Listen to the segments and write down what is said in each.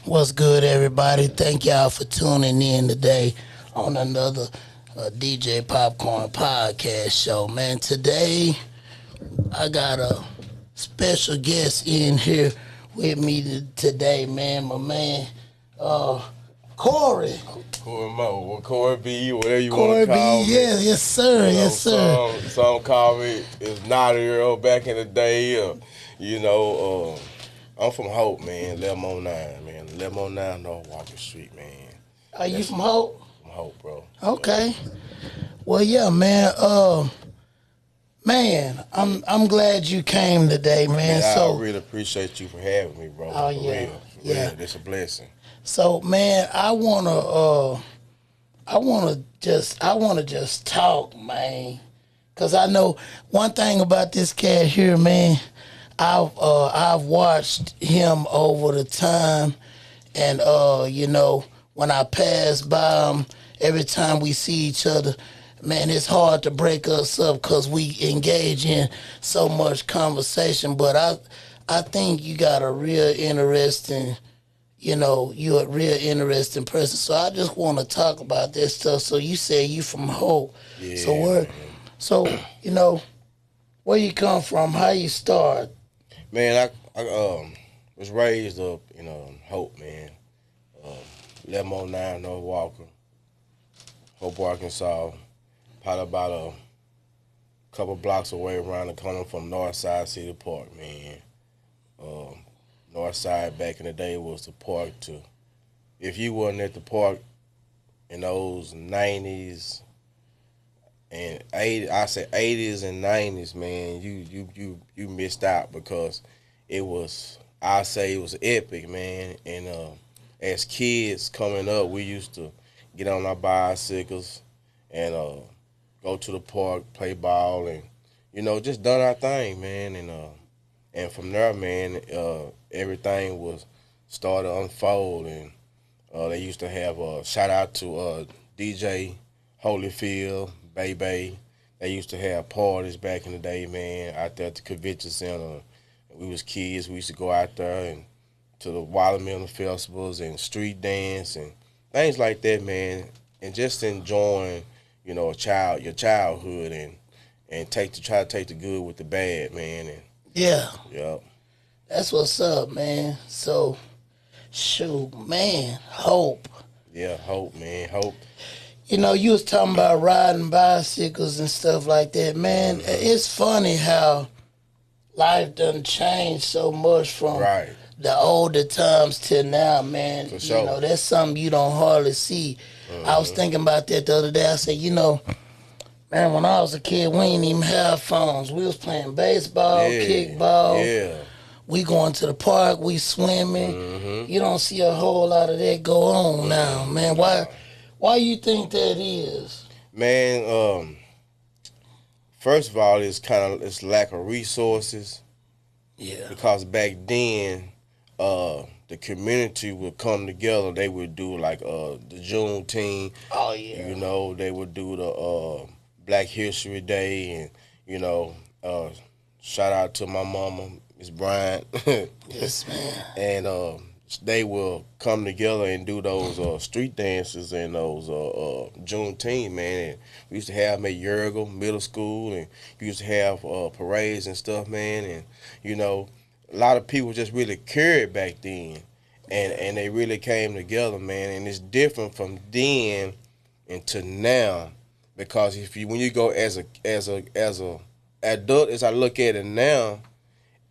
What's good, everybody? Thank y'all for tuning in today on another DJ Popcorn podcast show. Man, today I got a special guest in here with me today, man. My man, uh, Corey. Corey Mo, or Corey B, whatever you want Corey to B. call me. Yeah, yes, sir. You know, Yes, sir. some call me is not a back in the day. You know, I'm from Hope, man. 1109, man. 1109 North Walker Street, man. Are you That's from Hope? from Hope, bro. Okay. Well, yeah, man. Man, I'm glad you came today, man. Man, I So, really appreciate you for having me, bro. oh For yeah, real, for yeah. real. It's a blessing. So, man, I wanna just talk, man, cause I know one thing about this cat here, man. I've watched him over the time, and when I pass by him, every time we see each other, man, it's hard to break us up because we engage in so much conversation. But I think you got a real interesting, you're a real interesting person. So I just want to talk about this stuff. So you say you from Hope. So Yeah, man. so where you come from? How you start? Man, I was raised up in Hope, man. 1109 North Walker, Hope, Arkansas. Probably about a couple blocks away around the corner from Northside City Park, man. Um, Northside back in the day was the park to. If you wasn't at the park in those 90s and 80, I say 80s and 90s, man, you missed out because it was. I say it was epic, man. And as kids coming up, we used to get on our bicycles and go to the park, play ball, and just done our thing, man. And from there, man, everything was started to unfold, and they used to have a shout out to DJ Holyfield, Bay. They used to have parties back in the day, man, out there at the convention center. We was kids. We used to go out there and to the watermelon festivals and street dance and things like that, man. And just enjoying, your childhood and try to take the good with the bad, man. And Yeah, yeah, that's what's up, man. So, shoot, man, Hope. yeah, Hope, man, Hope. You was talking about riding bicycles and stuff like that, man. It's funny how life done changed so much from Right, the older times till now, man. for sure. That's something you don't hardly see. I was thinking about that the other day. I said, man, when I was a kid, we didn't even have phones. We was playing baseball, Yeah, kickball. yeah. We going to the park, we swimming. You don't see a whole lot of that go on now, man. Why you think that is? Man, first of all, it's lack of resources Yeah. because back then, the community would come together. They would do like the Juneteenth. Oh yeah. They would do the Black History Day, and shout out to my mama, Miss Bryant, Yes, man. and they will come together and do those street dances and those Juneteenth, man. And we used to have them at Yergel Middle School, and we used to have parades and stuff, man. And a lot of people just really cared back then, and they really came together, man. And it's different from then into now, because when you go as a adult, as I look at it now,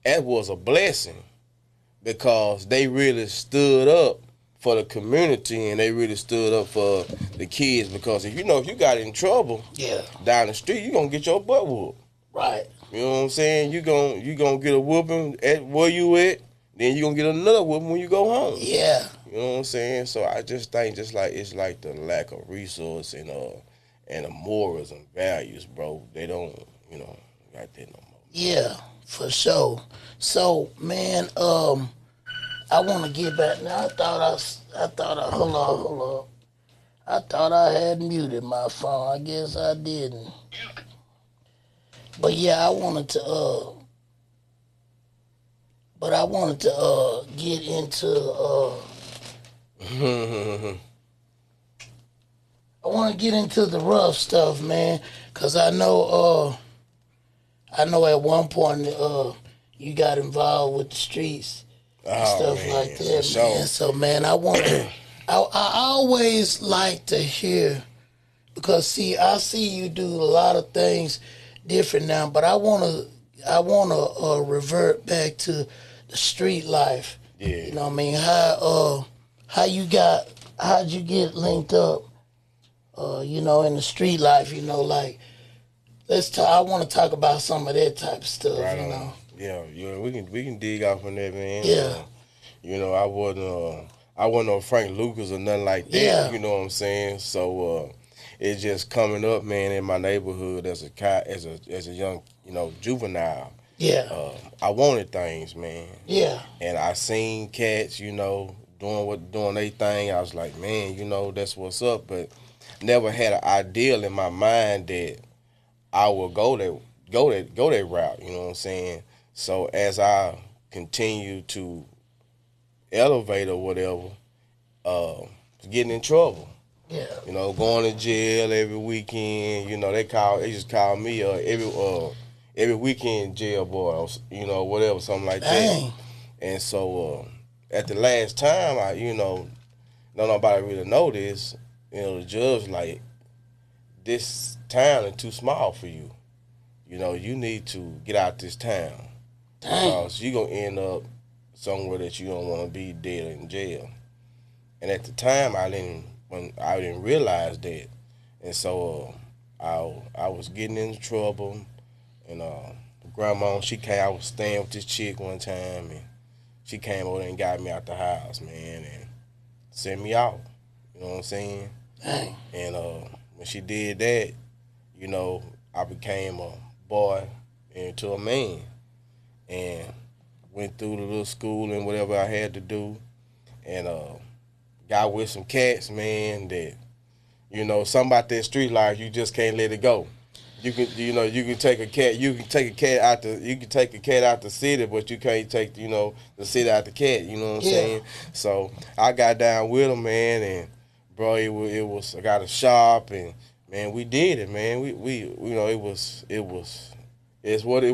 that was a blessing because they really stood up for the community and they really stood up for the kids. Because if you got in trouble Yeah. down the street, you gonna get your butt whooped. Right. You know what I'm saying? You gonna get a whooping at where you at, then you gonna get another whooping when you go home. Yeah. You know what I'm saying? So I just think it's like the lack of resource and the morals and values, bro. They don't got that no more. Yeah, for sure. So, man, I want to get back now. Hold on. I thought I had muted my phone. I guess I didn't. But yeah, I wanted to get into I want to get into the rough stuff, man, cause I know at one point you got involved with the streets and Oh stuff like man, for that, man. sure. So man, I always like to hear because see, I see you do a lot of things different now, but I wanna revert back to the street life. Yeah. You know what I mean? How'd you get linked up? In the street life, like let's talk. I want to talk about some of that type of stuff. Right on. Yeah, we can dig off on that, man. Yeah, I wasn't no Frank Lucas or nothing like that. yeah, You know what I'm saying? So it's just coming up, man, in my neighborhood as a young, juvenile. yeah, I wanted things, man, yeah, and I seen cats, doing their thing. I was like, man, that's what's up, but never had an ideal in my mind that I will go that route. You know what I'm saying? So as I continue to elevate or whatever, getting in trouble. yeah, Going to jail every weekend. They just call me every weekend jail boy, or, whatever, something like that. dang, And so at the last time, don't nobody really know this. The judge like, this town is too small for you. You need to get out this town dang, because you're gonna end up somewhere that you don't want to be, dead in jail. And at the time, I didn't realize that, and so I was getting into trouble. And grandma, she came. I was staying with this chick one time, and she came over and got me out the house, man, and sent me out. You know what I'm saying? dang, And when she did that, I became a boy into a man, and went through the little school and whatever I had to do, and got with some cats, man. That something about that street life, you just can't let it go. You can take a cat. You can take a cat out the city, but you can't take the city out the cat. You know what I'm yeah, saying? So I got down with him, man, and bro, it was I got a shop, and man, we did it, man. We it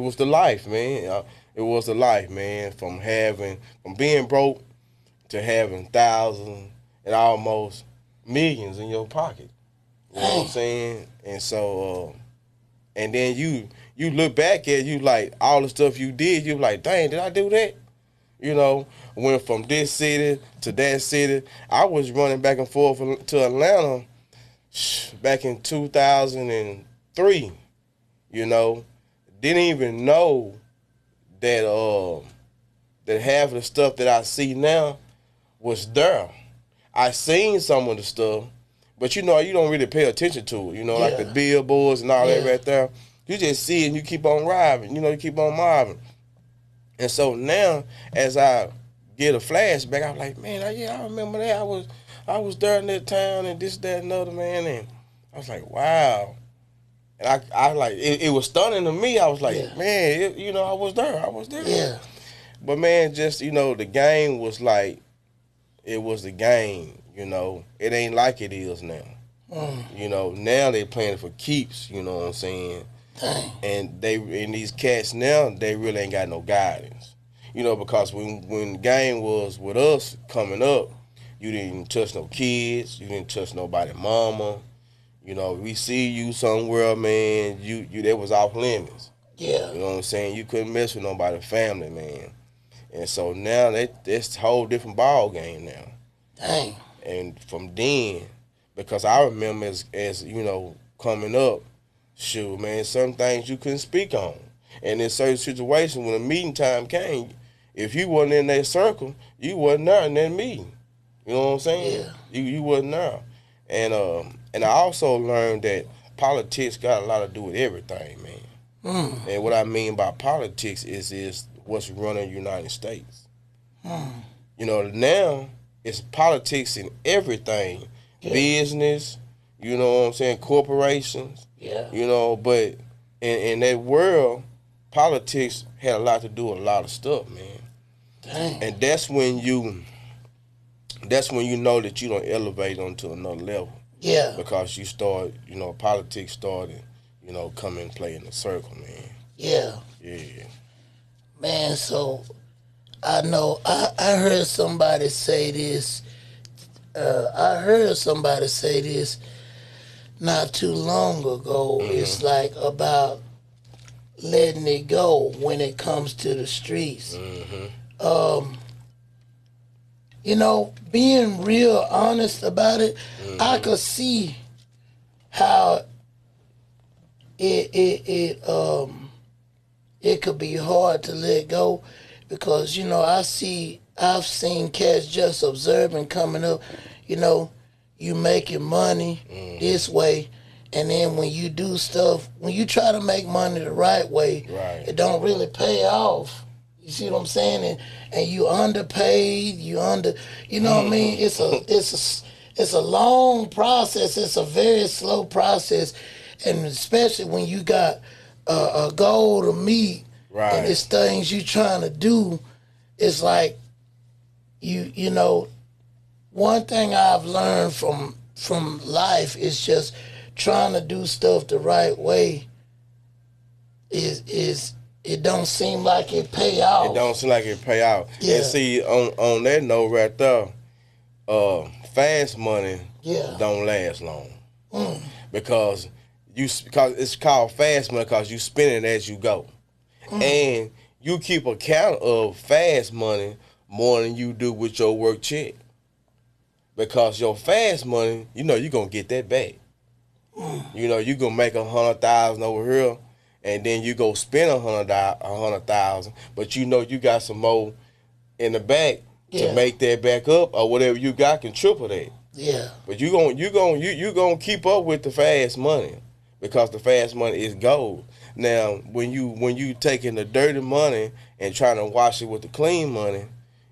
was the life, man. It was the life, man. From being broke to having thousands and almost millions in your pocket. You know what I'm dang, saying? And so, and then you look back at you like all the stuff you did. You like, dang, did I do that? Went from this city to that city. I was running back and forth to Atlanta back in 2003. Didn't even know that that half of the stuff that I see now was there. I seen some of the stuff, but you don't really pay attention to it. Like the yeah, billboards and all that yeah, right there. You just see it and you keep on riding. You keep on mobbing. And so now, as I get a flashback, I'm like, man, I remember that. I was there in that town and this, that, and other, man. And I was like, wow. And I like, it was stunning to me. I was like, yeah, man, I was there. I was there. yeah, But man, just, the game was like, it was the game, It ain't like it is now. Now they playing it for keeps, you know what I'm saying? dang, And these cats now, they really ain't got no guidance. Because when the game was with us coming up, you didn't touch no kids, you didn't touch nobody mama. We see you somewhere, man, you that was off limits. yeah, You know what I'm saying? You couldn't mess with nobody's family, man. And so now that's a whole different ball game now. dang, And from then, because I remember as coming up, shoot, man, some things you couldn't speak on. And in certain situations, when a meeting time came, if you wasn't in that circle, you wasn't there in that meeting. You know what I'm saying? yeah, You wasn't there. And I also learned that politics got a lot to do with everything, man. And what I mean by politics is what's running the United States. Now it's politics in everything, yeah, business. You know what I'm saying? Corporations. yeah, But in that world, politics had a lot to do with a lot of stuff, man. dang, And that's when you that's when you know that you don't elevate onto another level. Yeah. Because you start, politics started, come and play in the circle, man. Yeah. Yeah. Man, so I know I heard somebody say this. I heard somebody say this not too long ago. It's like about letting it go when it comes to the streets. Um, being real honest about it, I could see how it could be hard to let go because I've seen cats just observing coming up, you making money this way, and then when you do stuff, when you try to make money the right way, Right. it don't really pay off. You see what I'm saying? And you underpaid, you know what I mean? It's a long process. It's a very slow process, and especially when you got a goal to meet, Right. and it's things you trying to do. It's like you know. One thing I've learned from life is just trying to do stuff the right way. Is it don't seem like it pay off. It don't seem like it pay out. Yeah. And see, on that note right there, fast money don't last long. Because it's called fast money because you spend it as you go. And you keep account of fast money more than you do with your work check. Because your fast money, you're going to get that back. You're going to make 100,000 over here, and then you go spend 100,000, but you got some more in the back to make that back up, or whatever you got can triple that. Yeah. But you gonna keep up with the fast money because the fast money is gold. Now, when you taking the dirty money and trying to wash it with the clean money,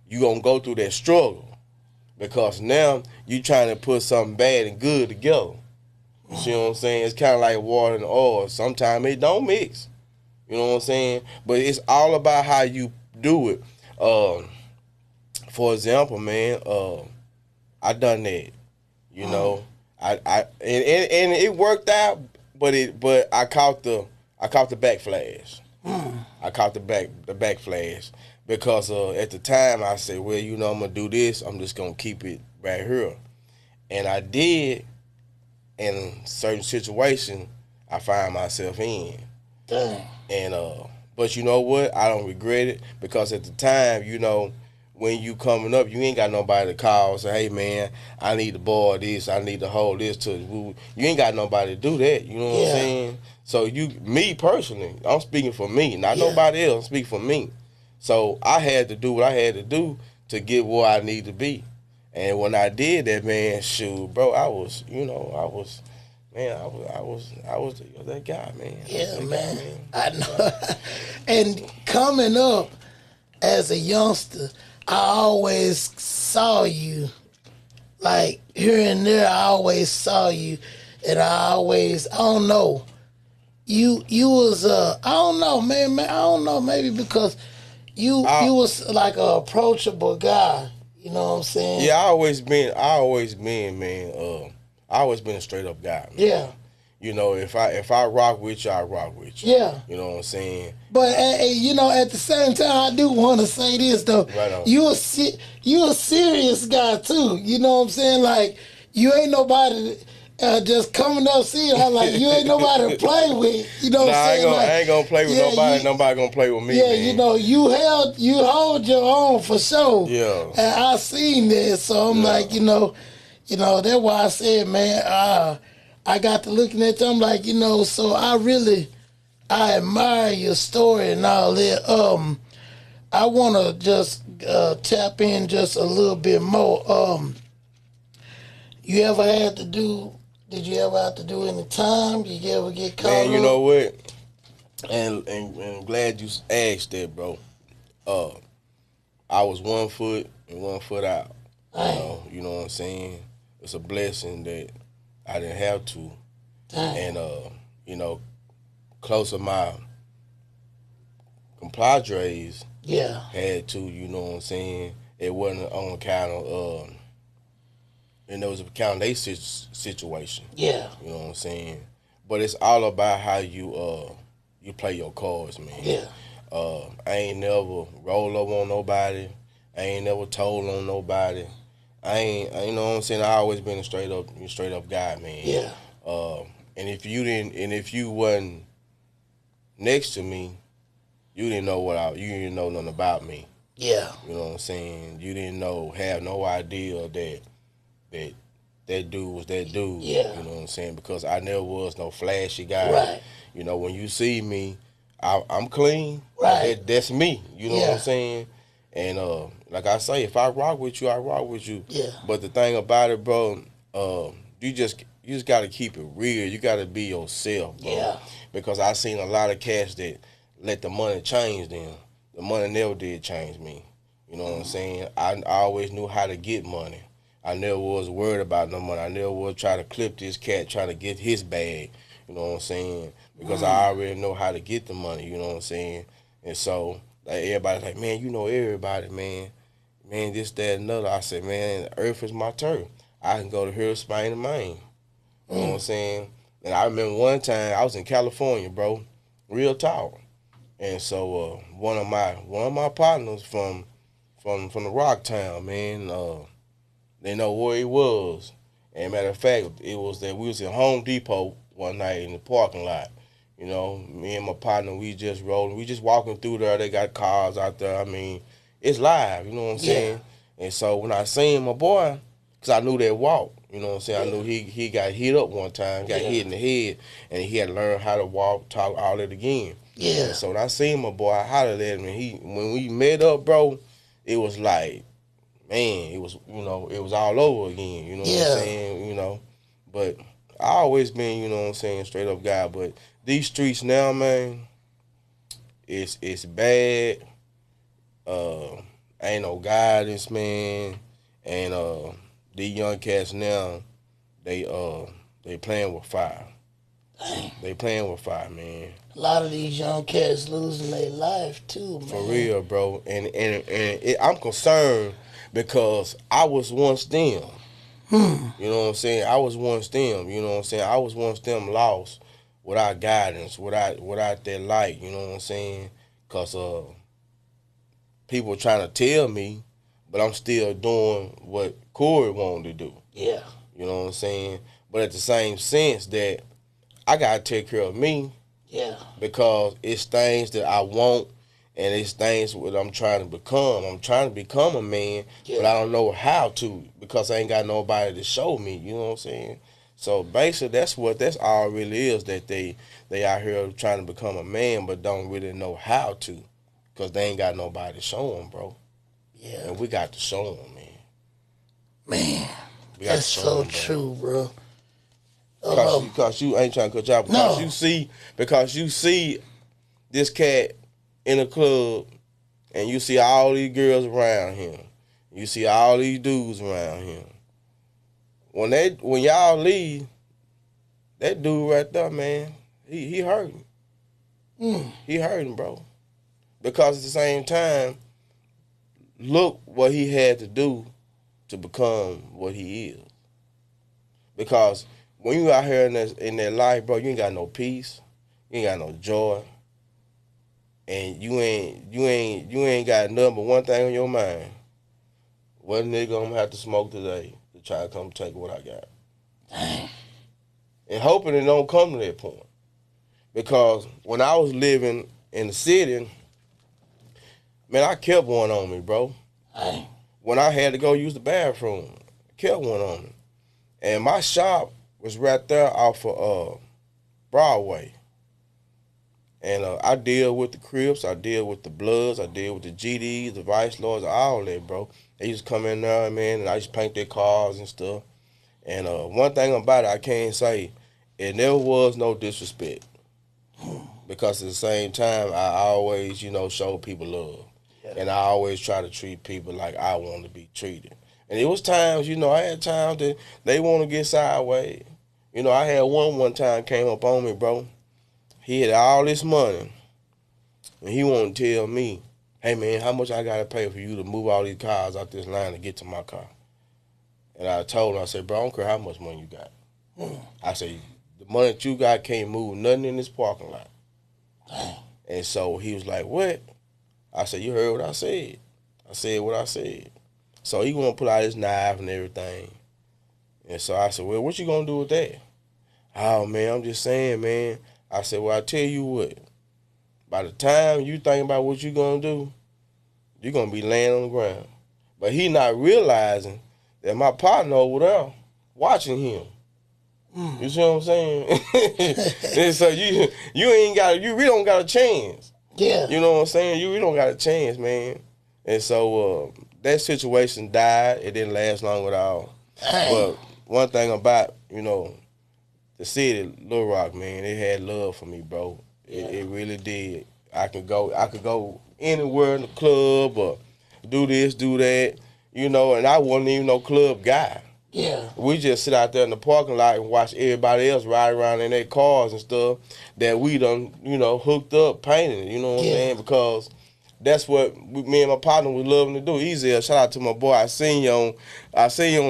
you gonna go through that struggle because now you trying to put something bad and good together. You see what I'm saying? It's kind of like water and oil. Sometimes it don't mix. You know what I'm saying? But it's all about how you do it. For example, man, I done that. You know, and it worked out, but I caught the backflash. I caught the backflash because at the time I said, well, I'm gonna do this. I'm just gonna keep it right here, and I did. In certain situations, I find myself in. Dang. And but you know what? I don't regret it because at the time, when you coming up, you ain't got nobody to call and say, hey man, I need to borrow this, I need to hold this to you. You ain't got nobody to do that. You know what I'm saying? So me personally, I'm speaking for me, not nobody else. I'm speaking for me. So I had to do what I had to do to get where I need to be. And when I did that, man, shoot, bro, I was that guy, man. Yeah, man. I know. And coming up as a youngster, I always saw you, like here and there. I always saw you, and I don't know. You was I don't know, man. I don't know, maybe because you was like a approachable guy. You know what I'm saying? Yeah, I always been, man. I always been a straight up guy, man. Yeah. If I rock with you, I rock with you. Yeah. You know what I'm saying? But at the same time, I do want to say this though. Right on. You a serious guy too. You know what I'm saying? Like you ain't nobody just coming up seeing how like you ain't nobody to play with. You know what I'm saying? I ain't gonna play with nobody. Nobody gonna play with me. Yeah, man. you hold your own for sure. Yeah. And I seen this, so I'm like, that's why I said, man, I got to looking at them like, so I admire your story and all that. I want to just tap in just a little bit more. Did you ever have to do any time? Did you ever get caught Man, you up? know what? And I'm glad you asked that, bro. I was 1 foot and 1 foot out. You know what I'm saying? It's a blessing that I didn't have to. Dang. And close of my compadres Yeah. had to, you know what I'm saying? It wasn't on account of and it was account their situation. Yeah. You know what I'm saying? But it's all about how you play your cards, man. Yeah. I ain't never roll up on nobody. I ain't never told on nobody. You know what I'm saying? I always been a straight up guy, man. Yeah. And if you wasn't next to me, you didn't know nothing about me. Yeah. You know what I'm saying? You didn't have no idea that dude was that dude. Yeah. You know what I'm saying? Because I never was no flashy guy. Right. You know, when you see me, I'm clean. Right. That's me. You know Yeah. what I'm saying? And like I say, if I rock with you, I rock with you. Yeah. But the thing about it, bro, you just gotta keep it real. You gotta be yourself, bro. Yeah. Because I seen a lot of cats that let the money change them. The money never did change me. You know what I'm saying? I always knew how to get money. I never was worried about no money. I never was try to clip this cat, trying to get his bag. You know what I'm saying? Because I already know how to get the money. You know what I'm saying? And so, like, everybody's like, man, you know everybody, man. Man, this, that, and another. I said, man, Earth is my turf. I can go to here, Spain, and Maine. You know what I'm saying? And I remember one time I was in California, bro, real talk. And so one of my partners from the Rock Town, man, they know where he was. And matter of fact, it was that we was in Home Depot one night in the parking lot. You know, me and my partner, we just rolling. We just walking through there. They got cars out there. I mean, it's live. You know what I'm saying? And so when I seen my boy, because I knew that walk. You know what I'm saying? I knew he got hit up one time, got hit in the head, and he had to learn how to walk, talk, all that again. Yeah. And so when I seen my boy, I hollered at him, and when we met up, bro, it was like, man, it was all over again. You know what I'm saying? You know, but I always been, you know what I'm saying, straight up guy. But these streets now, man, it's bad. Ain't no guidance, man, and these young cats now, they playing with fire. Dang. They playing with fire, man. A lot of these young cats losing their life too, man. For real, bro. And I'm concerned because I was once them. You know what I'm saying? I was once them. You know what I'm saying? I was once them lost without guidance, without that light. You know what I'm saying? Cause people trying to tell me, but I'm still doing what Corey wanted to do. Yeah. You know what I'm saying? But at the same sense that I gotta take care of me. Yeah. Because it's things that I want and it's things that I'm trying to become. I'm trying to become a man, but I don't know how to because I ain't got nobody to show me. You know what I'm saying? So basically, that's all it really is, that they out here trying to become a man, but don't really know how to because they ain't got nobody to show them, bro. Yeah. And we got to show them, man. Man, that's so true, bro. Because you ain't trying to cut you out. Because you see this cat in a club and you see all these girls around him. You see all these dudes around him. When y'all leave, that dude right there, man, he hurting. He hurting, bro. Because at the same time, look what he had to do to become what he is. Because when you out here in that life, bro, you ain't got no peace, you ain't got no joy, and you ain't got nothing but one thing on your mind. What nigga I'm gonna have to smoke today to try to come take what I got? Dang. And hoping it don't come to that point. Because when I was living in the city, man, I kept one on me, bro. Dang. When I had to go use the bathroom, I kept one on me. And my shop was right there off of Broadway. And I deal with the Crips, I deal with the Bloods, I deal with the GDs, the Vice Lords, all that, bro. They used to come in there, man, and I used to paint their cars and stuff. And one thing about it, I can't say, it never was no disrespect. Because at the same time, I always, show people love. Yeah. And I always try to treat people like I want to be treated. And it was times, I had times that they want to get sideways. I had one time came up on me, bro. He had all this money, and he wanted to tell me, hey, man, how much I got to pay for you to move all these cars out this line to get to my car? And I told him, I said, bro, I don't care how much money you got. Mm. I said, the money that you got can't move nothing in this parking lot. Dang. And so he was like, what? I said, you heard what I said. I said what I said. So he want to pull out his knife and everything. And so I said, well, what you going to do with that? Oh, man, I'm just saying, man. I said, well, I tell you what. By the time you think about what you going to do, you're going to be laying on the ground. But he not realizing that my partner over there watching him. Mm. You see what I'm saying? And so you ain't got, you really don't got a chance. Yeah. You know what I'm saying? You really don't got a chance, man. And so that situation died. It didn't last long at all. Dang. But one thing about, the city, Little Rock, man, it had love for me, bro. It really did. I could go anywhere in the club or do this, do that, and I wasn't even no club guy. Yeah. We just sit out there in the parking lot and watch everybody else ride around in their cars and stuff that we done, hooked up, painted, you know what I'm saying? Because that's what me and my partner was loving to do. Easy. Shout out to my boy. I seen you on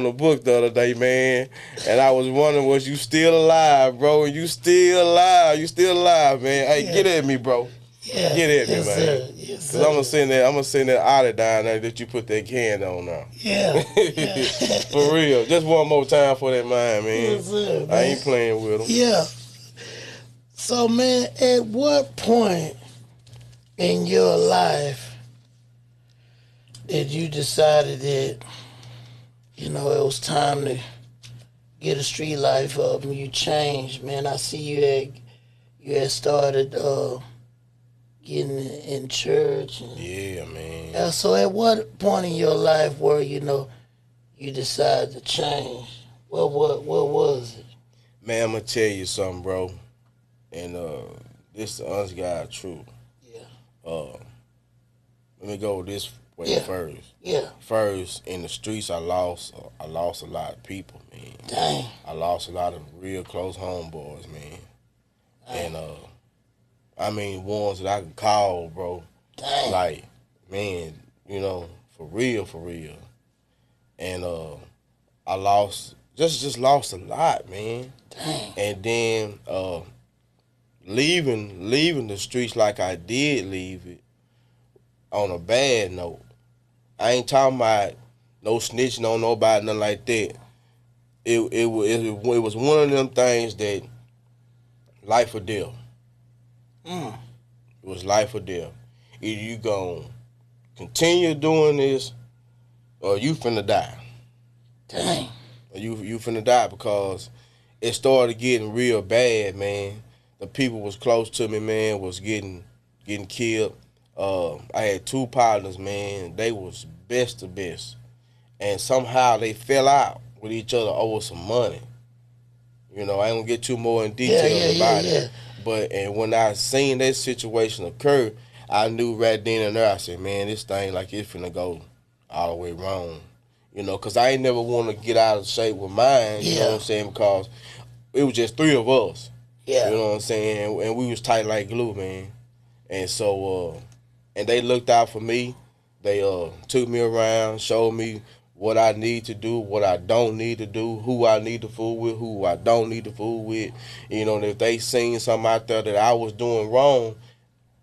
the book the other day, man. And I was wondering, was you still alive, bro? You still alive. You still alive, man. Hey, get at me, bro. Yeah. Get at me, Yes, man. Sir. Yes, Cause I'm gonna send that otter down there that you put that can on now. Yeah. For real. Just one more time for that man, man. Yes, sir, man. I ain't playing with him. Yeah. So, man, at what point in your life did you decided that, it was time to get a street life up and you changed, man? I see you had started getting in church. And, yeah, man. so at what point in your life where, you decided to change? What was it? Man, I'm gonna tell you something, bro. And this the honest God truth. Yeah. Let me go this way first. Yeah. First, in the streets, I lost a lot of people, man. Dang. I lost a lot of real close homeboys, man. Dang. And I mean ones that I can call, bro. Dang. Like, man, for real. And I just lost a lot, man. Dang. And then leaving the streets like I did leave it on a bad note. I ain't talking about no snitching on nobody, nothing like that. It was one of them things that life or death. Mm. It was life or death. Either you gonna continue doing this or you finna die. Dang. Or you finna die, because it started getting real bad, man. The people was close to me, man, was getting killed. I had two partners, man. They was best to best. And somehow they fell out with each other over some money. I ain't gonna get too more in detail about it. But when I seen that situation occur, I knew right then and there, I said, man, this thing like it's finna go all the way wrong. Because I ain't never want to get out of shape with mine, you know what I'm saying, because it was just three of us. Yeah. You know what I'm saying? And we was tight like glue, man. And so, and they looked out for me. They took me around, showed me what I need to do, what I don't need to do, who I need to fool with, who I don't need to fool with. And if they seen something out there that I was doing wrong,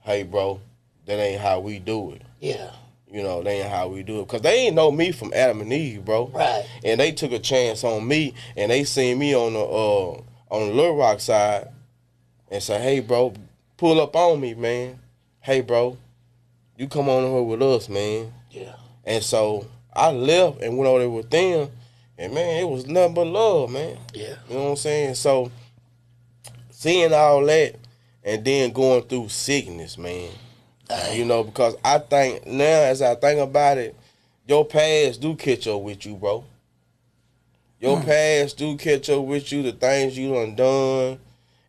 hey, bro, that ain't how we do it. Yeah. That ain't how we do it. Because they ain't know me from Adam and Eve, bro. Right. And they took a chance on me, and they seen me on the Little Rock side and say, hey, bro, pull up on me, man. Hey, bro, you come on here with us, man. Yeah. And so I left and went over there with them, and, man, it was nothing but love, man. Yeah. You know what I'm saying? So seeing all that and then going through sickness, man. Because I think now, as I think about it, your past do catch up with you, bro. Your past do catch up with you, the things you done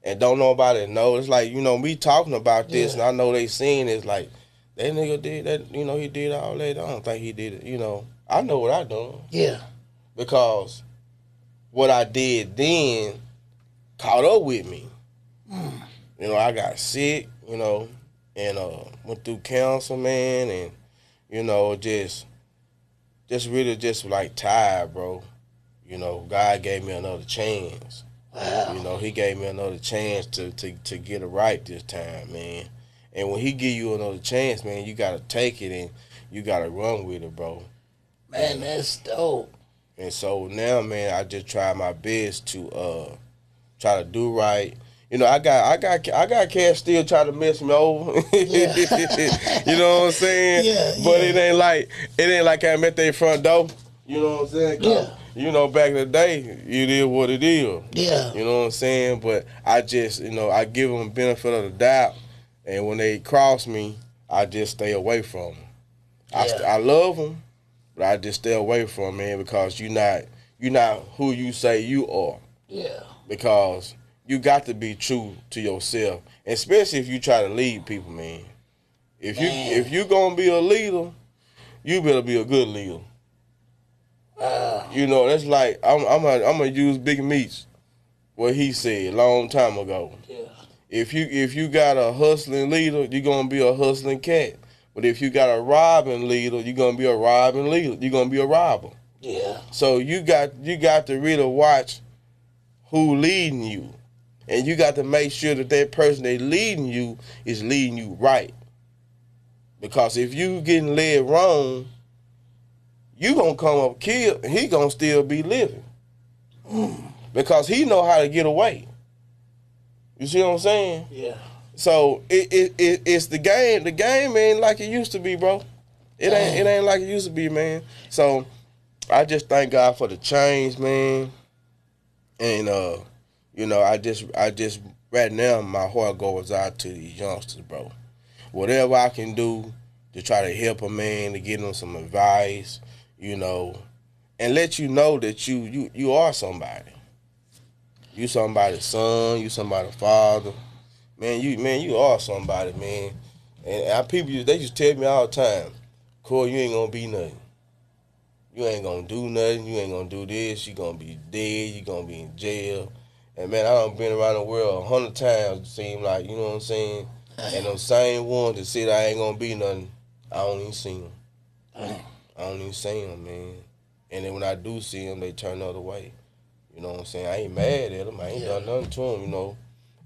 and don't nobody know. It's like, me talking about this, and I know they seen it, it's like, that nigga did that, he did all that. I don't think he did it, I know what I done. Yeah. Because what I did then caught up with me. I got sick, and went through counsel, man, and just really just like tired, bro. You know, God gave me another chance. Wow. You know, He gave me another chance to get it right this time, man. And when He give you another chance, man, you gotta take it and you gotta run with it, bro. Man, that's dope. And so now, man, I just try my best to try to do right. You know, I got cats still try to mess me over. Yeah. You know what I'm saying? Yeah, But yeah. it ain't like I'm at their front door. You know what I'm saying? 'Cause, Yeah. you know, back in the day, it is what it is. Yeah. You know what I'm saying? But I just, you know, I give them the benefit of the doubt, and when they cross me, I just stay away from them. Yeah. I love them, but I just stay away from them, man, because you're not who you say you are. Yeah. Because you got to be true to yourself, especially if you try to lead people, man. If you gonna be a leader, you better be a good leader. You know, that's like I'm gonna use Big Meats, what he said a long time ago. Yeah. If you got a hustling leader, you're gonna be a hustling cat. But if you got a robbing leader, you're gonna be a robbing leader. You're gonna be a robber. Yeah. So you got to really watch who leading you, and you got to make sure that person that leading you is leading you right. Because if you getting led wrong, you gonna come up killed, and he gonna still be living. Because he know how to get away. You see what I'm saying? Yeah. So it's the game. The game ain't like it used to be, bro. It ain't like it used to be, man. So I just thank God for the change, man. And you know, I just right now my heart goes out to these youngsters, bro. Whatever I can do to try to help a man, to give them some advice, you know, and let you know that you are somebody. You somebody's son, you somebody's father. Man, you are somebody, man. And people, they just tell me all the time, Corey, you ain't gonna be nothing. You ain't gonna do nothing. You ain't gonna do this. You gonna be dead. You gonna be in jail. And man, I done been around the world 100 times. It seem like, you know what I'm saying. And them same ones that said I ain't gonna be nothing, I don't even see them. I don't even see them, man. And then when I do see them, they turn the other way. You know what I'm saying? I ain't mad at them. I ain't done nothing to them. You know,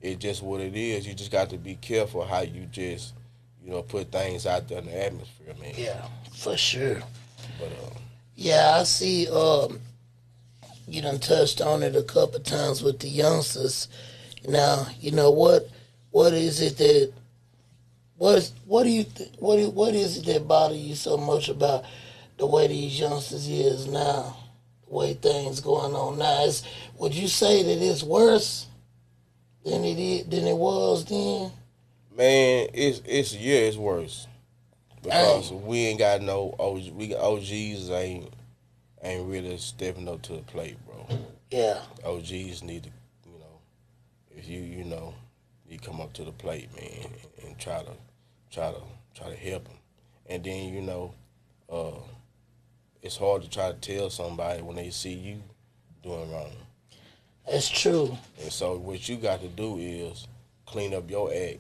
it's just what it is. You just got to be careful how you just, you know, put things out there in the atmosphere, man. Yeah, for sure. But yeah, I see. You done touched on it a couple times with the youngsters. Now, you know what? What is it that? What is it that bother you so much about the way these youngsters is now? The way things going on now. Would you say that it's worse than it was then? man, it's worse because we ain't got no OGs ain't really stepping up to the plate, bro. Yeah. OGs need to, you know, if you know, you come up to the plate, man, and try to help them. And then, you know, it's hard to try to tell somebody when they see you doing wrong. That's true. And so what you got to do is clean up your act.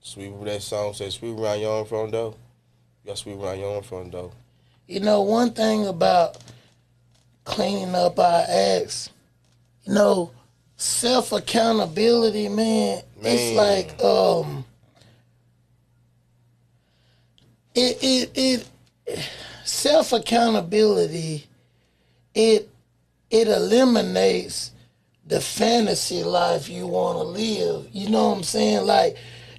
Sweep that song says sweep around your own front door. You got to sweep around your own front door. You know, one thing about cleaning up our acts, you know, self accountability, man. It's like it self accountability. It eliminates the fantasy life you want to live. You know what I'm saying? Like,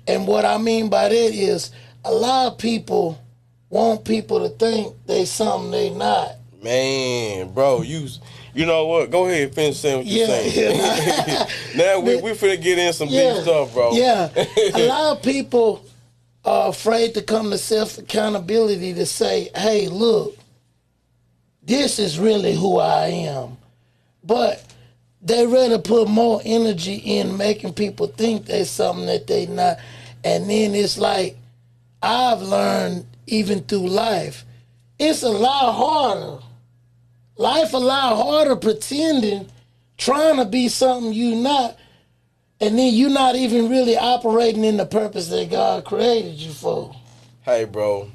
and what I mean by that is a lot of people want people to think they something they not. Man, bro, you know what? Go ahead and finish saying what you're saying. Yeah. Now we finna get in some deep stuff, bro. Yeah. A lot of people are afraid to come to self accountability to say, hey, look, this is really who I am. But they rather put more energy in making people think they're something that they not. And then it's like, I've learned even through life, it's a lot harder. Life a lot harder pretending, trying to be something you not, and then you not even really operating in the purpose that God created you for. Hey, bro,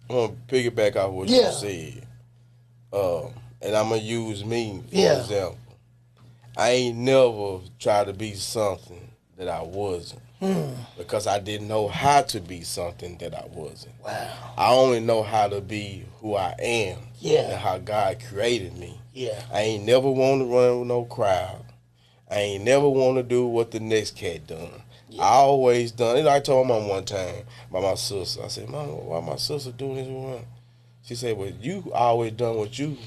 I'm gonna piggyback off what you said. And I'm gonna use me for example. I ain't never tried to be something that I wasn't. Because I didn't know how to be something that I wasn't. Wow. I only know how to be who I am. Yeah. And how God created me. Yeah. I ain't never want to run with no crowd. I ain't never want to do what the next cat done. Yeah. I always done. You know, I told my mom one time about my sister. I said, Mama, why my sister doing this with her? She said, well, you always done what you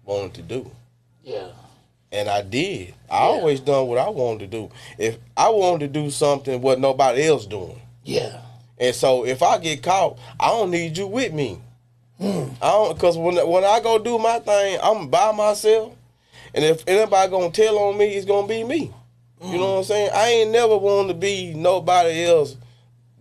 wanted to do. Yeah. And I did. I always done what I wanted to do. If I wanted to do something what nobody else doing. Yeah. And so if I get caught, I don't need you with me. I don't, because when I go do my thing, I'm by myself. And if anybody gonna tell on me, it's gonna be me. You know what I'm saying? I ain't never wanted to be nobody else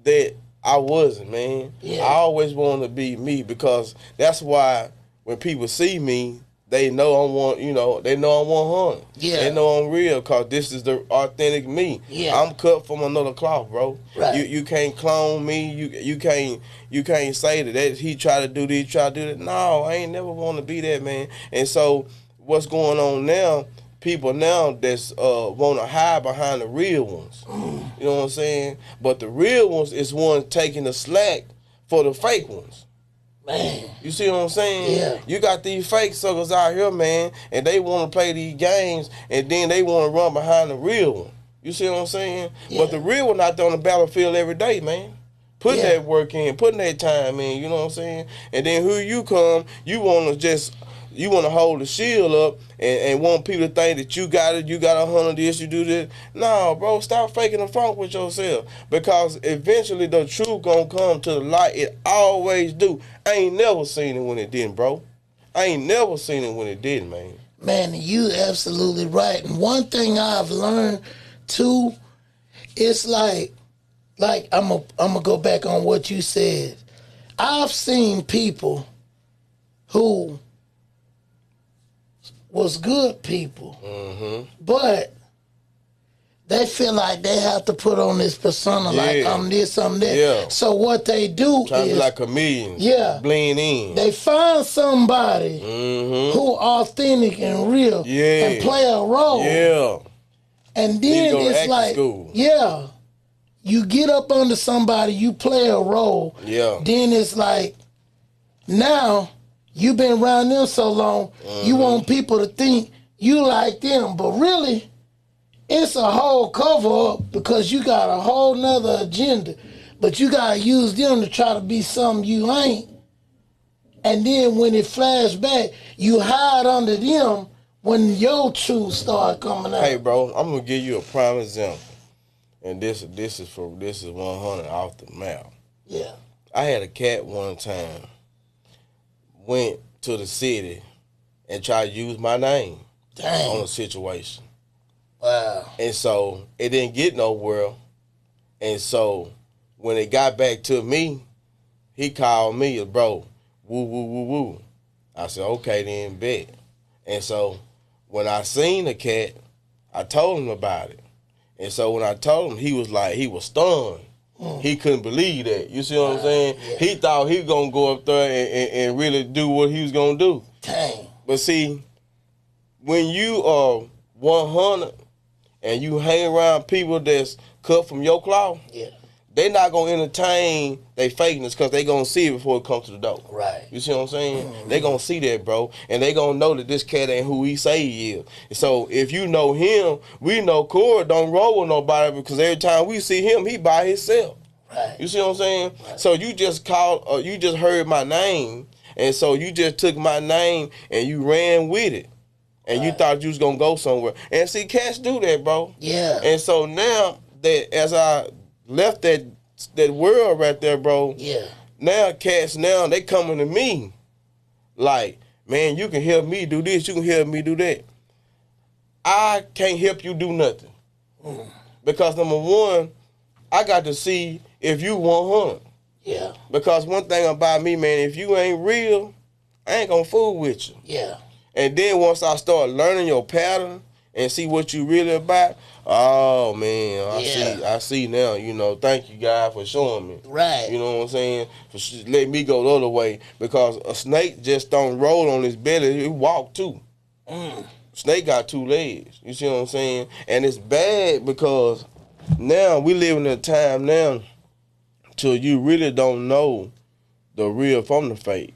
that I wasn't, man. Yeah. I always wanted to be me, because that's why when people see me, they know I'm one, they know I'm 100. Yeah. They know I'm real, because this is the authentic me. Yeah. I'm cut from another cloth, bro. Right. You can't clone me. You can't say that he try to do this, try to do that. No, I ain't never want to be that, man. And so what's going on now, people now that's want to hide behind the real ones. You know what I'm saying? But the real ones is ones taking the slack for the fake ones. Man. You see what I'm saying? Yeah. You got these fake suckers out here, man, and they want to play these games, and then they want to run behind the real one. You see what I'm saying? Yeah. But the real one out there on the battlefield every day, man. Putting that work in, putting that time in, you know what I'm saying? And then who you come, you want to hold the shield up and want people to think that you got it, you got 100 this, you do this. No, bro, stop faking the funk with yourself, because eventually the truth gonna come to the light. It always do. I ain't never seen it when it didn't, bro. I ain't never seen it when it didn't, man. Man, you absolutely right. And one thing I've learned too, it's like I'm gonna go back on what you said. I've seen people who was good people, but they feel like they have to put on this persona, like I'm this, I'm that. Yeah. So what they do Trying is to be like comedians. Yeah. Blend in. They find somebody who authentic and real and play a role. Yeah. And then it's like, you get up under somebody, you play a role. Yeah. Then it's like, now you've been around them so long, you want people to think you like them, but really, it's a whole cover up, because you got a whole nother agenda. But you gotta use them to try to be something you ain't. And then when it flash back, you hide under them when your truth start coming out. Hey, bro, I'm gonna give you a prime example, and this is 100 off the map. Yeah. I had a cat one time went to the city and tried to use my name on a situation. Wow. And so it didn't get nowhere. And so when it got back to me, he called me, bro, woo, woo, woo, woo. I said, okay, then, bet. And so when I seen the cat, I told him about it. And so when I told him, he was stunned. He couldn't believe that. You see what I'm saying? Yeah. He thought he was going to go up there and really do what he was going to do. Dang. But see, when you are 100 and you hang around people that's cut from your cloth, they not going to entertain they fakeness, because they going to see it before it comes to the door. Right. You see what I'm saying? They going to see that, bro. And they going to know that this cat ain't who he say he is. So if you know him, we know Corey don't roll with nobody, because every time we see him, he by himself. Right. You see what I'm saying? Right. So you just you just heard my name, and so you just took my name and you ran with it. And you thought you was going to go somewhere. And see, cats do that, bro. Yeah. And so now that as I left that world right there, bro. Yeah. Now cats they coming to me like, man, you can help me do this, you can help me do that. I can't help you do nothing. Because number one, I got to see if you 100. Yeah. Because one thing about me, man, if you ain't real, I ain't gonna fool with you. Yeah. And then once I start learning your pattern and see what you really about. Oh man, Yeah. I see now. You know, thank you God for showing me. Right. You know what I'm saying? For let me go the other way, because a snake just don't roll on his belly; he walk too. Snake got 2 legs. You see what I'm saying? And it's bad because now we live in a time now till you really don't know the real from the fake.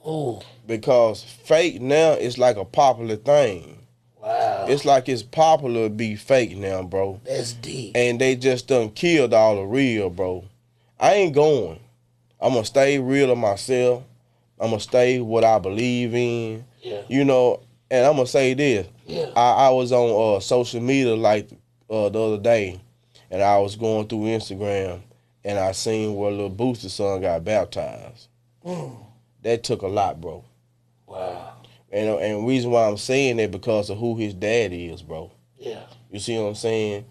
Ooh. Because fake now is like a popular thing. Wow. It's like it's popular to be fake now, bro. That's deep. And they just done killed all the real, bro. I ain't going. I'm going to stay real to myself. I'm going to stay what I believe in. Yeah. You know, and I'm going to say this. Yeah. I was on social media like the other day, and I was going through Instagram, and I seen where little Booster's son got baptized. That took a lot, bro. Wow. And the reason why I'm saying that because of who his dad is, bro. Yeah. You see what I'm saying?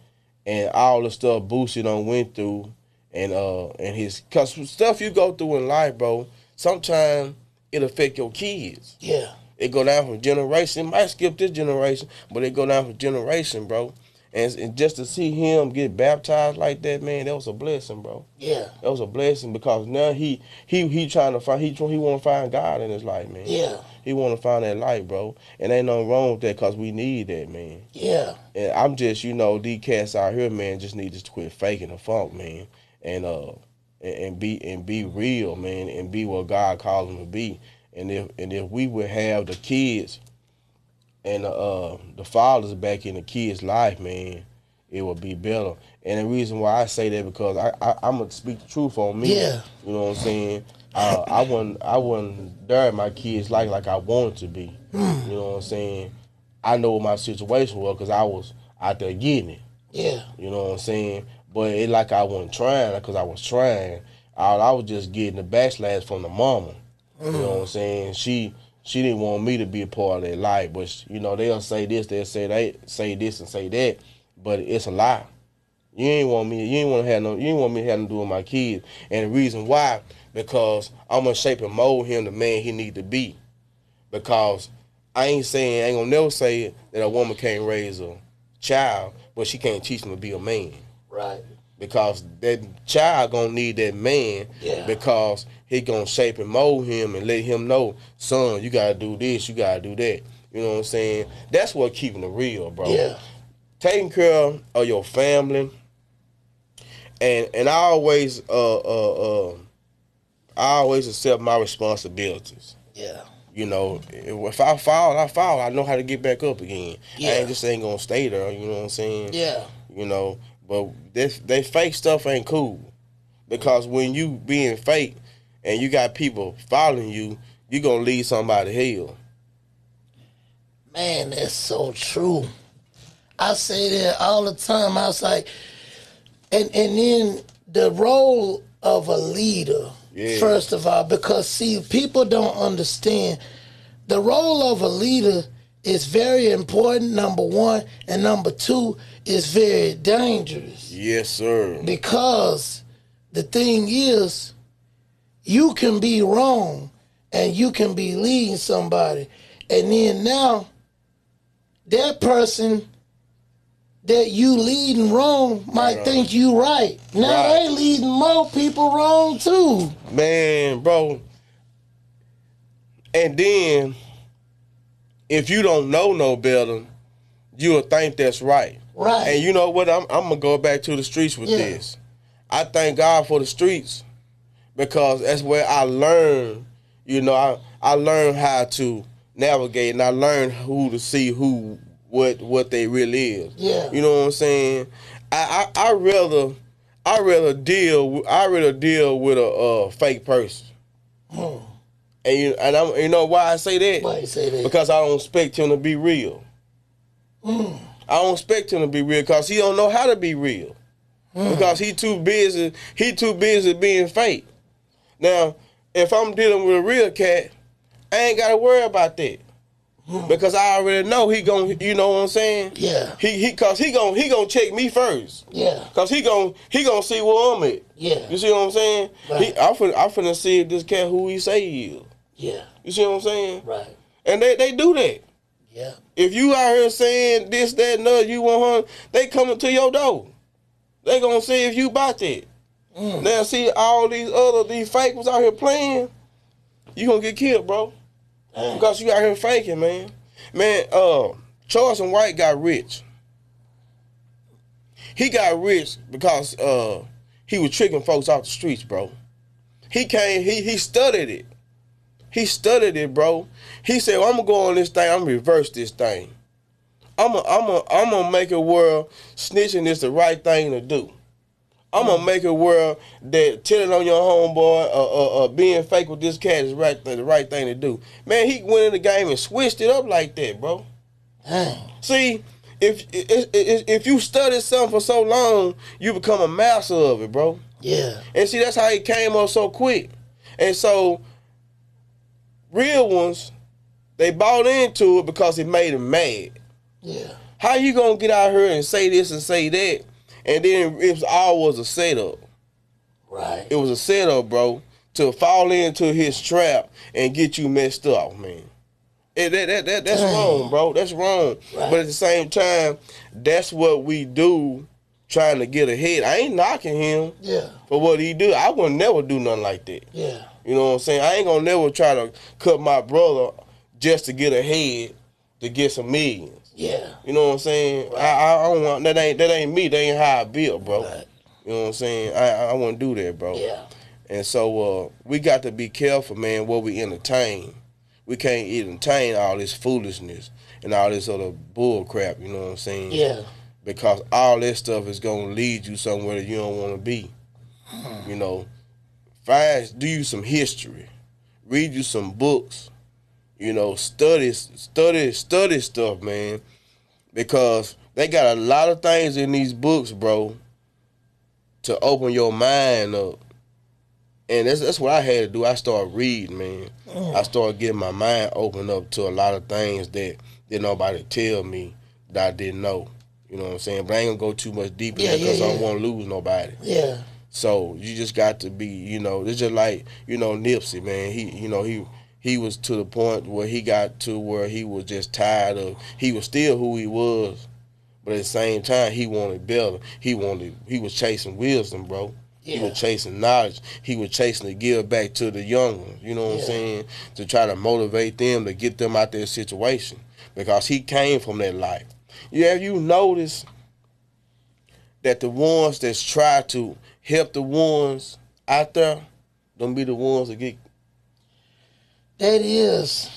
And all the stuff Boosie done went through, and his, cause stuff you go through in life, bro, sometimes it affect your kids. Yeah. It go down from generation. It might skip this generation, but it go down from generation, bro. And just to see him get baptized like that, man, that was a blessing, bro. Yeah. That was a blessing, because now he trying to find, he want to find God in his life, man. Yeah. He want to find that light, bro. And ain't nothing wrong with that, because we need that, man. Yeah. And I'm just, these cats out here, man, just need to quit faking the funk, man. And be real, man, and be what God calls them to be. And if we would have the kids and the fathers back in the kids' life, man, it would be better. And the reason why I say that, because I'm gonna speak the truth on me. Yeah. You know what I'm saying? I wasn't there in my kids' life like I wanted to be. You know what I'm saying? I know what my situation was because I was out there getting it. Yeah. You know what I'm saying? But it like I wasn't trying, because I was trying. I was just getting the backslash from the mama. You know what I'm saying? She didn't want me to be a part of their life, but they'll say this, they'll say this and say that, but it's a lie. You ain't want me to have nothing to do with my kids. And the reason why, because I'm gonna shape and mold him the man he need to be. Because I ain't gonna never say that a woman can't raise a child, but she can't teach him to be a man. Right. Because that child gonna need that man. Yeah. Because he gonna shape and mold him and let him know, son, you gotta do this, you gotta do that. You know what I'm saying? That's what keeping it real, bro. Yeah. Taking care of your family, and I always accept my responsibilities. Yeah. If I fall, I fall. I know how to get back up again. Yeah. I ain't gonna stay there. You know what I'm saying? Yeah. But that fake stuff ain't cool, because when you being fake and you got people following you, you gonna lead somebody to hell. Man, that's so true. I say that all the time. I was like, and then the role of a leader, first of all, because see, people don't understand the role of a leader is very important, number one, and number two, is very dangerous. Yes, sir. Because the thing is, you can be wrong and you can be leading somebody, and then now that person that you leading wrong might think you right. Now they leading more people wrong too. Man, bro. And then if you don't know no better, you'll think that's right. Right. And you know what? I'm gonna go back to the streets with this. I thank God for the streets, because that's where I learned. I learned how to navigate, and I learned who to see what they really is. Yeah. You know what I'm saying? I rather deal with a fake person. And I'm, you know why I say that? Why you say that? Because I don't expect him to be real. I don't expect him to be real, because he don't know how to be real. Because he too busy being fake. Now, if I'm dealing with a real cat, I ain't gotta worry about that. Because I already know he gon', you know what I'm saying? Yeah. Cause he gon' check me first. Yeah. Cause he gon' see where I'm at. Yeah. You see what I'm saying? Right. I finna see if this cat who he say he is. Yeah. You see what I'm saying? Right. And they do that. Yeah. If you out here saying this, that, and other, you want her, they coming to your door. They gonna see if you about that. Now see all these fake ones out here playing, you gonna get killed, bro. Because you out here faking, man. Man, Charles and White got rich. He got rich because he was tricking folks off the streets, bro. He studied it. He studied it, bro. He said, well, I'm gonna go on this thing, I'm gonna reverse this thing. I'm gonna make a world snitching is the right thing to do. I'm gonna make a world that telling on your homeboy being fake with this cat is the right thing to do. Man, he went in the game and switched it up like that, bro. See, if you study something for so long, you become a master of it, bro. Yeah. And see, that's how he came up so quick. And so, real ones, they bought into it because it made them mad. Yeah. How you gonna get out here and say this and say that, and then it all was a setup? Right. It was a setup, bro, to fall into his trap and get you messed up, man. That's wrong, bro. That's wrong. Right. But at the same time, that's what we do trying to get ahead. I ain't knocking him for what he do. I would never do nothing like that. Yeah. You know what I'm saying? I ain't gonna never try to cut my brother just to get ahead to get some millions. Yeah. You know what I'm saying? Right. I don't want that ain't me. That ain't how I built, bro. Right. You know what I'm saying? I wouldn't do that, bro. Yeah. And so we got to be careful, man, what we entertain. We can't entertain all this foolishness and all this other bull crap, you know what I'm saying? Yeah. Because all that stuff is gonna lead you somewhere that you don't wanna be. You know. Do you some history. Read you some books. You know, study stuff, man. Because they got a lot of things in these books, bro, to open your mind up. And that's what I had to do. I started reading, man. I started getting my mind opened up to a lot of things that didn't nobody tell me that I didn't know. You know what I'm saying? But I ain't gonna go too much deeper because I don't want to lose nobody. Yeah. So you just got to be, you know, it's just like, you know, Nipsey, man. He was to the point where he got to where he was just tired of, he was still who he was, but at the same time, he wanted better. He was chasing wisdom, bro. Yeah. He was chasing knowledge. He was chasing to give back to the young ones, you know what I'm saying? To try to motivate them, to get them out their situation. Because he came from that life. Yeah, you notice that the ones that's try to help the ones out there, don't be the ones that get. That is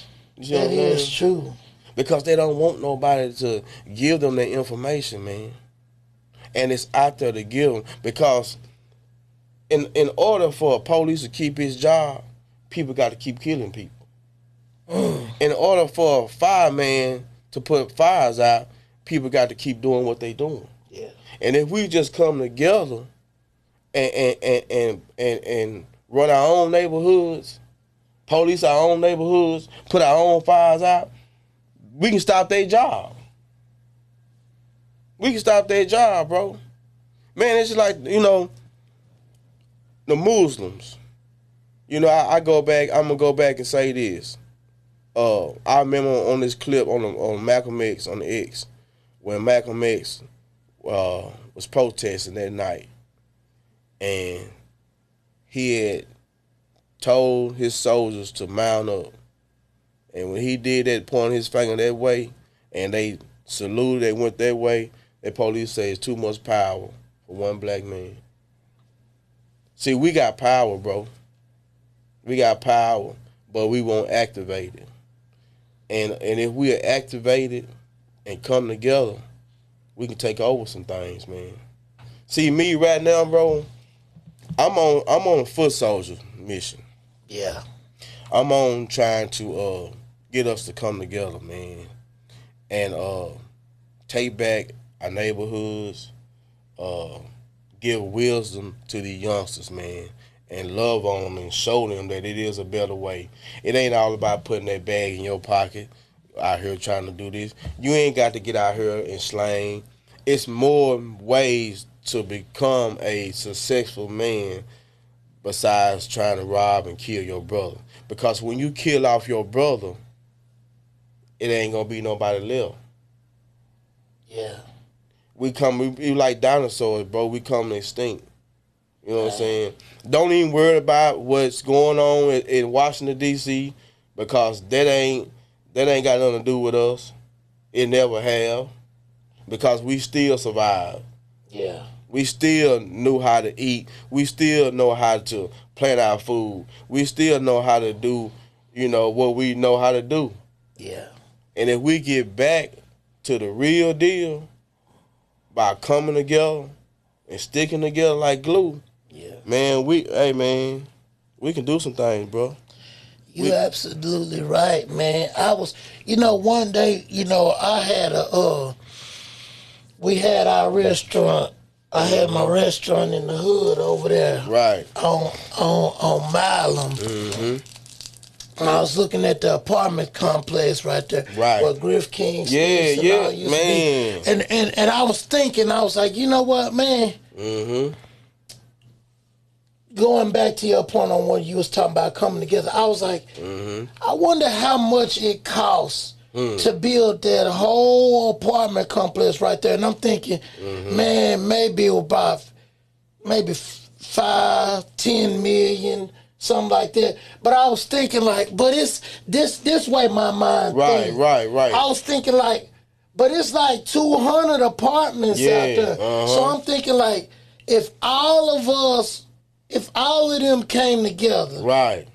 true. Because they don't want nobody to give them that information, man. And it's out there to give them. Because in order for a police to keep his job, people got to keep killing people. In order for a fireman to put fires out, people got to keep doing what they doing. Yeah. And if we just come together and run our own neighborhoods, police our own neighborhoods, put our own fires out, we can stop their job. We can stop their job, bro. Man, it's just like, you know, the Muslims. You know, I'm gonna go back and say this. I remember on this clip on Malcolm X on the X, when Malcolm X was protesting that night, and he had told his soldiers to mount up, and when he did that, pointing his finger that way, and they saluted, they went that way, the police say it's too much power for one black man. See, we got power, bro. We got power, but we won't activate it. And if we are activated and come together, we can take over some things, man. See, me right now, bro, I'm on a foot soldier mission. Yeah. I'm on trying to get us to come together, man, and take back our neighborhoods, give wisdom to the youngsters, man, and love on them and show them that it is a better way. It ain't all about putting that bag in your pocket out here trying to do this. You ain't got to get out here and slang. It's more ways to become a successful man besides trying to rob and kill your brother. Because when you kill off your brother, it ain't gonna be nobody left. Yeah. We like dinosaurs, bro. We come extinct. You know what I'm saying? Don't even worry about what's going on in Washington D.C. because that ain't got nothing to do with us. It never have, because we still survive. Yeah. We still knew how to eat. We still know how to plant our food. We still know how to do, what we know how to do. Yeah. And if we get back to the real deal by coming together and sticking together like glue, man, we can do some things, bro. You absolutely right, man. I was, one day, I had we had our restaurant. I had my restaurant in the hood over there, right on Milam. Mm-hmm. And I was looking at the apartment complex right there, right, where Griff King used man. to be. And I was thinking, I was like, you know what, man? Mm-hmm. Going back to your point on what you was talking about coming together, I was like, I wonder how much it costs to build that whole apartment complex right there. And I'm thinking, man, maybe about maybe 5-10 million, something like that. But I was thinking like, but it's this way my mind thinks. Right. I was thinking like, but it's like 200 apartments out there. So I'm thinking like, if all of them came together, right,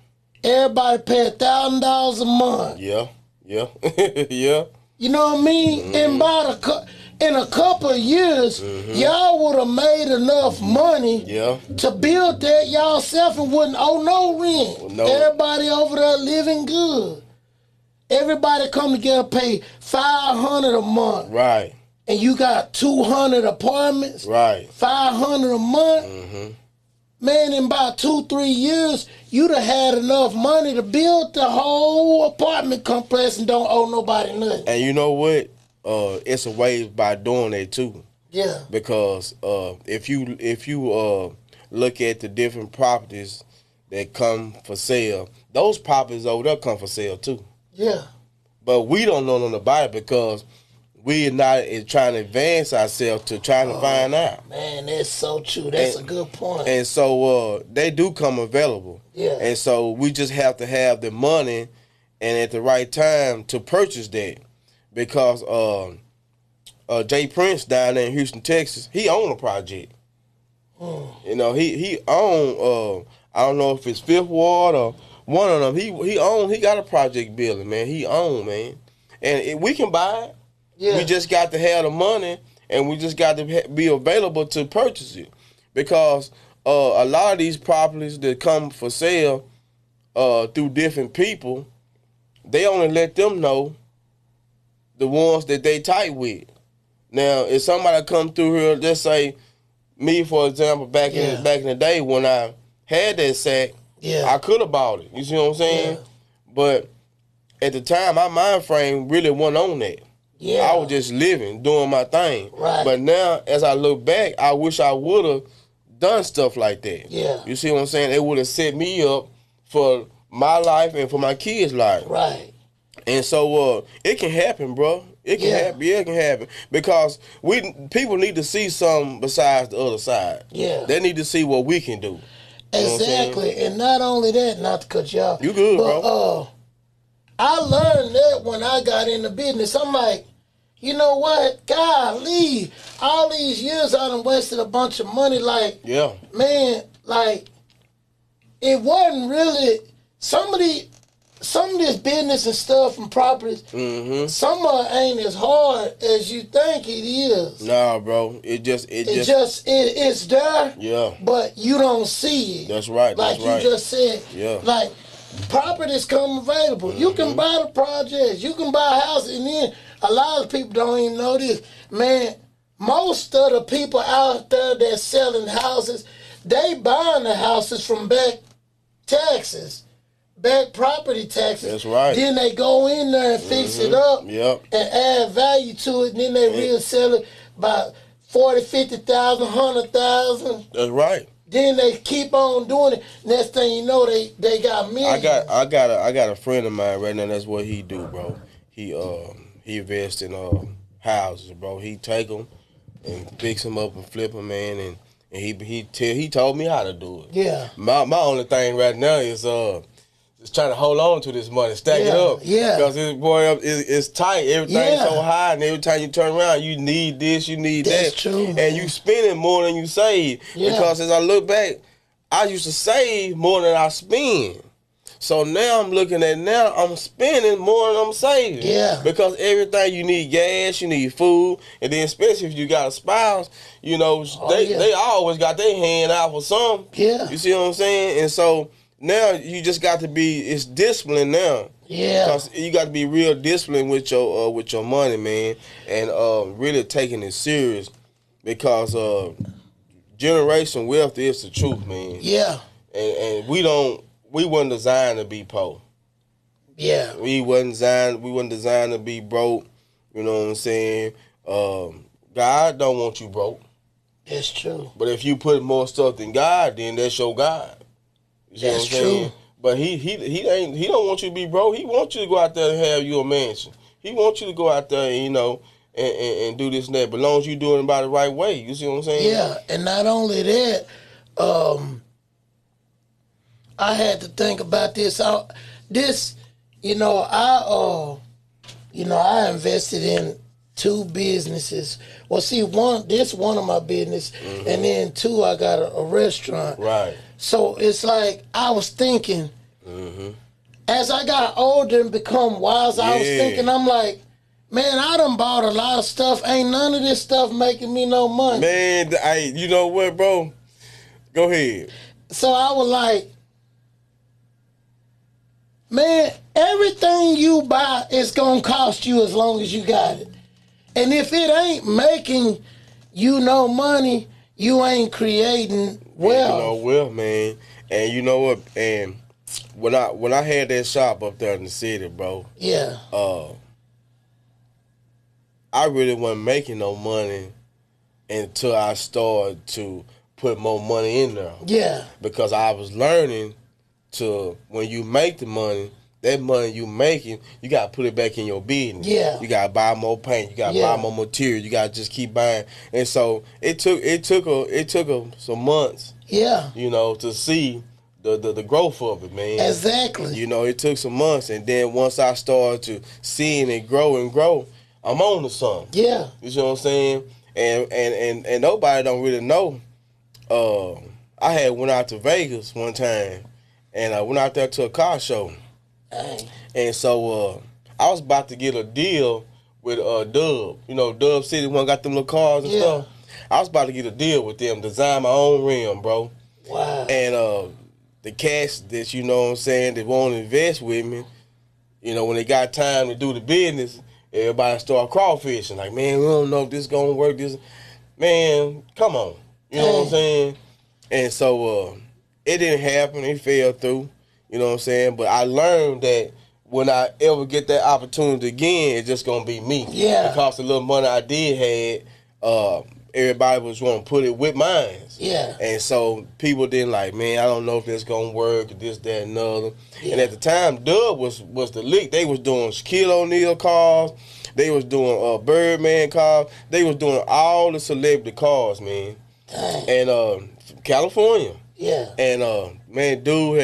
everybody pay $1,000 a month. Yeah. Yeah. You know what I mean? In a couple of years, y'all would have made enough money to build that y'all self and wouldn't owe no rent. No. Everybody over there living good. Everybody come together pay $500 a month. Right. And you got 200 apartments. Right. $500 a month. Man, in about 2-3 years, you'd have had enough money to build the whole apartment complex and don't owe nobody nothing. And you know what? It's a way by doing that too. Yeah. Because if you look at the different properties that come for sale, those properties over there come for sale too. Yeah. But we don't know nothing about it because we are not trying to advance ourselves to trying to find out. Man, that's so true. That's a good point. And so they do come available. Yeah. And so we just have to have the money and at the right time to purchase that. Because Jay Prince down there in Houston, Texas, he owned a project. He owned, I don't know if it's Fifth Ward or one of them. He got a project building, man. He owned, man. And we can buy it. Yeah. We just got to have the money, and we just got to be available to purchase it. Because a lot of these properties that come for sale through different people, they only let them know the ones that they tight with. Now, if somebody come through here, let's say me, for example, back in the day when I had that sack, I could have bought it. You see what I'm saying? Yeah. But at the time, my mind frame really wasn't on that. Yeah. I was just living, doing my thing. Right. But now, as I look back, I wish I would have done stuff like that. Yeah. You see what I'm saying? It would have set me up for my life and for my kids' life. Right. And so it can happen, bro. It can happen. Yeah, it can happen. Because people need to see something besides the other side. Yeah. They need to see what we can do. Exactly. And not only that, not to cut you off. You good, bro. I learned that when I got into business. I'm like, you know what? Golly, all these years I done wasted a bunch of money. Like, man, like, it wasn't really, some of this business and stuff and properties, some of it ain't as hard as you think it is. Nah, bro. It's there. Yeah. But you don't see it. That's right. Like you just said. Yeah. Like, properties come available. You can buy the projects. You can buy houses. And then a lot of people don't even know this. Man, most of the people out there that's selling houses, they buying the houses from back taxes. Back property taxes. That's right. Then they go in there and fix it up and add value to it. And then they resell it by 40, 50,000, 100,000. That's right. Then they keep on doing it. Next thing you know, they got millions. I got a friend of mine right now. That's what he do, bro. he invests in houses, bro. He take them and fix them up and flip them, man, and he told me how to do it. Yeah. My only thing right now is just trying to hold on to this money, stack it up. Yeah. Because it's tight. Everything's so high, and every time you turn around, you need this, you need That's that. true, man. And you spending more than you save. Yeah. Because as I look back, I used to save more than I spend. So now I'm looking at I'm spending more than I'm saving. Yeah. Because everything, you need gas, you need food, and then especially if you got a spouse, you know, they always got their hand out for something. Yeah. You see what I'm saying? And so now you just got to it's discipline now. Yeah. Because you got to be real disciplined with your money, man, and really taking it serious, because generation wealth is the truth, man. Yeah. And we weren't designed to be poor. Yeah. We wasn't designed to be broke. You know what I'm saying? God don't want you broke. That's true. But if you put more stuff than God, then that's your God. You see That's what I'm saying? true. But he don't want you to be broke. He wants you to go out there and have you a mansion. He wants you to go out there and, you know, and do this and that. But as long as you doing it by the right way, you see what I'm saying? Yeah, and not only that, I had to think about this. I invested in 2 businesses. Well, see, one of my business, and then 2, I got a restaurant. Right. So it's like I was thinking, as I got older and become wise, I was thinking, I'm like, man, I done bought a lot of stuff. Ain't none of this stuff making me no money. Man, you know what, bro? Go ahead. So I was like, man, everything you buy is going to cost you as long as you got it. And if it ain't making you no money, you ain't creating wealth. You know, wealth, man. And you know what? And when I had that shop up there in the city, bro. Yeah. I really wasn't making no money until I started to put more money in there. Yeah. Because I was learning to, when you make the money, that money you making, you got to put it back in your business. Yeah. You got to buy more paint. You got to buy more material. You got to just keep buying. And so it took some months. Yeah. You know, to see the growth of it, man. Exactly. You know, it took some months, and then once I started to seeing it grow and grow, I'm on to something. Yeah. You see what I'm saying? And nobody don't really know. I had went out to Vegas one time, and I went out there to a car show. Dang. And so I was about to get a deal with Dub. You know, Dub City one got them little cars and stuff. I was about to get a deal with them, design my own rim, bro. Wow. And the cats that, you know what I'm saying, that won't invest with me, you know, when they got time to do the business, everybody start crawfishing. Like, man, we don't know if this going to work. Man, come on. You know what I'm saying? And so it didn't happen. It fell through. You know what I'm saying? But I learned that when I ever get that opportunity again, it's just going to be me. Yeah. Because the little money I did had, everybody was going to put it with mine. Yeah. And so people didn't like, man, I don't know if this going to work, this, that, and other. Yeah. And at the time, Dub was the lick. They was doing Shaquille O'Neal cars. They was doing Birdman cars. They was doing all the celebrity cars, man. Dang. And California. Yeah. And man, dude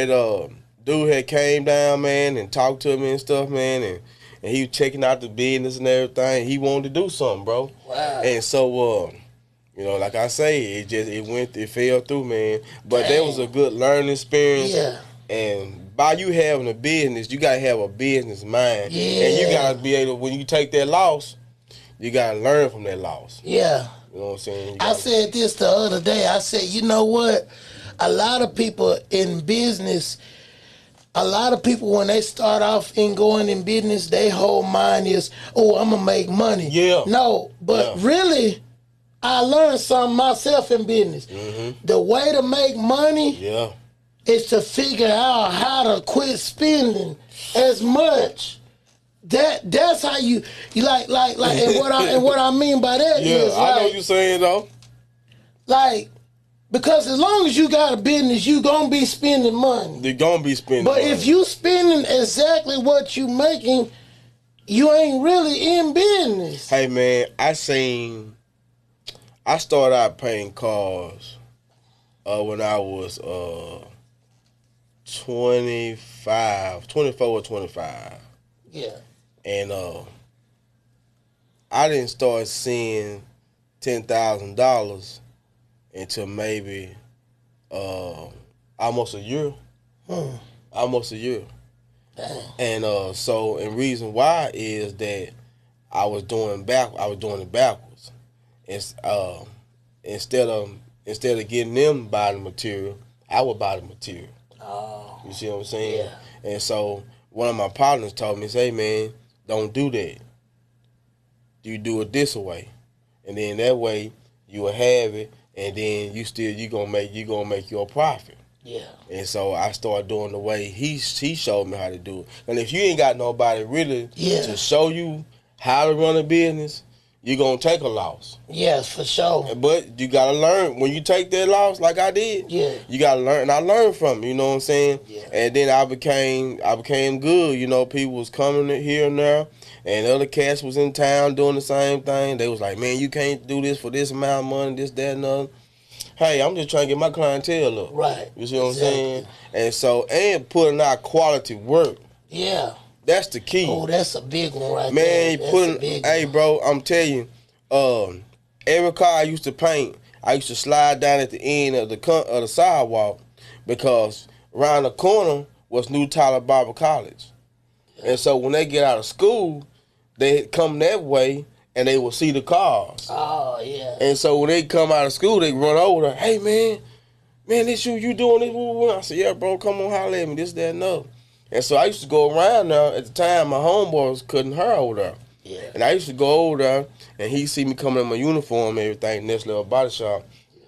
had came down, man, and talked to me and stuff, man, and he was checking out the business and everything. He wanted to do something, bro. Wow. And so you know, like I say, it fell through, man. But Dang. that was a good learning experience. Yeah. And by you having a business, you gotta have a business mind. Yeah. And you gotta be able, when you take that loss, you gotta learn from that loss. Yeah. You know what I'm saying? I said this the other day. I said, you know what? A lot of people in business, when they start off in going in business, their whole mind is, oh, I'm going to make money. Yeah. No, but really, I learned something myself in business. Mm-hmm. The way to make money is to figure out how to quit spending as much. That's how you like and what I mean by that is I know what you're saying though. Like, because as long as you got a business, you gonna be spending money. You're gonna be spending But money. if you spending exactly what you making, you ain't really in business. Hey man, I started out painting cars when I was 24 or 25. Yeah. And I didn't start seeing $10,000 until maybe almost a year. Almost a year. Dang. And and reason why is that I was doing it backwards. It's instead of getting them buy the material, I would buy the material. Oh. You see what I'm saying? Yeah. And so one of my partners told me, "Say, man, don't do that. You do it this way, and then that way you will have it, and then you gonna make your profit." Yeah. And so I started doing the way he showed me how to do it. And if you ain't got nobody really to show you how to run a business, you're going to take a loss. Yes, for sure. But you got to learn. When you take that loss like I did, you got to learn. And I learned from it, you know what I'm saying? Yeah. And then I became good. You know, people was coming here and there, and other cats was in town doing the same thing. They was like, man, you can't do this for this amount of money, this, that, and other. Hey, I'm just trying to get my clientele up. Right. You see what I'm saying? And so, and putting out quality work. Yeah. That's the key. Oh, that's a big one right there. Man, hey, bro, I'm telling you, every car I used to paint, I used to slide down at the end of the sidewalk because around the corner was New Tyler Barber College. Yeah. And so when they get out of school, they come that way, and they will see the cars. Oh, yeah. And so when they come out of school, they run over there. Hey, man, this you doing this? I said, yeah, bro, come on, holler at me, this, that, and other. And so I used to go around there. At the time, my homeboy was cutting her over there. Yeah. And I used to go over there, and he see me coming in my uniform and everything, next little body shop. Yeah.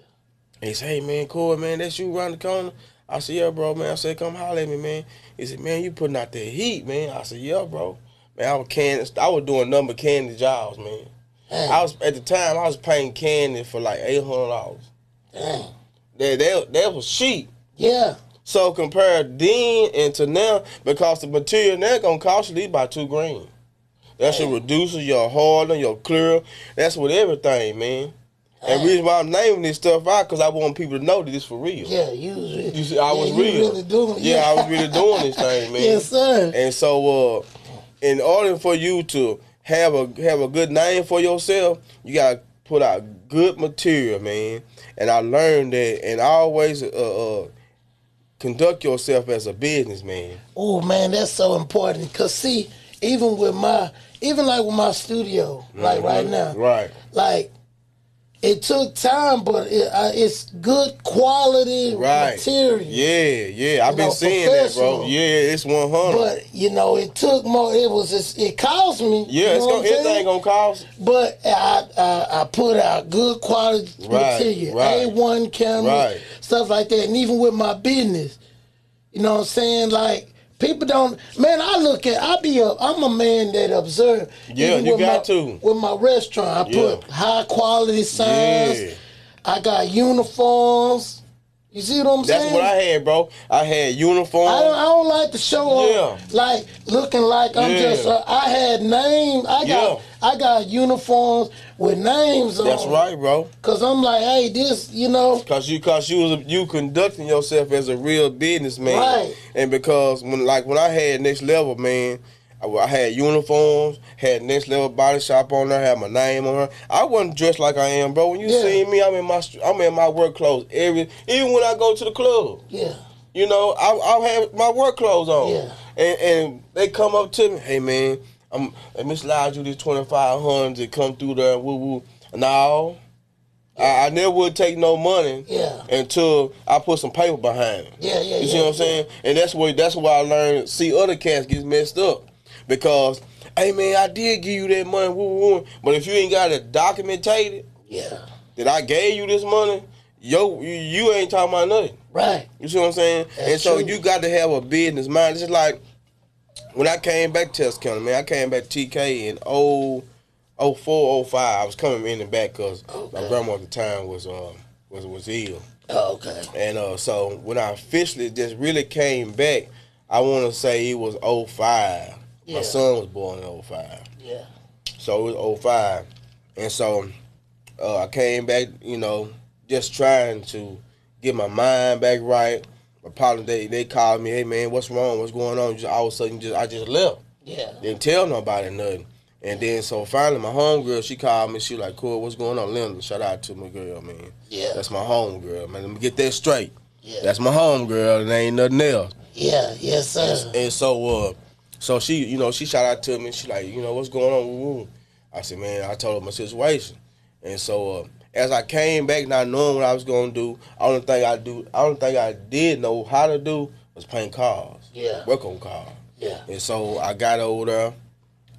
And he said, hey, man, cool, man, that's you around the corner? I said, yeah, bro, man. I said, come holler at me, man. He said, man, you putting out that heat, man. I said, yeah, bro. Man, I was doing number candy jobs, man. Dang. At the time I was paying candy for like $800. Dang. That was cheap. Yeah. So compared then and to now, because the material now gonna cost you about $2,000. That's your reducer, your hardener, your clear. That's with everything, man. And the reason why I'm naming this stuff out, because I want people to know that it's for real. Yeah, you see, I was real. Really doing it. Yeah, I was really doing this thing, man. Yes, sir. And so, in order for you to have a good name for yourself, you gotta put out good material, man. And I learned that, and I always conduct yourself as a businessman. Oh man, that's so important. Cause see, even with my studio, like right now, right? Like it took time, but it's good quality material. Yeah. I've been seeing that, bro. Yeah, it's 100. But it took more. It cost me. Yeah, everything gonna cost. But I put out good quality material, A1 camera, stuff like that, and even with my business, you know what I'm saying, like. People don't, man, I'm a man that observe. Yeah, you got to. With my restaurant, I put high quality signs. Yeah. I got uniforms. You see what I'm saying? That's what I had, bro. I had uniforms. I don't like to show up like looking like I'm just, I had names. I got uniforms with names on. That's right, bro. Cause I'm like, hey, this, Cause you conducting yourself as a real businessman. Right. And because when I had Next Level, man, I had uniforms, had Next Level body shop on there, had my name on her. I wasn't dressed like I am, bro. When you see me, I'm in my work clothes even when I go to the club. Yeah. I'll have my work clothes on. Yeah. And they come up to me, hey man, let me slide you this 2,500 to come through there. Woo woo. No. I never would take no money until I put some paper behind it. You see what I'm saying? And that's why I learned see other cats get messed up. Because, hey man, I did give you that money, woo, woo, but if you ain't got it documented, that I gave you this money, you ain't talking about nothing. Right. You see what I'm saying? And so you got to have a business mind. It's just like when I came back to County, man, I came back to TK in 04, 05. I was coming in and back because my grandma at the time was ill. Oh, okay. And so when I officially just really came back, I want to say it was 05. Yeah. My son was born in 05. Yeah. So it was 05. And so I came back, just trying to get my mind back right. My partner, they called me, hey man, what's wrong? What's going on? All of a sudden, I just left. Yeah. Didn't tell nobody nothing. And then so finally my homegirl, she called me, she was like, cool, what's going on? Linda, shout out to my girl, man. Yeah. That's my homegirl, man. Let me get that straight. Yeah. That's my homegirl, and ain't nothing else. Yeah, yes, sir. And so she, she shout out to me. She like, what's going on? I said, man, I told her my situation. And so as I came back, not knowing what I was gonna do, only thing I did know how to do was paint cars. Yeah. Work on cars. Yeah. And so I got over there.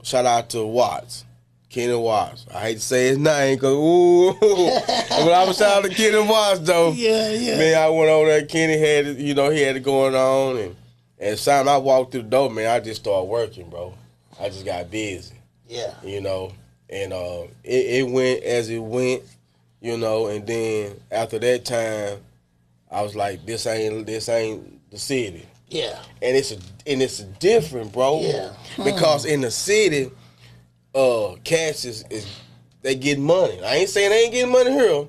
Shout out to Watts. Kenny Watts. I hate to say his name, cause but I was shout out to Kenny Watts though. Yeah, yeah. Man, I went over there. Kenny had it, he had it going on, and as soon as I walked through the door, man, I just started working, bro. I just got busy. Yeah. And it went as it went, and then after that time, I was like, this ain't the city. Yeah. And it's different, bro. Yeah. Because in the city, cats is they get money. I ain't saying they ain't getting money here,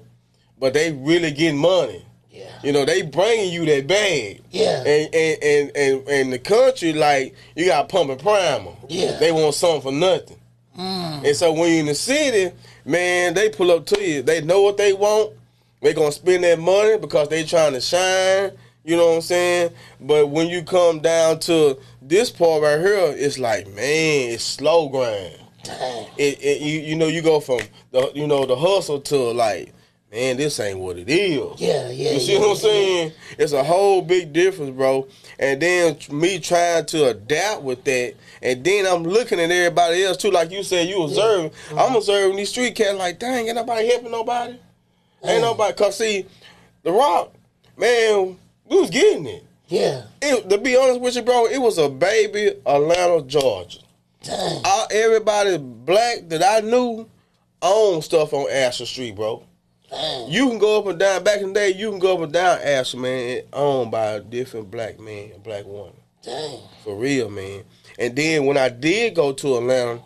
but they really getting money. Yeah. They bringing you that bag. Yeah. And the country, like, you got pump and primer. Yeah. They want something for nothing. And so when you in the city, man, they pull up to you. They know what they want. They gonna spend that money because they trying to shine. You know what I'm saying? But when you come down to this part right here, it's like, man, it's slow grind. Dang. You go from the hustle to like, man, this ain't what it is. Yeah. You see what I'm saying? It's a whole big difference, bro. And then me trying to adapt with that, and then I'm looking at everybody else too, like you said, you observing. Yeah. I'm observing these street cats like, dang, ain't nobody helping nobody. Ain't nobody, cause see, The Rock, man, we was getting it. Yeah. To be honest with you, bro, it was a baby Atlanta, Georgia. Dang. Everybody black that I knew owned stuff on Asher Street, bro. Dang. You can go up and down, back in the day, you can go up and down Asher, man, owned by a different black man, a black woman. Dang. For real, man. And then when I did go to Atlanta,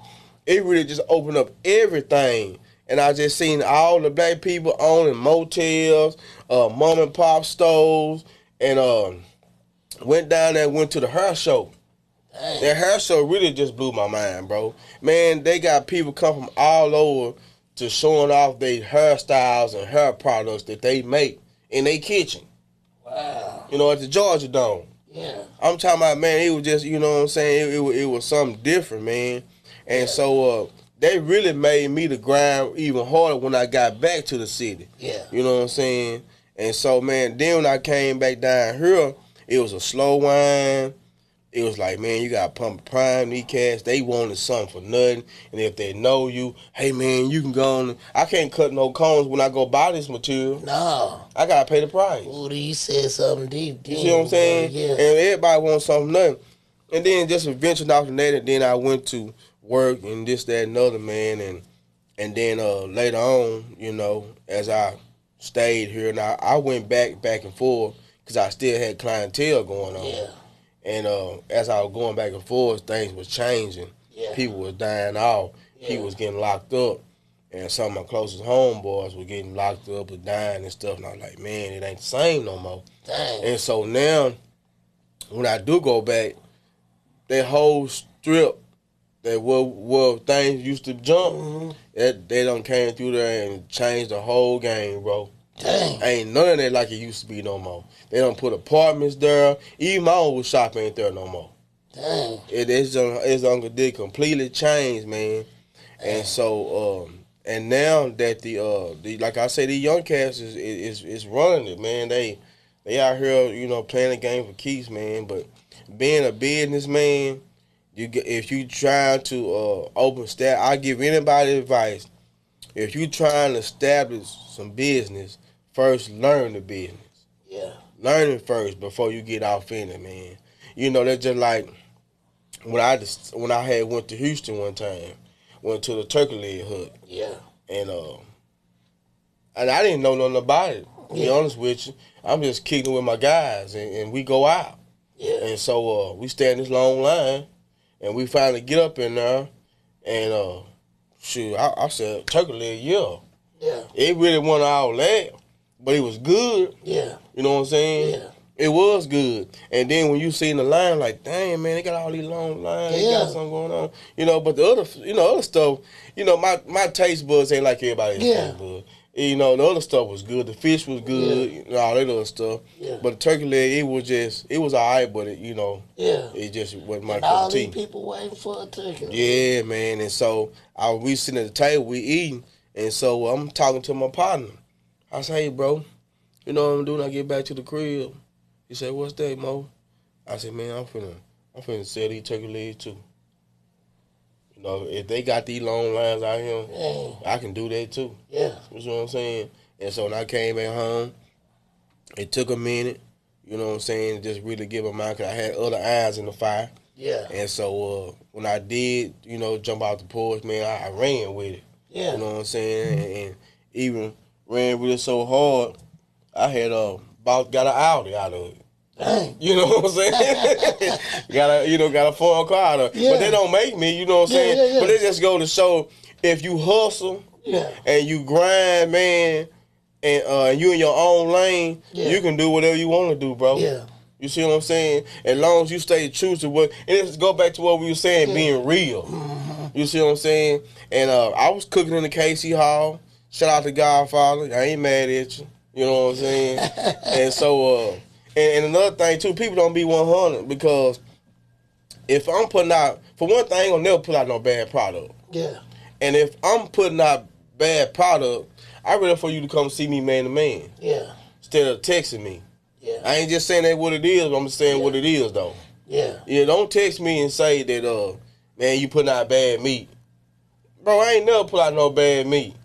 it really just opened up everything. And I just seen all the black people owning motels, mom and pop stores, and went down there and went to the hair show. Dang. That hair show really just blew my mind, bro. Man, they got people come from all over to showing off their hairstyles and hair products that they make in their kitchen. Wow. At the Georgia Dome. Yeah. I'm talking about, man, it was just, what I'm saying, it was something different, man. And so they really made me to grind even harder when I got back to the city. Yeah. You know what I'm saying? And so, man, then when I came back down here, it was a slow wind. It was like, man, you got pump prime, these cats, they wanted something for nothing. And if they know you, hey, man, you can go on. I can't cut no cones when I go buy this material. No. I got to pay the price. Ooh, you said something deep. You see what I'm saying? Yeah. And everybody wants something nothing. And then just venturing off from that, and then I went to work and this, that, and other, man. And then later on, as I stayed here, and I went back and forth because I still had clientele going on. Yeah. And as I was going back and forth, things was changing. Yeah. People was dying off. Yeah. People was getting locked up. And some of my closest homeboys were getting locked up or dying and stuff. And I was like, man, it ain't the same no more. Dang. And so now, when I do go back, that whole strip that where things used to jump, that they done came through there and changed the whole game, bro. Dang. Ain't none of that like it used to be no more. They done put apartments there. Even my old shop ain't there no more. Dang. It's did completely change, man. And so, and now that the like I say, the young cats is running it, man. They out here, playing the game for keeps, man. But being a businessman, if you trying to open I give anybody advice. If you trying to establish some business, first learn the business. Yeah. Learn it first before you get off in it, man. That's just like when I had went to Houston one time, went to the turkey leg hut. Yeah. And I didn't know nothing about it. To be honest with you, I'm just kicking with my guys, and we go out. Yeah. And so we stand in this long line. And we finally get up in there, and shoot, I said turkey leg, yeah. It really wasn't all that, but it was good. Yeah. You know what I'm saying? Yeah. It was good. And then when you see in the line, like, dang, man, they got all these long lines. They got something going on. You know, but the other stuff, my taste buds ain't like everybody else's taste buds. The other stuff was good. The fish was good, all that other stuff. Yeah. But the turkey leg, it was all right, but it just wasn't my cup of tea. All these people waiting for a turkey leg. Yeah, man. And so we sitting at the table, we eating, and so I'm talking to my partner. I say, hey, bro, you know what I'm doing? I get back to the crib. He said, what's that, Mo? I said, man, I'm finna sell these turkey legs too. If they got these long lines out here, I can do that too. Yeah. You know what I'm saying? And so when I came back home, it took a minute, you know what I'm saying, just really give a mind, because I had other irons in the fire. Yeah. And so when I did, jump out the porch, man, I ran with it. Yeah. You know what I'm saying? And even ran with it so hard, I had got an Audi out of it. Dang. You know what I'm saying? got a foreign car out of it. Yeah. But they don't make me, you know what I'm saying? Yeah. But they just go to show, if you hustle and you grind, man, and you in your own lane, you can do whatever you want to do, bro. Yeah. You see what I'm saying? As long as you stay true to what, and let's go back to what we were saying, being real. Mm-hmm. You see what I'm saying? And I was cooking in the KC Hall. Shout out to Godfather. I ain't mad at you. You know what I'm saying? And so, and another thing too, people don't be 100, because if I'm putting out, for one thing, I ain't gonna never put out no bad product. Yeah. And if I'm putting out bad product, I'd rather for you to come see me man to man. Yeah. Instead of texting me. Yeah. I ain't just saying that what it is, but I'm just saying what it is though. Yeah. Yeah, don't text me and say that, man, you putting out bad meat. Bro, I ain't never put out no bad meat.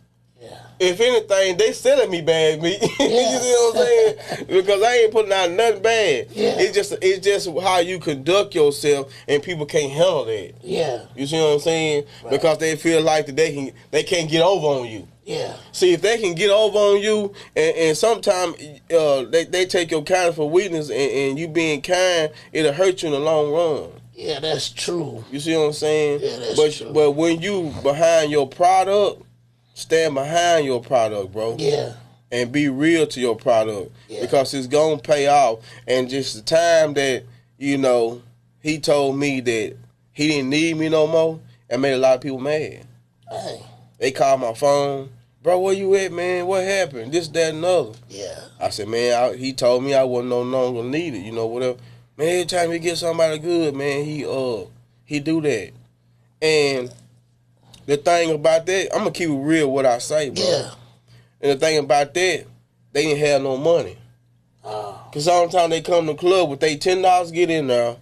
If anything, they selling me bad meat. You see what I'm saying? Because I ain't putting out nothing bad. Yeah. It's just how you conduct yourself, and people can't handle that. Yeah. You see what I'm saying? Right. Because they feel like that they can't get over on you. Yeah. See, if they can get over on you, and sometimes they take your kindness for weakness, and you being kind, it'll hurt you in the long run. Yeah, that's true. You see what I'm saying? Yeah, that's true. But when you behind your product, stand behind your product, bro. Yeah. And be real to your product. Yeah. Because it's going to pay off. And just the time that, he told me that he didn't need me no more, it made a lot of people mad. Hey. They called my phone. Bro, where you at, man? What happened? This, that, and other. Yeah. I said, man, he told me I wasn't no longer needed, whatever. Man, every time he get somebody good, man, he do that. And the thing about that, I'm going to keep it real what I say, bro. Yeah. And the thing about that, they didn't have no money. Because sometimes they come to the club with they $10 get in there,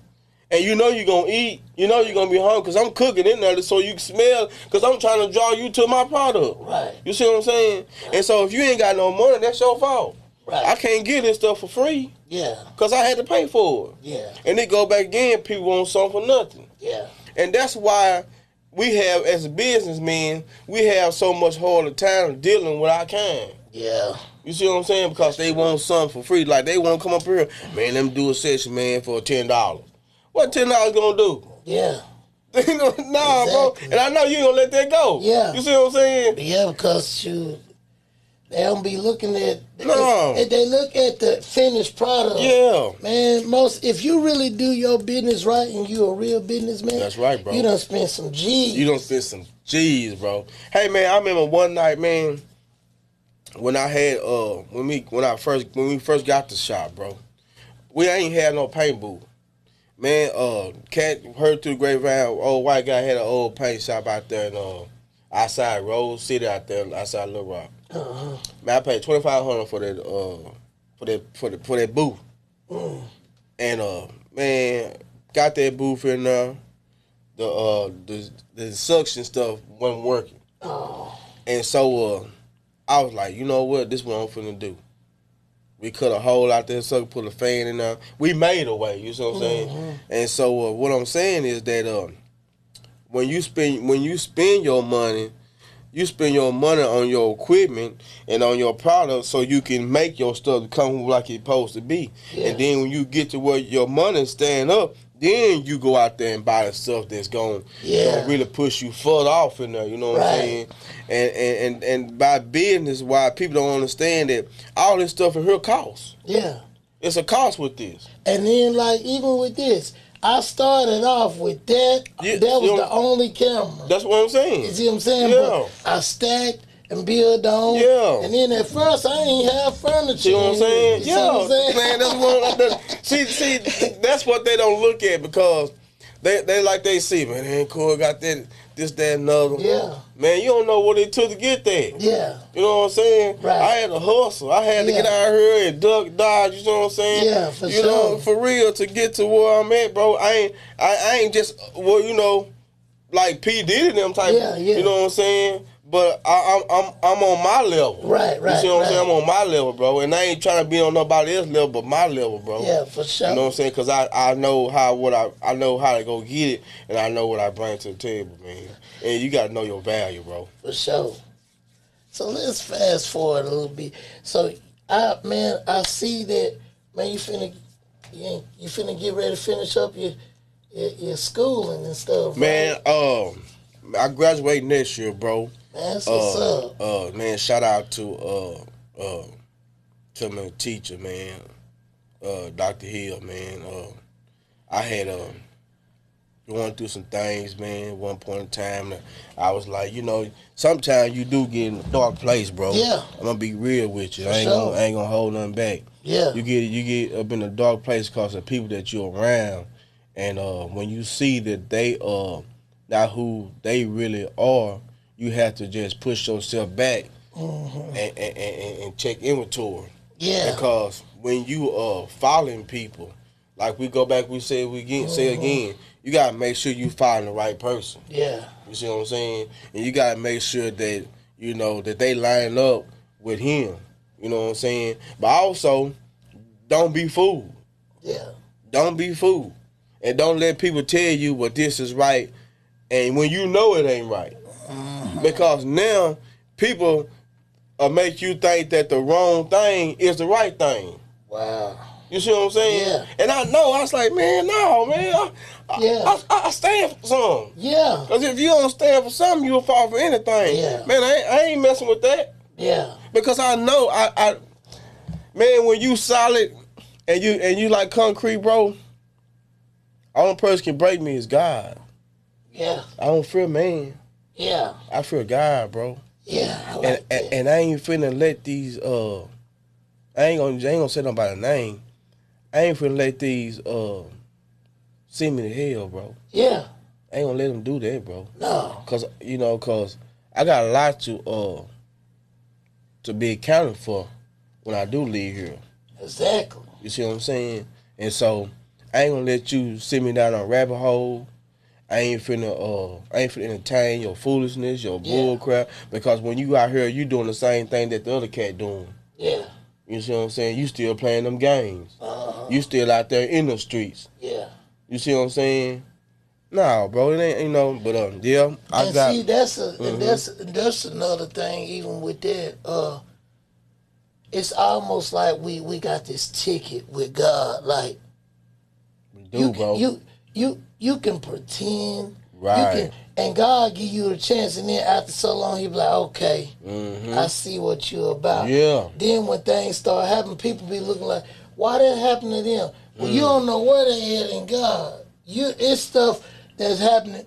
and you're going to eat, you're going to be hungry, because I'm cooking in there so you can smell, because I'm trying to draw you to my product. Right. You see what I'm saying? Right. And so if you ain't got no money, that's your fault. Right. I can't get this stuff for free. Yeah. Because I had to pay for it. Yeah. And they go back again, people want something for nothing. Yeah. And that's why we have, as a businessman, we have so much harder time dealing with our kind. Yeah. You see what I'm saying? Because they want something for free. Like, they want to come up here, man, let me do a session, man, for $10. What $10 gonna do? Yeah. Nah, exactly. Bro. And I know you ain't gonna let that go. Yeah. You see what I'm saying? Yeah, because they don't be looking at. They look at the finished product. Yeah. Man, if you really do your business right and you a real businessman. That's right, bro. You done spend some G's. You done spend some G's, bro. Hey, man, I remember one night, man, when I had when we first got the shop, bro. We ain't had no paint booth. Man, Cat heard through the grapevine, old white guy had an old paint shop out there in outside Rose City out there, outside Little Rock. Uh-huh. Man, I paid $2,500 for that booth. And man, got that booth in there. The suction stuff wasn't working. Oh. And so I was like, you know what? This is what I'm finna do. We cut a hole out there so we put a fan in there. We made a way, you see what I'm saying? And so what I'm saying is that when you spend your money, you spend your money on your equipment and on your product so you can make your stuff come like it's supposed to be. Yeah. And then when you get to where your money stand up, then you go out there and buy the stuff that's going to really push you further off in there. You know what I'm saying? And by business, why people don't understand that all this stuff in here costs. Yeah. It's a cost with this. And then, like, even with this, I started off with that. Yeah, that was the only camera. That's what I'm saying. You see what I'm saying? Yeah. But I stacked and built on. Yeah. And then at first, I ain't have furniture. See what I'm saying? See what I'm saying? Man, see, that's what they don't look at, because they like they see, man, they ain't cool, got that, this, that, and another. Yeah. Man, you don't know what it took to get there. Yeah. You know what I'm saying? Right. I had to hustle. I had to get out here and duck, dodge, you know what I'm saying? Yeah, for you know, for real, to get to where I'm at, bro. I ain't just, well, you know, like P. Diddy them type, you know what I'm saying? But I'm on my level. Right. You see what I'm saying? I'm on my level, bro. And I ain't trying to be on nobody else's level but my level, bro. Yeah, for sure. You know what I'm saying? Because I know I know how to go get it, and I know what I bring to the table, man. And you got to know your value, bro. For sure. So let's fast forward a little bit. So, I see that, man, you finna get ready to finish up your schooling and stuff, man, right? I graduate next year, bro. Man, that's what's up. Man, shout out to my teacher, man, Dr. Hill, man. I had going through some things, man. At one point in time, I was like, you know, sometimes you do get in a dark place, bro. Yeah. I'm gonna be real with you. For I ain't gonna hold nothing back. Yeah. You get up in a dark place because of people that you're around, and when you see that they not who they really are, you have to just push yourself back and check inventory. Yeah. Because when you following people, like we go back, we say again, you gotta make sure you following the right person. Yeah. You see what I'm saying? And you gotta make sure that you know that they line up with him. You know what I'm saying? But also, don't be fooled. Yeah. Don't be fooled, and don't let people tell you what this is right, and when you know it ain't right. Because now people make you think that the wrong thing is the right thing. Wow. You see what I'm saying? Yeah. And I was like, man, no, man. I stand for something. Yeah. Because if you don't stand for something, you'll fall for anything. Yeah. Man, I ain't messing with that. Yeah. Because I know, man, when you solid and you like concrete, bro, only person can break me is God. Yeah. I don't fear man. Yeah. I fear God, bro. Yeah. I like that. And I ain't finna let these I ain't gonna say nobody's name. I ain't finna let these send me to hell, bro. Yeah. I ain't gonna let them do that, bro. No. Cause I got a lot to be accounted for when I do leave here. Exactly. You see what I'm saying? And so I ain't gonna let you send me down a rabbit hole. I ain't finna entertain your foolishness, your bull crap. Because when you out here, you doing the same thing that the other cat doing. Yeah. You see what I'm saying? You still playing them games. Uh-huh. You still out there in the streets. Yeah. You see what I'm saying? No, bro, it ain't, you know. But yeah, see, that's another thing. Even with that, it's almost like we got this ticket with God. Like we do, bro. You can pretend, right? And God give you a chance, and then after so long, He be like, okay, I see what you're about. Yeah. Then when things start happening, people be looking like, why that happened to them? Well, you don't know where they at in God. It's stuff that's happening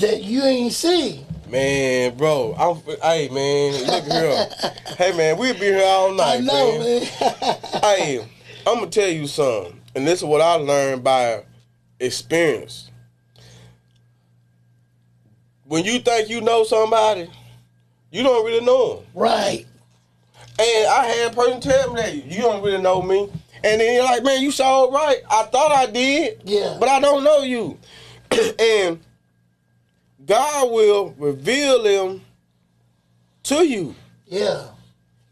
that you ain't see. Man, bro, hey, man, look here. Hey, man, we'll be here all night, I know, man. Hey, I'm going to tell you something, and this is what I learned by experience. When you think you know somebody, you don't really know them. Right. And I had a person tell me that, you don't really know me. And then you're like, man, you sure right. I thought I did, but I don't know you. And God will reveal them to you. Yeah.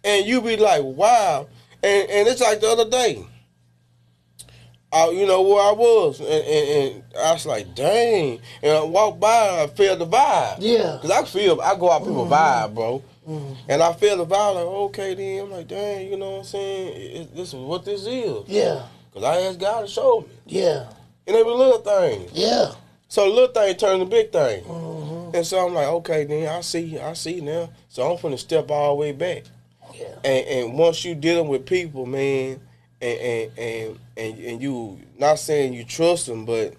And you be like, wow. And it's like the other day. You know where I was, and I was like, dang. And I walked by and I felt the vibe. Yeah. Because I go out people's vibe, bro. And I feel the vibe, like, okay, then. I'm like, dang, you know what I'm saying? This is what this is. Yeah. Because I asked God to show me. Yeah. And they were little things. Yeah. So the little thing turned to big thing. Mm-hmm. And so I'm like, okay, then I see now. So I'm finna step all the way back. Yeah. And once you dealing with people, man, and you not saying you trust them, but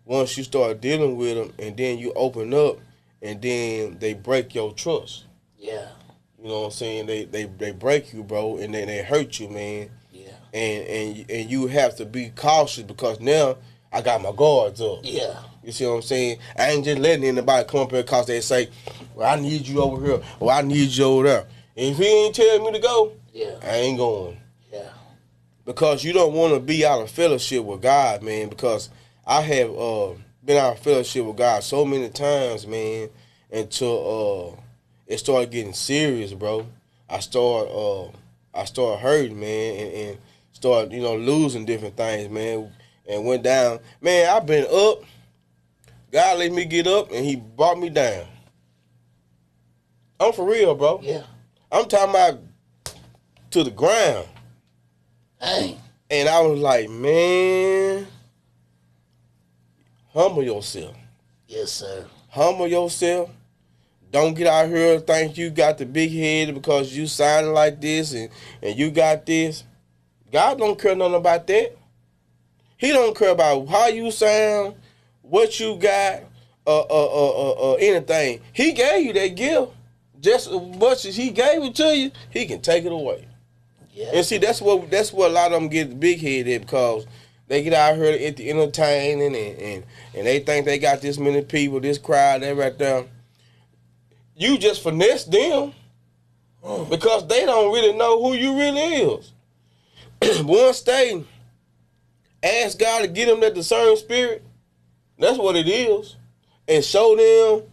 once you start dealing with them, and then you open up, and then they break your trust. Yeah. You know what I'm saying? They break you, bro, and then they hurt you, man. Yeah. And you have to be cautious because now I got my guards up. Yeah. You see what I'm saying? I ain't just letting anybody come up here because they say, well, I need you over here, or I need you over there. And if he ain't telling me to go, Yeah. I ain't going. Yeah. Because you don't want to be out of fellowship with God, man, because I have been out of fellowship with God so many times, man, until it started getting serious, bro. I started hurting, man, and started, losing different things, man, and went down. Man, I've been up. God let me get up, and he brought me down. I'm for real, bro. Yeah. I'm talking about to the ground. Dang. And I was like, man, humble yourself. Yes, sir. Humble yourself. Don't get out here and think you got the big head because you sounding like this and you got this. God don't care nothing about that. He don't care about how you sound, what you got, anything. He gave you that gift. Just as much as he gave it to you, he can take it away. Yeah. And see, that's what a lot of them get big headed because they get out here at the entertaining and they think they got this many people, this crowd, that right there. You just finesse them because they don't really know who you really is. Once they ask God to get them that discerning spirit, that's what it is, and show them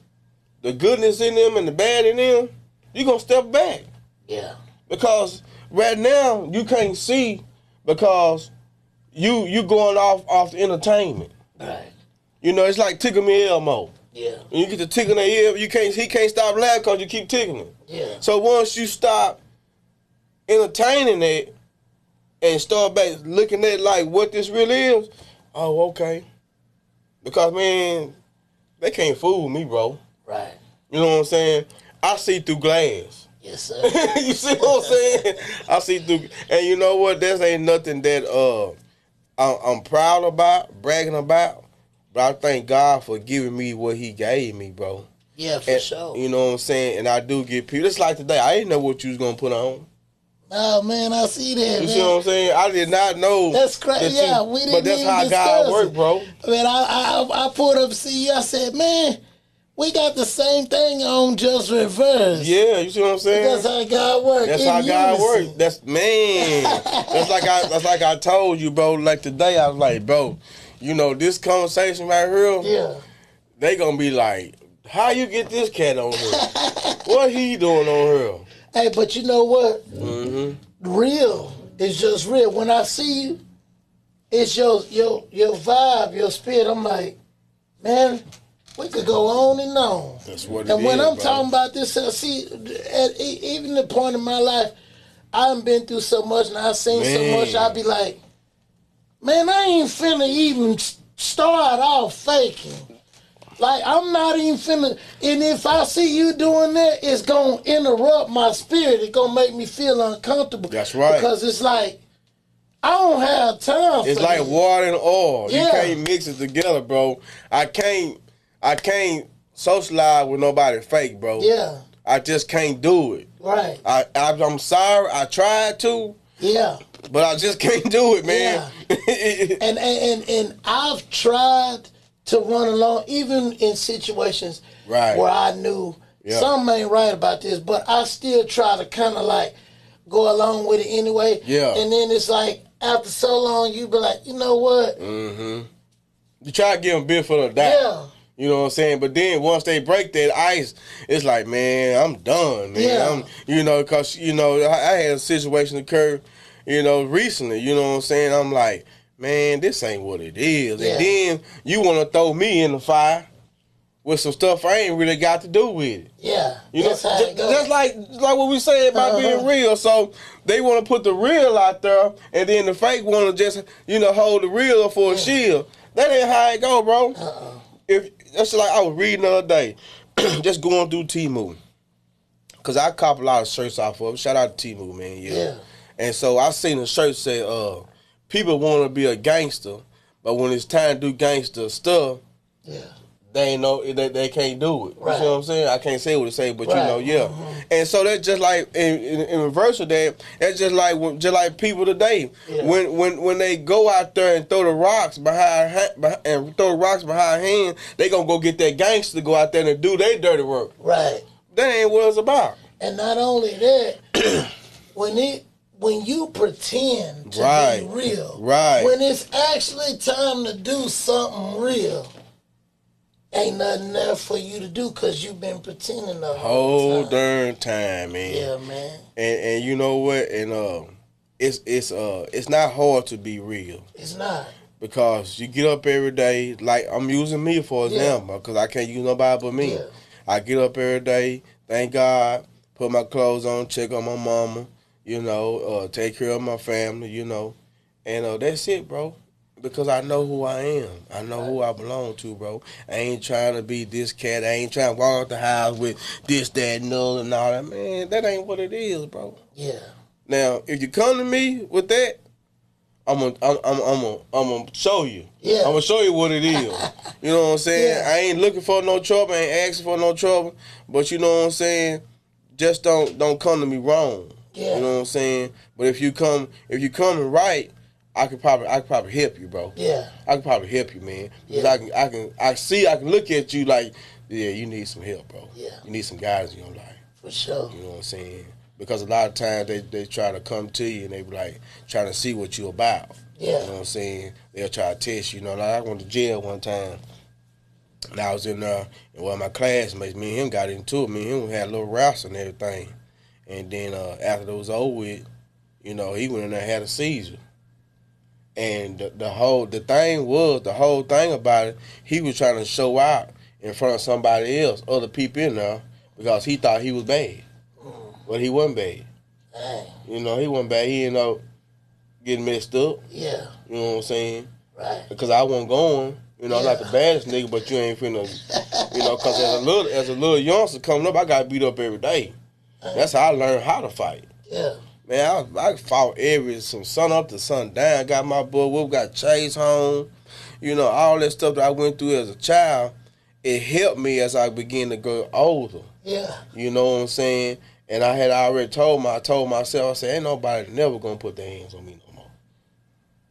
the goodness in them and the bad in them, you're going to step back. Yeah. Because right now, you can't see because you going off the entertainment. Right. It's like tickle me Elmo. Yeah. When you get to tickling their ear, he can't stop laughing because you keep tickling. Yeah. So once you stop entertaining it and start back looking at like what this really is, oh, okay. Because, man, they can't fool me, bro. Right. You know what I'm saying? I see through glass. Yes, sir. You see what I'm saying? I see through, and you know what? There ain't nothing that I'm proud about, bragging about, but I thank God for giving me what he gave me, bro. Yeah, for sure. You know what I'm saying? And I do get people. It's like today, I didn't know what you was going to put on. Oh, man, I see that, You man. see what I'm saying? I did not know. That's crazy. Yeah, we didn't. But that's even how God works, bro. I mean, I pulled up to see you. I said, man, we got the same thing on, just reverse. Yeah, you see what I'm saying? That's how God works. That's how God works. That's like I told you, bro. Like today, I was like, bro, this conversation right here. Yeah. They gonna be like, how you get this cat on here? What he doing on here? Hey, but you know what? Mm-hmm. Real is just real. When I see you, it's your vibe, your spirit. I'm like, man, we could go on and on. That's what it is. And when I'm bro. talking about this, see, even the point in my life, I've been through so much and I've seen so much, I be like, man, I ain't finna even start off faking. Like, I'm not even finna, and if I see you doing that, it's gonna interrupt my spirit. It's gonna make me feel uncomfortable. That's right. Because it's like, I don't have time It's for like this. water and oil. Yeah. You can't mix it together, bro. I can't socialize with nobody fake, bro. Yeah. I just can't do it. Right. I'm sorry. I tried to. Yeah. But I just can't do it, man. Yeah. and I've tried to run along, even in situations right. where I knew something ain't right about this, but I still try to kind of like go along with it anyway. Yeah. And then it's like, after so long, you be like, you know what? Mm-hmm. You try to give them benefit of the doubt. Yeah. You know what I'm saying? But then once they break that ice, it's like, man, I'm done, man. Yeah. Because, I had a situation occur, recently. You know what I'm saying? I'm like, man, this ain't what it is. Yeah. And then you want to throw me in the fire with some stuff I ain't really got to do with it. Yeah. That's how it goes. just like what we say about being real. So they want to put the real out there, and then the fake want to just, hold the real up for a shield. That ain't how it go, bro. If that's like I was reading the other day, just going through Temu, cause I cop a lot of shirts off of. Shout out to Temu, man. Yeah. And so I seen a shirt say, people want to be a gangster, but when it's time to do gangster stuff, they ain't know they can't do it. Right. You know what I'm saying? I can't say what to say, but Right. you know, yeah. And so that's just like in reverse of that. That's just like people today. When they go out there and throw the rocks behind hand, they gonna go get that gangster to go out there and do their dirty work. Right. That ain't what it's about. And not only that, when you pretend to be real, when it's actually time to do something real, ain't nothing there for you to do because you've been pretending the whole darn time, man. Yeah, man. And you know what? And it's not hard to be real. It's not. Because you get up every day, like I'm using me for example, because I can't use nobody but me. I get up every day, thank God, put my clothes on, check on my mama, you know, take care of my family, you know. And that's it, bro. Because I know who I am. I know who I belong to, bro. I ain't trying to be this cat. I ain't trying to walk out the house with this, that, and all that. Man, that ain't what it is, bro. Yeah. Now, if you come to me with that, I'm gonna show you. Yeah. I'm gonna show you what it is. You know what I'm saying? Yeah. I ain't looking for no trouble. I ain't asking for no trouble. But you know what I'm saying? Just don't come to me wrong. Yeah. You know what I'm saying? But if you coming right, I could probably help you, bro. Yeah. I could probably help you, man. Because I can look at you like, yeah, you need some help, bro. Yeah. You need some guidance in your life. For sure. You know what I'm saying? Because a lot of times they try to come to you and they be like trying to see what you about. Yeah. You know what I'm saying? They'll try to test you. You know, like I went to jail one time and I was in there and one of my classmates, me and him got into it. Me and him had a little wrestle and everything. And then after it was over with, you know, he went in there and had a seizure. And the whole thing about it, he was trying to show out in front of somebody else, other people in there, because he thought he was bad. But he wasn't bad. Dang. You know, he wasn't bad. He ended up getting messed up. Yeah. You know what I'm saying? Right. Because I wasn't going. You know, I'm not the baddest nigga, but you ain't finna, you know, because as a little youngster coming up, I got beat up every day. That's how I learned how to fight. Yeah. Man, I fought from sun up to sun down. Got my butt whooped, got chased home. You know, all that stuff that I went through as a child, it helped me as I began to grow older. Yeah. You know what I'm saying? And I had already told myself, I said, ain't nobody never gonna put their hands on me no more.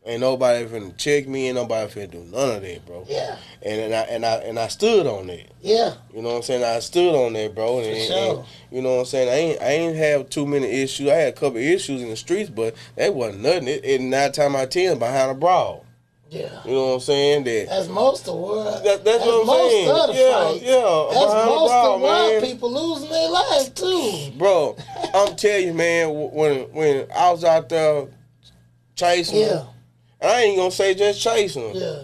Ain't nobody finna check me, ain't nobody finna do none of that, bro. Yeah. And I stood on that. Yeah. You know what I'm saying? I stood on that, bro. For sure. And you know what I'm saying? I ain't have too many issues. I had a couple issues in the streets, but that wasn't nothing. It 9 times out of 10 behind a brawl. Yeah. You know what I'm saying? That's most of what. That's what I'm saying. Fights. Yeah. That's most of why man. people losing their life too. Bro, I'm telling you, man. When I was out there chasing, them, and I ain't gonna say just chasing. Yeah.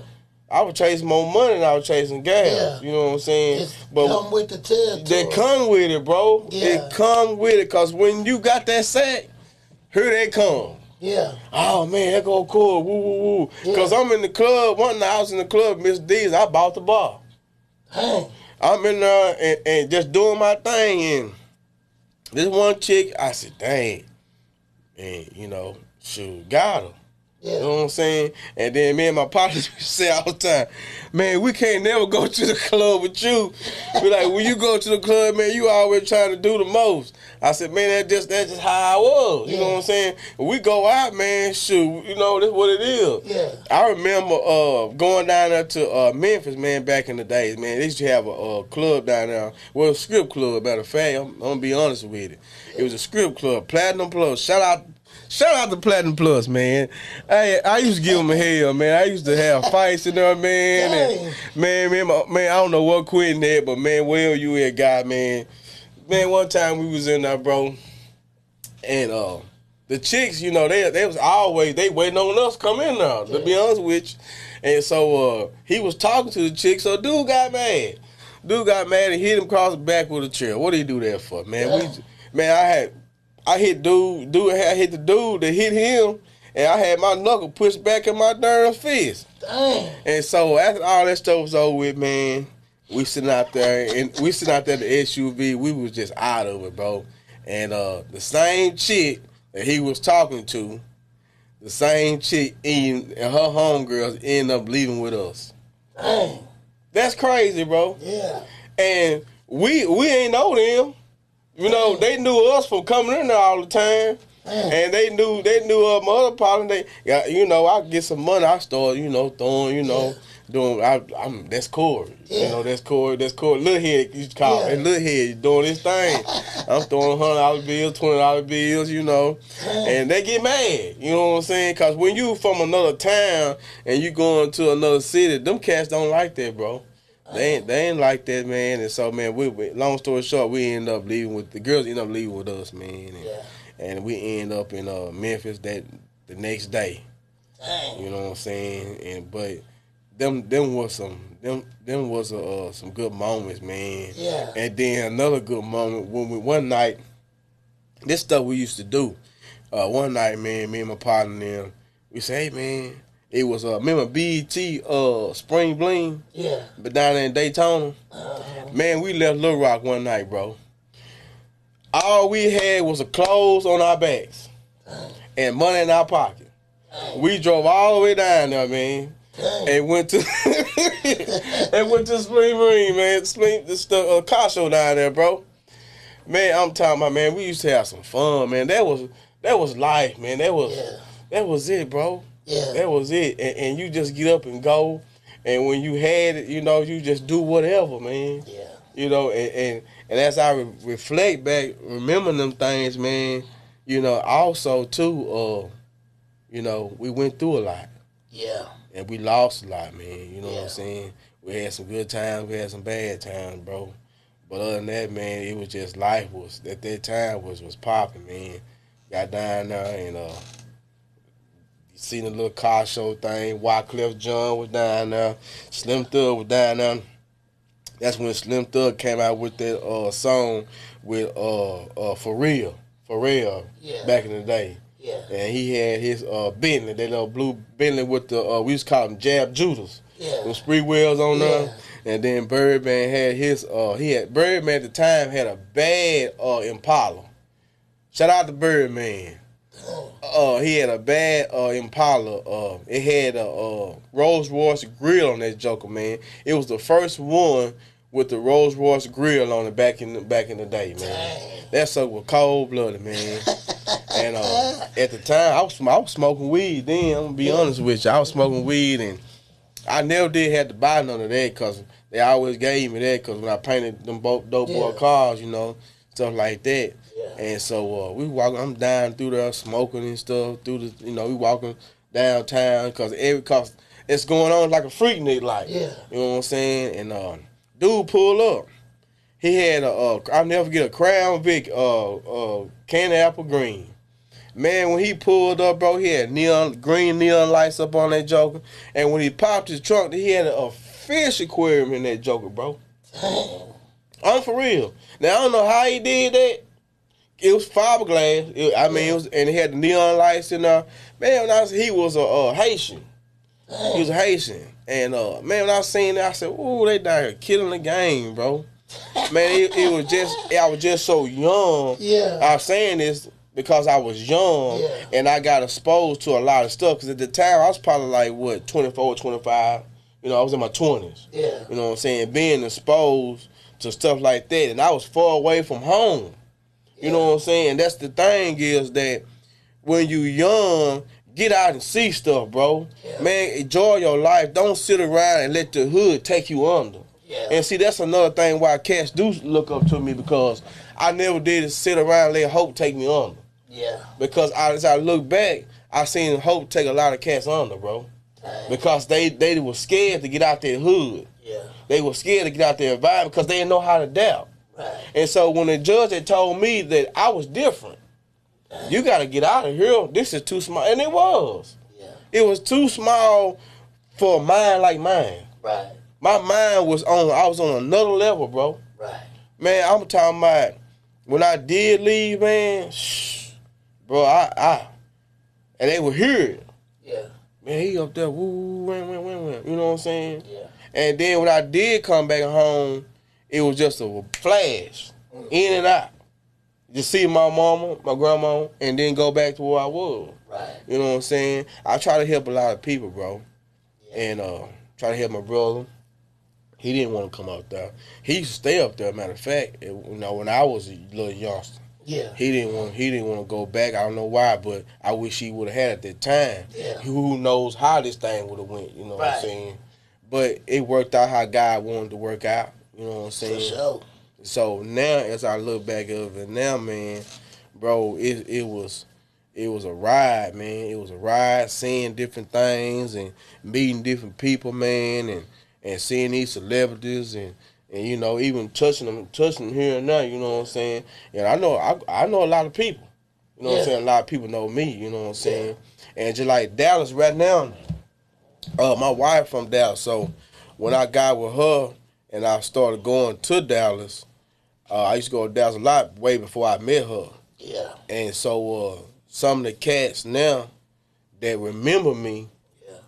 I was chasing more money than I was chasing gas. Yeah. You know what I'm saying? But come with the territory. They come with it, bro. Yeah. It come with it, cause when you got that sack, here they come. Yeah. Oh man, that go cool. Woo woo woo. Yeah. Cause I'm in the club. One night I was in the club, Miss D's. I bought the bar. Hey. I'm in there and just doing my thing. And this one chick, I said, dang, and you know, shoot, got her. Yeah. You know what I'm saying? And then me and my partners say all the time, man, we can't never go to the club with you. Be like, when you go to the club, man, you always trying to do the most. I said, man, that's just how I was. You know what I'm saying? When we go out, man, shoot, you know, that's what it is. Yeah. I remember going down there to Memphis, man, back in the days, man. They used to have a club down there. Well, a strip club, matter of fact. I'm going to be honest with it. It was a strip club, Platinum Plus. Shout out to Platinum Plus, man. Hey, I used to give them hell, man. I used to have fights in there, man. And man, I don't know what quitting that, but man, where you at, guy, man. Man, one time we was in there, bro, and the chicks, you know, they was always, they waiting on us to come in there, to be honest with you. And so he was talking to the chick, so dude got mad. Dude got mad and hit him across the back with a chair. What did he do that for, man? I hit the dude that hit him, and I had my knuckle pushed back in my darn fist. Dang. And so after all that stuff was over with, man, we sitting out there in the SUV. We was just out of it, bro. And the same chick that he was talking to, the same chick and her homegirls ended up leaving with us. Dang. That's crazy, bro. Yeah. And we ain't know them. You know, they knew us from coming in there all the time. And they knew my other partner. You know, I get some money. I start, you know, throwing, doing. I'm that's Corey. Yeah. You know, that's Corey. Little head, you call it. Little head doing his thing. I'm throwing $100 bills, $20 bills, you know, and they get mad. You know what I'm saying? Because when you from another town and you going to another city, them cats don't like that, bro. They ain't like that, man. And so, man, we long story short, we end up leaving with the girls. End up leaving with us, man. And we end up in Memphis the next day. Dang. You know what I'm saying? And but them was some good moments, man. Yeah. And then another good moment when one night, this stuff we used to do. One night, man, me and my partner and them, we say, hey, man, it was remember BET Spring Bling? Yeah. But down there in Daytona, man, we left Little Rock one night, bro. All we had was a clothes on our backs and money in our pocket. We drove all the way down there, man, and went to Spring Marine, man. The car show down there, bro. Man, I'm talking about, man, we used to have some fun, man. That was life, man. That was it, bro. Yeah. That was it. And you just get up and go. And when you had it, you know, you just do whatever, man. Yeah. You know, and as I reflect back, remember them things, man, you know, also, too, you know, we went through a lot. Yeah. And we lost a lot, man. You know what I'm Yeah. saying? We had some good times. We had some bad times, bro. But other than that, man, it was just life was, at that time, was popping, man. Got down there and, you seen the little car show thing. Wyclef John was down there. Slim Thug was down there. That's when Slim Thug came out with that song with Pharrell, Yeah. back in the day. Yeah. And he had his Bentley, that little blue Bentley with the we used to call them Jab Judas. Yeah. With spree wheels on Yeah. them. And then Birdman had his Birdman at the time had a bad Impala. Shout out to Birdman. He had a bad Impala. It had a Rolls Royce grill on that joker, man. It was the first one with the Rolls Royce grill on it back in the day, man. Dang. That sucker was cold blooded, man. And at the time, I was smoking weed. Then I'm gonna be honest with you, I was smoking weed, and I never did have to buy none of that because they always gave me that because when I painted them dope boy cars, you know, stuff like that. And so we walking, I'm down through there smoking and stuff through the, you know, we walking downtown because it's going on like a freak night, like, you know what I'm saying? And dude pulled up. He had I'll never forget a Crown Vic candy apple green. Man, when he pulled up, bro, he had green neon lights up on that joker. And when he popped his trunk, he had a fish aquarium in that joker, bro. I'm for real. Now I don't know how he did that. It was fiberglass. It was, and he had the neon lights in there. Man, he was a Haitian. He was a Haitian. And man, when I seen that, I said, "Ooh, they down here killing the game, bro." Man, it was just, I was just so young. Yeah. I'm saying this because I was young and I got exposed to a lot of stuff. Because at the time, I was probably like, 24, 25. You know, I was in my 20s. Yeah. You know what I'm saying? Being exposed to stuff like that. And I was far away from home. You know what I'm saying? That's the thing is that when you young, get out and see stuff, bro. Yeah. Man, enjoy your life. Don't sit around and let the hood take you under. Yeah. And see, that's another thing why cats do look up to me because I never did sit around and let hope take me under. Yeah. Because as I look back, I seen hope take a lot of cats under, bro. Dang. Because they were scared to get out their hood. Yeah. They were scared to get out their environment because they didn't know how to adapt. Right. And so when the judge had told me that I was different, you got to get out of here. This is too small. And it was. Yeah. It was too small for a mind like mine. Right. My mind was I was on another level, bro. Right. Man, I'm talking about when I did leave, man, bro, and they would hear it. Yeah. Man, he up there, woo, wham. You know what I'm saying? Yeah. And then when I did come back home, it was just a flash, in and out. Just see my mama, my grandma, and then go back to where I was. Right. You know what I'm saying? I try to help a lot of people, bro. Yeah. And try to help my brother. He didn't want to come out there. He used to stay up there. Matter of fact, when I was a little youngster, Yeah. he didn't want to go back. I don't know why, but I wish he would have had at that time. Yeah. Who knows how this thing would have went? You know what I'm Right. saying? But it worked out how God wanted to work out. You know what I'm saying? For sure. So now, as I look back of it now, man, bro, it was a ride, man. It was a ride, seeing different things and meeting different people, man, and seeing these celebrities and you know, even touching them here and there. You know what I'm saying? And I know a lot of people. You know what I'm saying? A lot of people know me. You know what I'm saying? And just like Dallas right now, my wife from Dallas, so when I got with her and I started going to Dallas. I used to go to Dallas a lot way before I met her. Yeah. And so some of the cats now that remember me,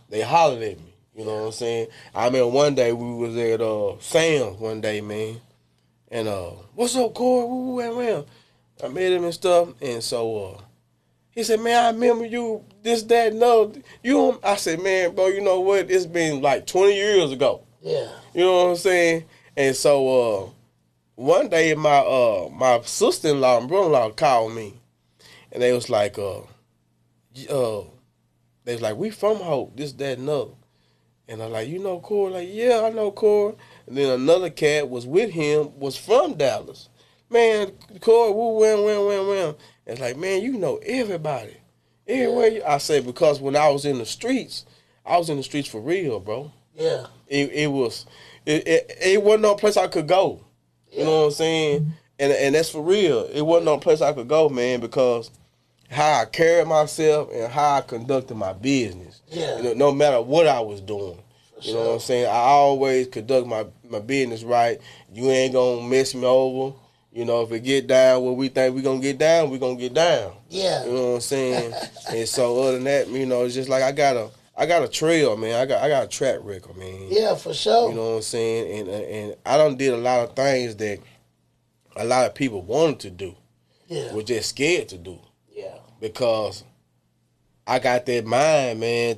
they hollered at me. You know what I'm saying? I remember one day we was at Sam's one day, man. And what's up, Corey? I met him and stuff. And so he said, man, I remember you, this, that, and other. I said, man, bro, you know what? It's been like 20 years ago. Yeah. You know what I'm saying? And so one day, my sister-in-law and brother-in-law called me, and they was like, we from Hope, this, that, and other. And I'm like, you know Corey? Like, yeah, I know Corey. And then another cat was with him, was from Dallas. Man, Corey, wham. It's like, man, you know everybody. Everywhere I say, because when I was in the streets for real, bro. Yeah. It wasn't no place I could go. You know what I'm saying? And that's for real. It wasn't no place I could go, man, because how I carried myself and how I conducted my business. Yeah. You know, no matter what I was doing. You know what I'm saying? I always conduct my business right. You ain't gonna mess me over. You know, if it get down where we think we gonna get down, we gonna get down. Yeah. You know what I'm saying? And so other than that, you know, it's just like I got a trail, man. I got a track record, man. Yeah, for sure. You know what I'm saying? And I done did a lot of things that a lot of people wanted to do. Yeah. Were just scared to do. Yeah. Because I got that mind, man,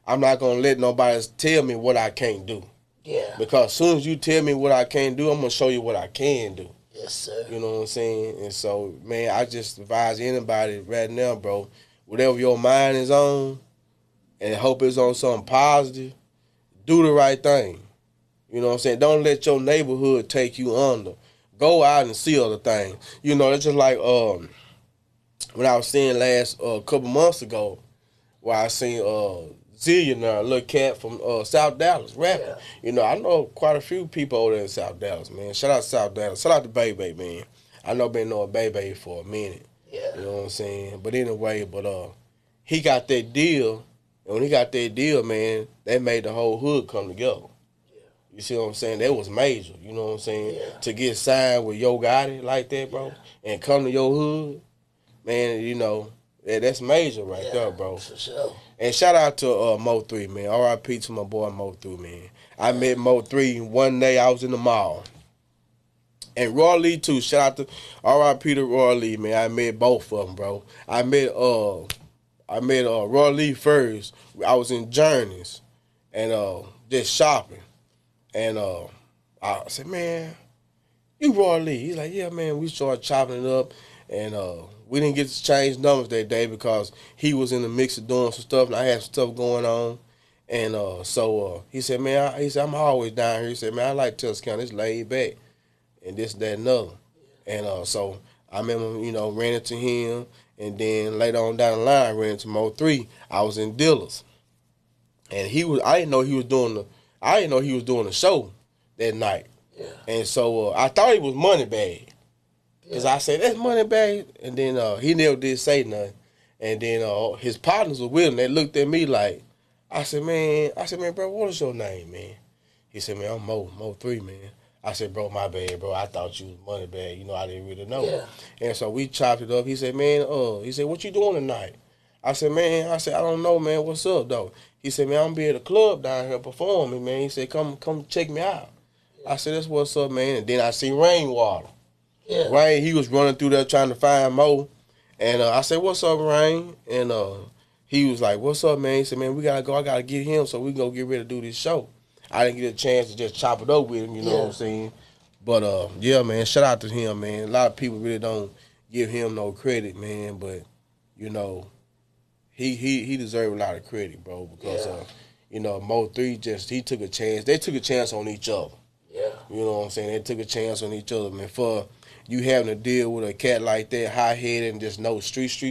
I'm not gonna let nobody tell me what I can't do. Yeah. Because as soon as you tell me what I can't do, I'm gonna show you what I can do. Yes, sir. You know what I'm saying? And so, man, I just advise anybody right now, bro, whatever your mind is on, and hope it's on something positive, do the right thing. You know what I'm saying? Don't let your neighborhood take you under. Go out and see other things. You know, it's just like when I was seeing last couple months ago, where I seen Zillionaire, a little cat from South Dallas, rapping. Yeah. You know, I know quite a few people over there in South Dallas, man. Shout out to South Dallas. Shout out to Bebe, man. I know been knowing Bebe for a minute. Yeah. You know what I'm saying? But anyway, he got that deal. And when he got that deal, man, they made the whole hood come together. Yeah. You see what I'm saying? That was major. You know what I'm saying? Yeah. To get signed with Yo Gotti like that, bro, and come to your hood, man, you know, that's major right there, bro. For sure. And shout out to Mo 3, man. R.I.P. to my boy Mo 3, man. I met Mo 3 one day. I was in the mall. And Roy Lee, too. Shout out to R.I.P. to Roy Lee, man. I met both of them, bro. I met Roy Lee first. I was in Journeys and just shopping. And I said, man, you Roy Lee? He's like, yeah, man. We started chopping it up. And we didn't get to change numbers that day because he was in the mix of doing some stuff and I had some stuff going on. And so he said, man, I'm always down here. He said, man, I like Tellus County. It's laid back and this, that, and other. And so I remember, you know, ran into him. And then later on down the line, I ran into Mo 3. I was in Dillard's. And I didn't know he was doing the show that night. Yeah. And so I thought he was Moneybag. Because I said, that's Moneybag. And then he never did say nothing. And then his partners were with him. They looked at me like, I said, man, bro, what is your name, man? He said, man, I'm Mo 3, man. I said, bro, my bad, bro. I thought you was Moneybag. You know, I didn't really know. Yeah. And so we chopped it up. He said, man, what you doing tonight? I said, man, I don't know, man, what's up, though? He said, man, I'm gonna be at a club down here performing, man. He said, come check me out. I said, that's what's up, man. And then I see Rainwater. Yeah. Rain, he was running through there trying to find Mo. And I said, what's up, Rain? And he was like, what's up, man? He said, man, we gotta go. I gotta get him so we can go get ready to do this show. I didn't get a chance to just chop it up with him, you know what I'm saying? But, yeah, man, shout out to him, man. A lot of people really don't give him no credit, man. But, you know, he deserved a lot of credit, bro, because, you know, Mo 3 he took a chance. They took a chance on each other. Yeah. You know what I'm saying? They took a chance on each other, man. For you having to deal with a cat like that, high-headed, and just know streets,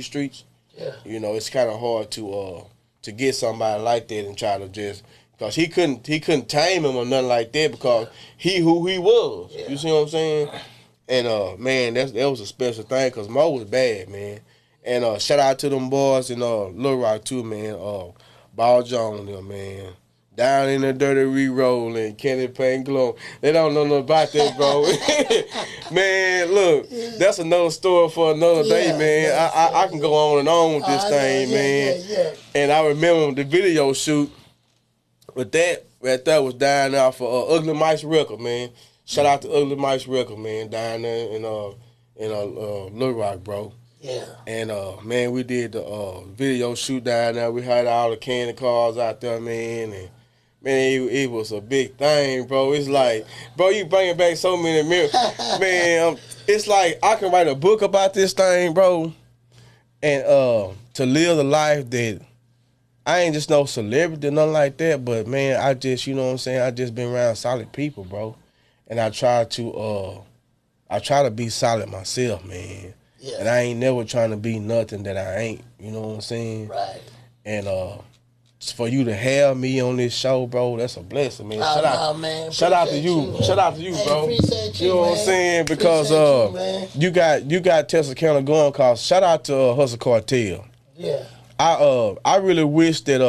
you know, it's kind of hard to get somebody like that and try to just, because he couldn't tame him or nothing like that because he who he was. Yeah. You see what I'm saying? And, man, that was a special thing because Mo was bad, man. And shout out to them boys in Little Rock, too, man. Ball Jones, man. Down in the dirty re-rolling, Kenny Payne Glow. They don't know nothing about that, bro. Man, look, that's another story for another day, man. I can go on and on with this thing, man. Yeah. And I remember the video shoot with that right there was down there for Ugly Mike's record, man. Shout out to Ugly Mike's record, man, down there in Little Rock, bro. Yeah. And, man, we did the video shoot down there. We had all the candy cars out there, man, and man, it was a big thing, bro. It's like, bro, you bringing back so many memories. Man, it's like I can write a book about this thing, bro. And to live the life that I ain't just no celebrity or nothing like that, but, man, I just, you know what I'm saying, I just been around solid people, bro. And I try to be solid myself, man. Yeah. And I ain't never trying to be nothing that I ain't, you know what I'm saying? Right. And for you to have me on this show, bro, that's a blessing, man. Shout out to you. Man. Shout out to you, bro. Appreciate you, know what man. I'm saying? Because you got Texarkana going, cause shout out to Hustle Cartel. Yeah. I really wish that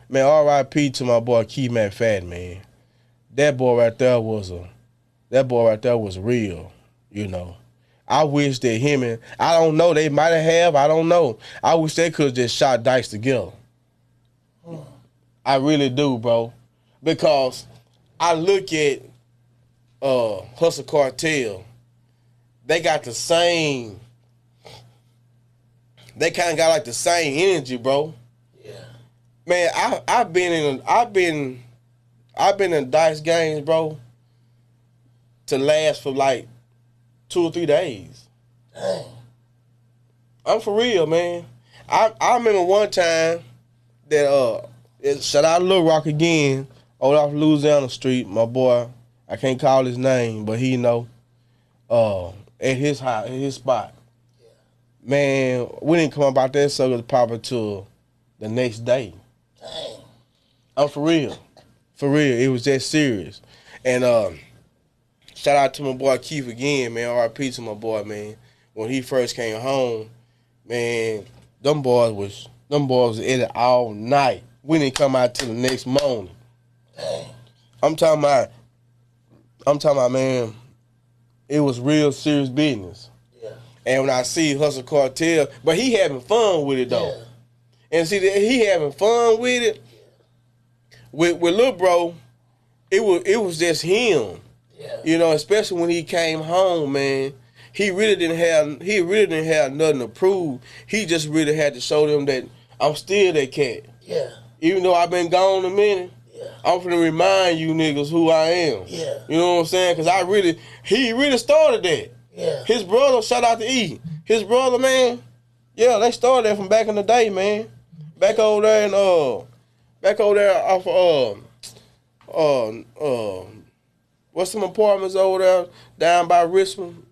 man, R.I.P. to my boy Keith McFadden, man. That boy right there was real, you know. I wish that him and I don't know, they might have, I don't know. I wish they could have just shot dice together. I really do, bro. Because I look at Hustle Cartel, they got the same, they kind of got like the same energy, bro. Yeah. Man, I've been in dice games, bro, to last for like 2 or 3 days. Dang. I'm for real, man. I remember one time that shout out to Little Rock again, over off Louisiana Street, my boy, I can't call his name, but he know, at his house, at his spot. Yeah. Man, we didn't come about that sucker proper till the next day. Dang. I'm for real. For real. It was that serious. And shout out to my boy Keith again, man. R.I.P. to my boy, man. When he first came home, man, them boys was at it all night. We didn't come out till the next morning. Dang. I'm talking about, man, it was real serious business. Yeah. And when I see Hustle Cartel, but he having fun with it though. Yeah. And see that he having fun with it. With Lil Bro, it was just him. Yeah. You know, especially when he came home, man. He really didn't have nothing to prove. He just really had to show them that I'm still that cat. Yeah. Even though I've been gone a minute, I'm finna remind you niggas who I am. Yeah. You know what I'm saying? Because he really started that. Yeah. His brother, shout out to E. His brother, man, yeah, they started that from back in the day, man. Back over there off what's some apartments over there down by Richmond?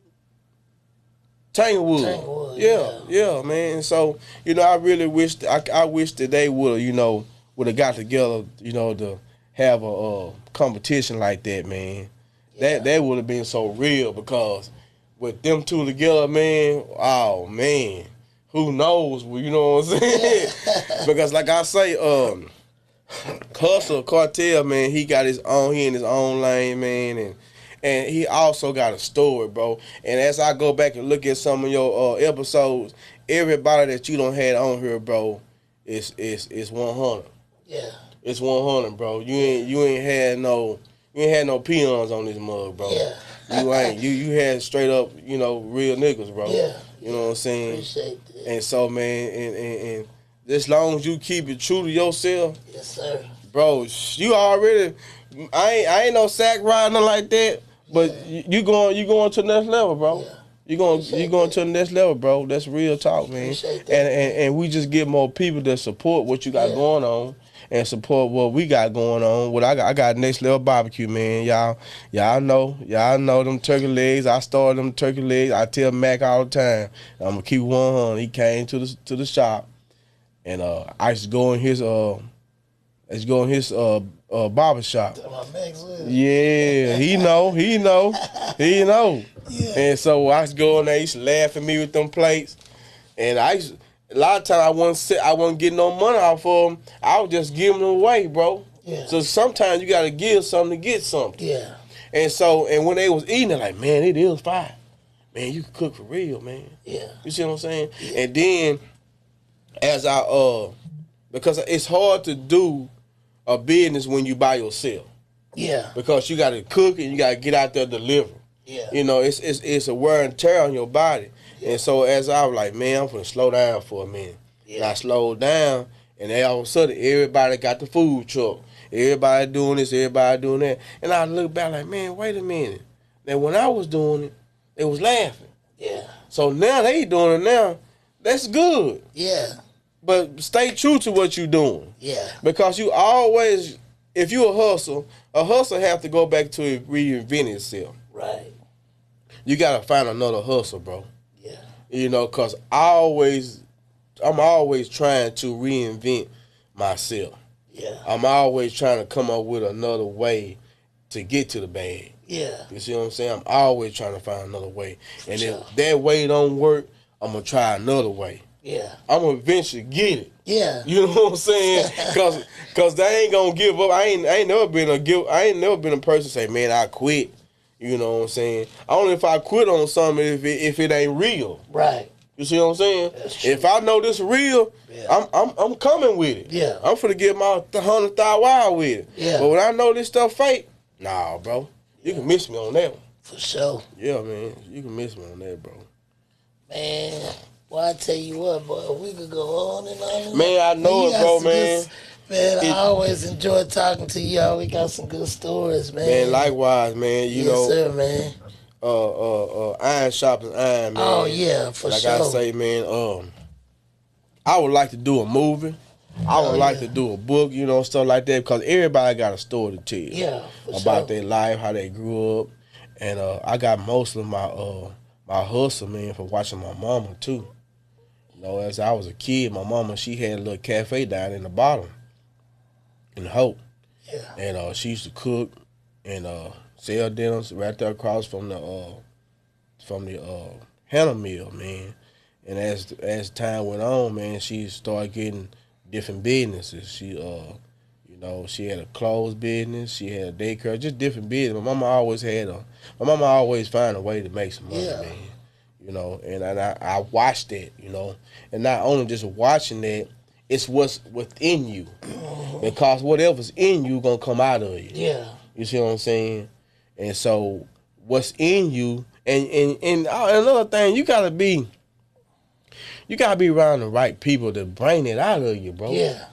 Tanglewood. Yeah, man. So, you know, I really wish I wish that they would have got together, you know, to have a competition like that, man. Yeah. That would have been so real because with them two together, man, oh man, who knows? You know what I'm saying? Because like I say, Hustle Cartel, man, he in his own lane, man, and he also got a story, bro. And as I go back and look at some of your episodes, everybody that you don't had on here, bro, is 100. Yeah. It's 100, bro. You ain't had no peons on this mug, bro. Yeah. You had straight up, real niggas, bro. Yeah. You know what I'm saying? Appreciate that. And so, man, and as long as you keep it true to yourself, yes, sir. Bro, you already. I ain't no sack riding like that, but you going to the next level, bro. Yeah. You going to the next level, bro. That's real talk, man. And we just get more people that support what you got going on and support what we got going on. What I got next level barbecue, man. Y'all know them turkey legs. I started them turkey legs. I tell Mac all the time, I'm gonna keep 100. He came to the shop, and I used to go in his barber shop. Yeah, he know. Yeah. And so I used to go in there, he used to laugh at me with them plates. And a lot of times I wasn't getting no money off of them. I was just giving them away, bro. Yeah. So sometimes you gotta give something to get something. Yeah. And when they was eating, they're like, man, it is fire. Man, you can cook for real, man. Yeah. You see what I'm saying? Yeah. And then as because it's hard to do a business when you by yourself. Yeah. Because you got to cook and you got to get out there and deliver. Yeah. It's a wear and tear on your body. Yeah. And so as I was like, man, I'm going to slow down for a minute. Yeah. And I slowed down, and then all of a sudden everybody got the food truck. Everybody doing this, everybody doing that. And I look back like, man, wait a minute. Now when I was doing it, they was laughing. Yeah. So now they doing it now. That's good. Yeah. But stay true to what you're doing. Yeah. Because you always, if you a hustle have to go back to it, reinvent itself. Right. You got to find another hustle, bro. Yeah. Because I'm always trying to reinvent myself. Yeah. I'm always trying to come up with another way to get to the bag. Yeah. You see what I'm saying? I'm always trying to find another way. And if that way don't work, I'm going to try another way. Yeah. I'm gonna eventually get it. Yeah. You know what I'm saying? Cause they ain't gonna give up. I ain't never been a person say, man, I quit. You know what I'm saying? Only if I quit on something if it ain't real. Right. You see what I'm saying? If I know this real, I'm coming with it. Yeah. I'm finna get my 100,000 wild with it. Yeah. But when I know this stuff fake, nah, bro. You can miss me on that one. For sure. Yeah, man. You can miss me on that, bro. Man. Well, I tell you what, boy, we could go on and on. And man, I know it, bro, man. I always enjoy talking to y'all. We got some good stories, man. Man, likewise, man. You know, sir, man. Iron sharpens iron, man. Oh yeah, for sure. Like I say, man, I would like to do a movie. I would like to do a book, stuff like that, because everybody got a story to tell. Yeah, about their life, how they grew up, and I got most of my hustle, man, from watching my mama too. As I was a kid, my mama, she had a little cafe down in the bottom in Hope. Yeah. And she used to cook and sell dinners right there across from the Hannah Mill, man. And as time went on, man, she started getting different businesses. She she had a clothes business, she had a daycare, just different business. My mama always find a way to make some money, man. And I watched that, and not only just watching that, it's what's within you, because whatever's in you gonna come out of you. Yeah, you see what I'm saying? And so what's in you, and another thing, you gotta be around the right people to bring it out of you, bro. Yeah,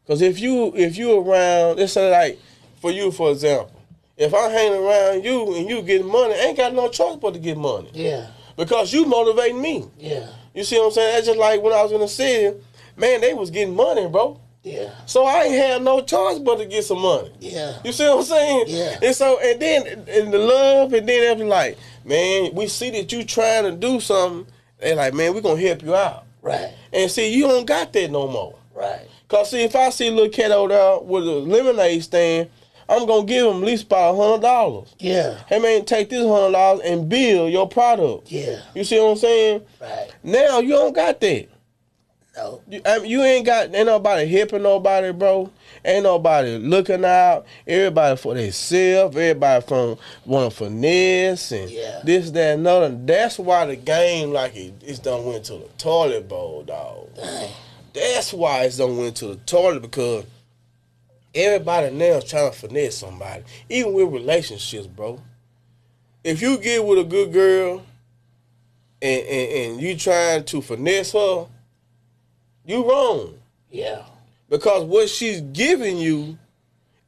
because if you around, let's say like for you, for example, if I hang around you and you get money, I ain't got no choice but to get money. Yeah. Because you motivate me. Yeah. You see what I'm saying? That's just like when I was in the city, man, they was getting money, bro. Yeah. So I ain't had no choice but to get some money. Yeah. You see what I'm saying? Yeah. And then the love, and then they're like, man, we see that you trying to do something. They're like, man, we're going to help you out. Right. And see, you don't got that no more. Right. Because see, if I see a little cat over there with a lemonade stand, I'm going to give him at least about $100. Yeah. Hey, man, take this $100 and build your product. Yeah. You see what I'm saying? Right. Now, you don't got that. No. You ain't nobody helping nobody, bro. Ain't nobody looking out. Everybody for themselves. Everybody from want to finesse and this, that, and another. That's why the game like it's done went to the toilet bowl, dog. Dang. That's why it's done went to the toilet because everybody now is trying to finesse somebody. Even with relationships, bro. If you get with a good girl and you trying to finesse her, you wrong. Yeah. Because what she's giving you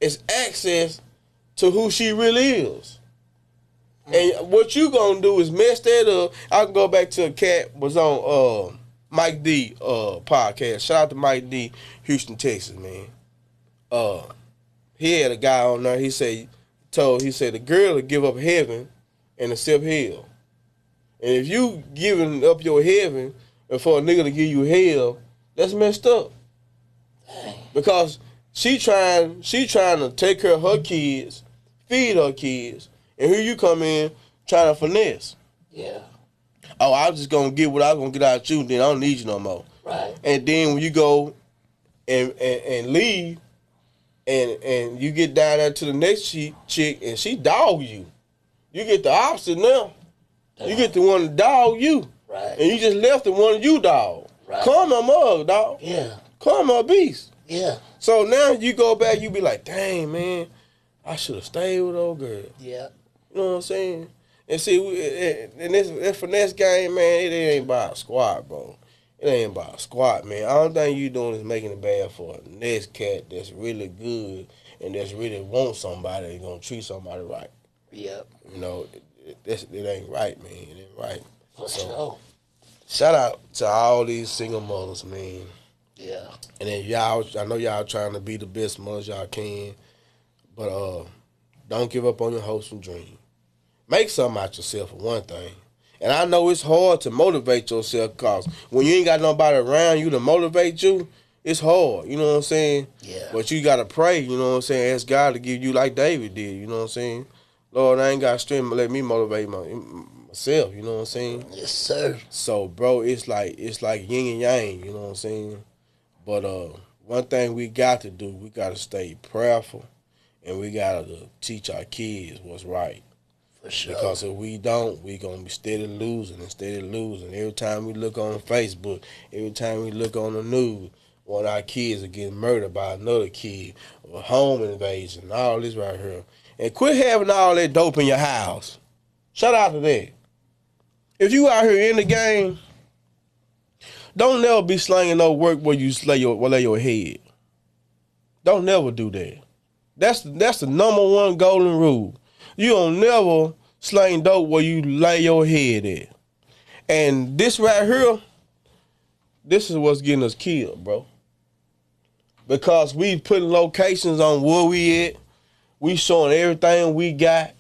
is access to who she really is. And what you gonna do is mess that up. I can go back to a cat was on Mike D podcast. Shout out to Mike D, Houston, Texas, man. He had a guy on there, he said the girl will give up heaven and accept hell. And if you giving up your heaven and for a nigga to give you hell, that's messed up. Dang. Because she trying to take care of her kids, feed her kids, and here you come in trying to finesse. Yeah. Oh, I'm just gonna get what I'm gonna get out of you, then I don't need you no more. Right. And then when you go and leave and you get down there to the next chick and she dog you. You get the opposite now. Damn. You get the one to dog you. Right. And you just left the one you dog. Right. Call my mug, dog. Yeah. Call my beast. Yeah. So now you go back, you be like, dang, man, I should have stayed with old girl. Yeah. You know what I'm saying? And see, in this finesse game, man, it ain't about a squat, bro. It ain't about a squat, man. All thing you doing is making it bad for a next cat that's really good and that's really want somebody and gonna treat somebody right. Yep. You know, it ain't right, man. It ain't right. For sure. Shout out to all these single mothers, man. Yeah. And then y'all, I know y'all trying to be the best mothers y'all can, but don't give up on your hopes and dreams. Make something out yourself for one thing. And I know it's hard to motivate yourself because when you ain't got nobody around you to motivate you, it's hard. You know what I'm saying? Yeah. But you got to pray, you know what I'm saying? Ask God to give you like David did, you know what I'm saying? Lord, I ain't got strength to let me motivate myself, you know what I'm saying? Yes, sir. So, bro, it's like yin and yang, you know what I'm saying? But one thing we got to do, we got to stay prayerful, and we got to teach our kids what's right. For sure. Because if we don't, we going to be steady losing and steady losing. Every time we look on Facebook, every time we look on the news, one of our kids are getting murdered by another kid, or home invasion, all this right here. And quit having all that dope in your house. Shout out to that. If you out here in the game, don't never be slanging no work where you lay your head. Don't never do that. That's the number one golden rule. You don't never slang dope where you lay your head at. And this right here, this is what's getting us killed, bro. Because we putting locations on where we at. We showing everything we got.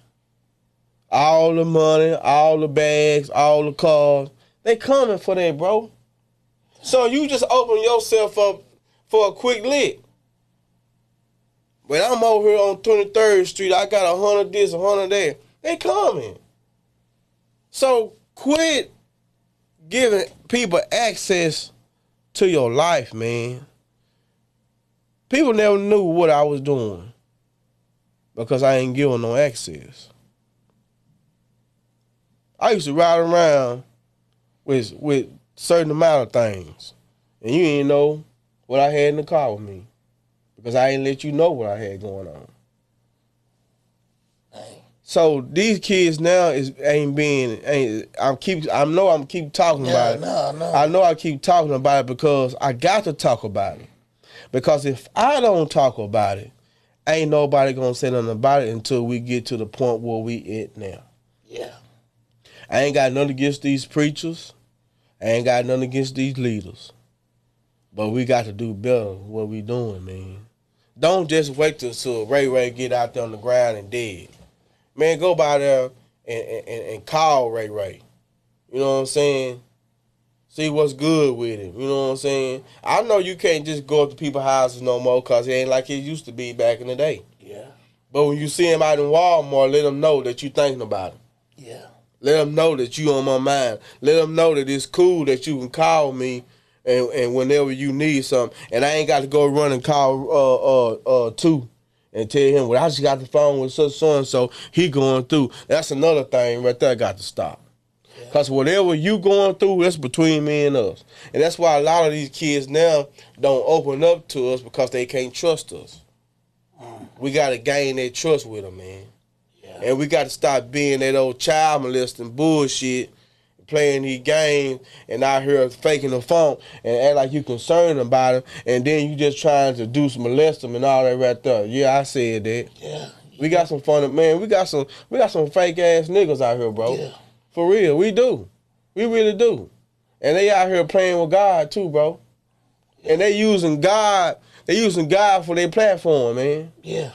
All the money, all the bags, all the cars. They coming for that, bro. So you just open yourself up for a quick lick. But I'm over here on 23rd Street. I got 100 this, 100 that. They coming. So quit giving people access to your life, man. People never knew what I was doing because I ain't giving no access. I used to ride around with certain amount of things, and you didn't know what I had in the car with me because I didn't let you know what I had going on. Dang. So these kids now I know I'm keep talking about it. No. I know I keep talking about it because I got to talk about it. Because if I don't talk about it, ain't nobody gonna say nothing about it until we get to the point where we at now. Yeah. I ain't got nothing against these preachers. I ain't got nothing against these leaders. But we got to do better what we doing, man. Don't just wait till Ray get out there on the ground and dead. Man, go by there and call Ray. You know what I'm saying? See what's good with him. You know what I'm saying? I know you can't just go up to people's houses no more because it ain't like it used to be back in the day. Yeah. But when you see him out in Walmart, let them know that you thinking about him. Yeah. Let them know that you on my mind. Let them know that it's cool that you can call me And whenever you need something, and I ain't got to go run and call two and tell him, well, I just got the phone with so and so, he going through. That's another thing right there. Got to stop. Because whatever you going through, that's between me and us. And that's why a lot of these kids now don't open up to us because they can't trust us. We got to gain that trust with them, man. Yeah. And we got to stop being that old child molesting bullshit, playing these games, and out here faking the phone and act like you concerned about them, and then you just trying to do some molest them and all that right there. Yeah, I said that. Yeah. We got some fun, man. We got some fake ass niggas out here, bro. Yeah. For real, we do. We really do. And they out here playing with God too, bro. And they using God for their platform, man. Yeah.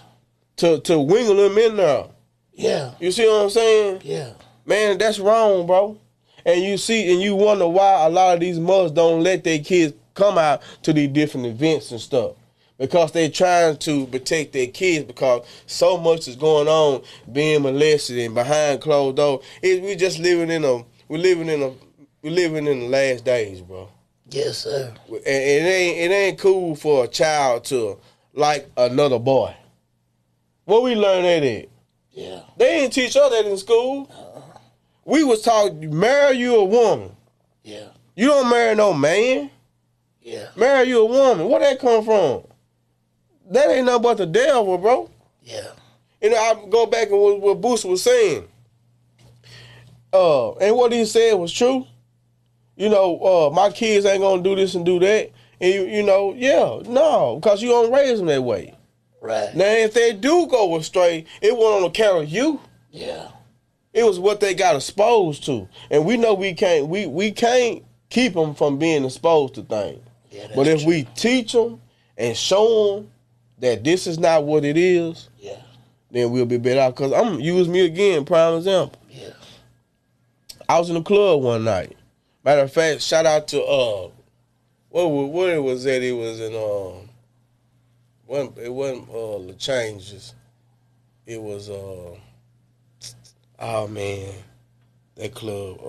To wingle them in there. Yeah. You see what I'm saying? Yeah. Man, that's wrong, bro. And you wonder why a lot of these mothers don't let their kids come out to these different events and stuff. Because they trying to protect their kids because so much is going on being molested and behind closed doors. We living in the last days, bro. Yes, sir. And it ain't cool for a child to like another boy. What we learn that at? Yeah. They didn't teach us that in school. We was taught, marry you a woman. Yeah. You don't marry no man. Yeah. Marry you a woman. Where that come from? That ain't nothing but the devil, bro. Yeah. And I go back and what Boost was saying. And what he said was true. You know, my kids ain't gonna do this and do that. And because you don't raise them that way. Right. Now, if they do go astray, it wasn't on account of you. Yeah. It was what they got exposed to. And we know we can't keep them from being exposed to things. Yeah, but if true. we teach them and show them that this is not what it is, yeah, then we'll be better out. Because I'm going to use me again, prime example. Yeah. I was in the club one night. Matter of fact, shout out to, what it was that it was in, it wasn't the Changes. It was, oh man, that club,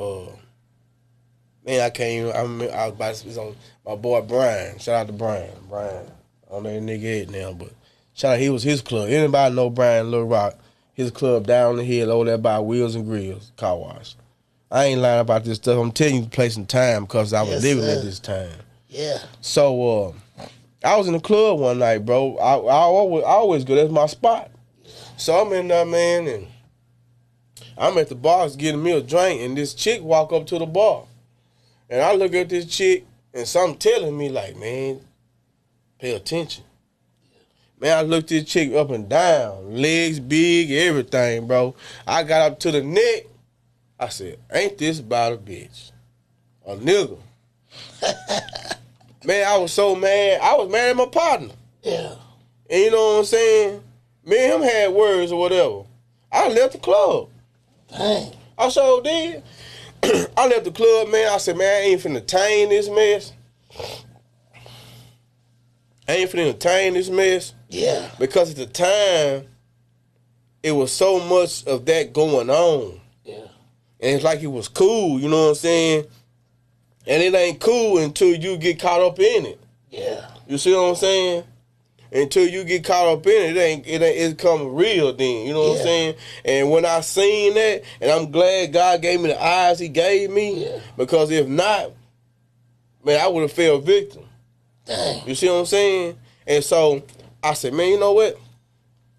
man, I can't even, I was about to speak on my boy Brian. Shout out to Brian. I don't know that nigga head now, but shout out, he was his club. Anybody know Brian Little Rock? His club down the hill over there by Wheels and Grills, car wash. I ain't lying about this stuff. I'm telling you the place and time because I was living at this time. Yeah. So, I was in the club one night, bro. I always go. That's my spot. So I'm in there, man, and I'm at the bar getting me a drink, and this chick walk up to the bar. And I look at this chick, and something telling me, like, man, pay attention. Man, I looked this chick up and down, legs big, everything, bro. I got up to the neck. I said, ain't this about a bitch? A nigga. Man, I was so mad. I was mad at my partner. Yeah. And you know what I'm saying? Me and him had words or whatever. I left the club. Dang. I sure did. I left the club, man. I said, man, I ain't finna entertain this mess. Yeah. Because at the time, it was so much of that going on. Yeah. And it's like it was cool, you know what I'm saying? And it ain't cool until you get caught up in it. Yeah. You see what I'm saying? Until you get caught up in it, it come real then. You know what I'm saying? And when I seen that, and I'm glad God gave me the eyes He gave me, because if not, man, I would have fell victim. Dang. You see what I'm saying? And so I said, man, you know what?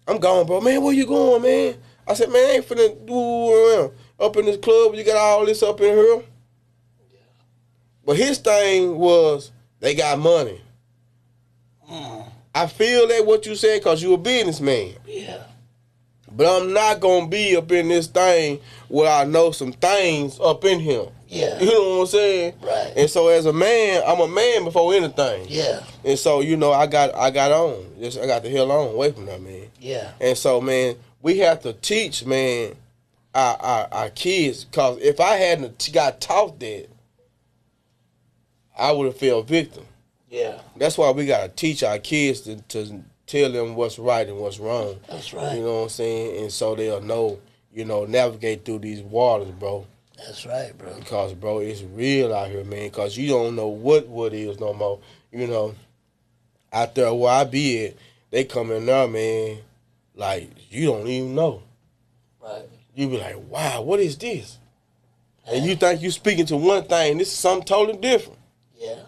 I'm gone, bro. Man, where you going, man? I said, man, I ain't finna do up in this club. You got all this up in here. But his thing was they got money. I feel that what you said because you a businessman. Yeah. But I'm not going to be up in this thing where I know some things up in here. Yeah. You know what I'm saying? Right. And so as a man, I'm a man before anything. Yeah. And so, you know, I got on. I got the hell on away from that, man. Yeah. And so, man, we have to teach, man, our kids. Because if I hadn't got taught that, I would have fell victim. Yeah. That's why we got to teach our kids to tell them what's right and what's wrong. That's right. You know what I'm saying? And so they'll know, you know, navigate through these waters, bro. That's right, bro. Because, bro, it's real out here, man. Because you don't know what is no more. You know, out there where I be at, they come in there, man, like, you don't even know. Right. You be like, wow, what is this? And you think you speaking to one thing, this is something totally different. Yeah.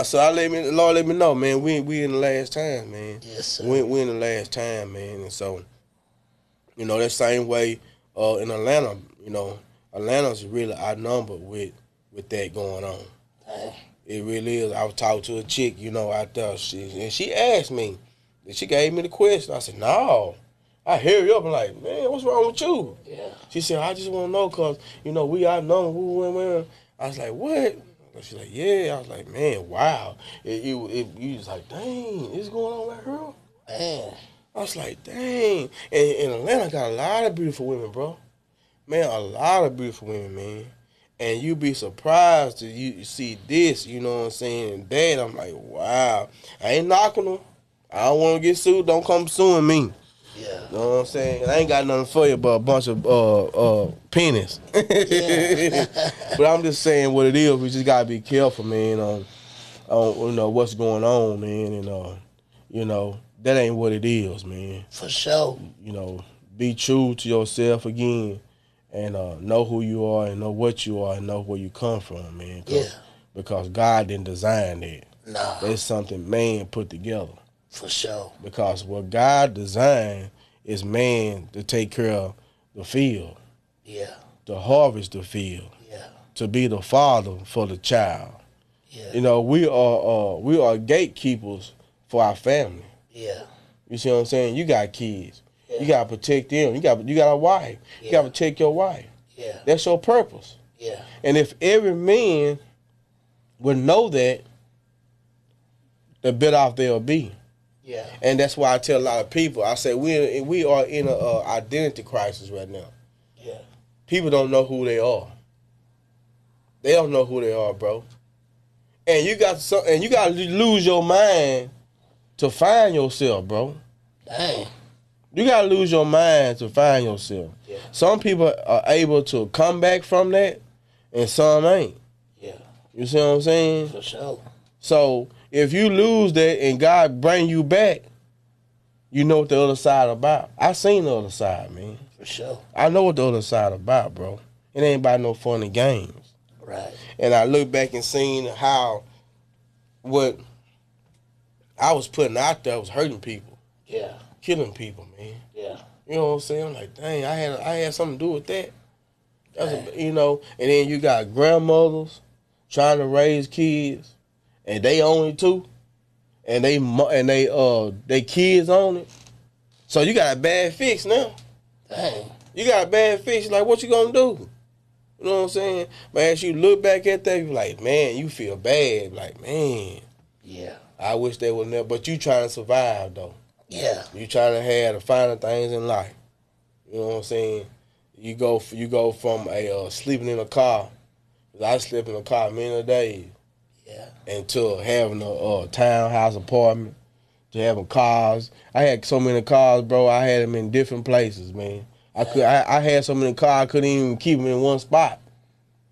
So the Lord let me know, man, we in the last time, man. Yes, sir. We in the last time, man. And so, you know, that same way in Atlanta, you know, Atlanta's really outnumbered with that going on. Dang. It really is. I was talking to a chick, you know, out there, and she asked me, and she gave me the question. I said, no. I hear you up and like, man, what's wrong with you? Yeah. She said, I just want to know because, you know, we outnumbered. I was like, what? She's like, yeah. I was like, man, wow. You was like, dang, it's going on right here? Man. I was like, dang. And Atlanta got a lot of beautiful women, bro. Man, a lot of beautiful women, man. And you be surprised that you see this, you know what I'm saying, and that. I'm like, wow. I ain't knocking them. I don't want to get sued. Don't come suing me. Yeah. You know what I'm saying? I ain't got nothing for you but a bunch of pennies. Yeah. But I'm just saying what it is. We just gotta be careful, man, on you know what's going on, man, and you know, that ain't what it is, man. For sure. You know, be true to yourself again, and know who you are, and know what you are, and know where you come from, man. Yeah. Because God didn't design that. Nah. That's something man put together. For sure. Because what God designed is man to take care of the field. Yeah. To harvest the field. Yeah. To be the father for the child. Yeah. You know, we are gatekeepers for our family. Yeah. You see what I'm saying? You got kids. Yeah. You gotta protect them. You got a wife. Yeah. You gotta protect your wife. Yeah. That's your purpose. Yeah. And if every man would know that, the better off they'll be. Yeah. And that's why I tell a lot of people, I say we are in a identity crisis right now. Yeah. People don't know who they are. They don't know who they are, bro. And you got to lose your mind to find yourself, bro. Dang. You got to lose your mind to find yourself. Yeah. Some people are able to come back from that, and some ain't. Yeah. You see what I'm saying? For sure. So if you lose that and God bring you back, you know what the other side about. I seen the other side, man. For sure. I know what the other side about, bro. It ain't about no funny games. Right. And I look back and seen how what I was putting out there was hurting people. Yeah. Killing people, man. Yeah. You know what I'm saying? I'm like, dang, I had something to do with that. You know, and then you got grandmothers trying to raise kids, and they only two, and they kids on it. So you got a bad fix now. Dang. You got a bad fix. Like, what you gonna do? You know what I'm saying? But as you look back at that, you're like, man, you feel bad. Like, man, Yeah. I wish they would never. But you trying to survive though. Yeah. You trying to have the finer things in life. You know what I'm saying? You go from a sleeping in a car. 'Cause I slept in a car many days. Yeah. Into having a townhouse apartment, to having cars. I had so many cars, bro. I had them in different places, man. I had so many cars, I couldn't even keep them in one spot.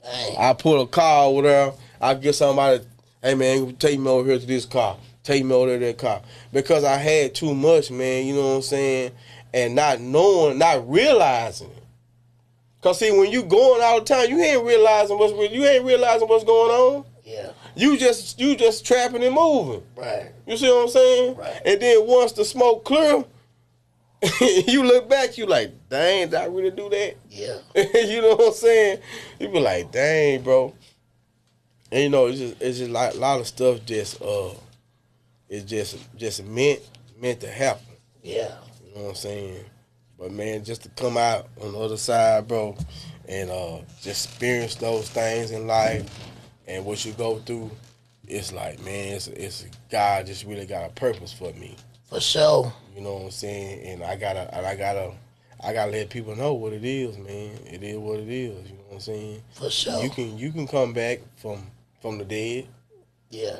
Dang. I put a car over there. I get somebody, hey man, take me over here to this car. Take me over there to that car. Because I had too much, man, you know what I'm saying? And not knowing, not realizing it. Cause see, when you going all the time, you ain't realizing what's going on. Yeah. You just trapping and moving. Right. You see what I'm saying? Right. And then once the smoke clear, you look back, you like, dang, did I really do that? Yeah. You know what I'm saying? You be like, dang, bro. And you know, it's just like a lot of stuff it's just meant to happen. Yeah. You know what I'm saying? But man, just to come out on the other side, bro, and just experience those things in life and what you go through, it's like, man, it's God just really got a purpose for me. For sure. You know what I'm saying? And I gotta let people know what it is, man. It is what it is. You know what I'm saying? For sure. You can come back from the dead. Yeah.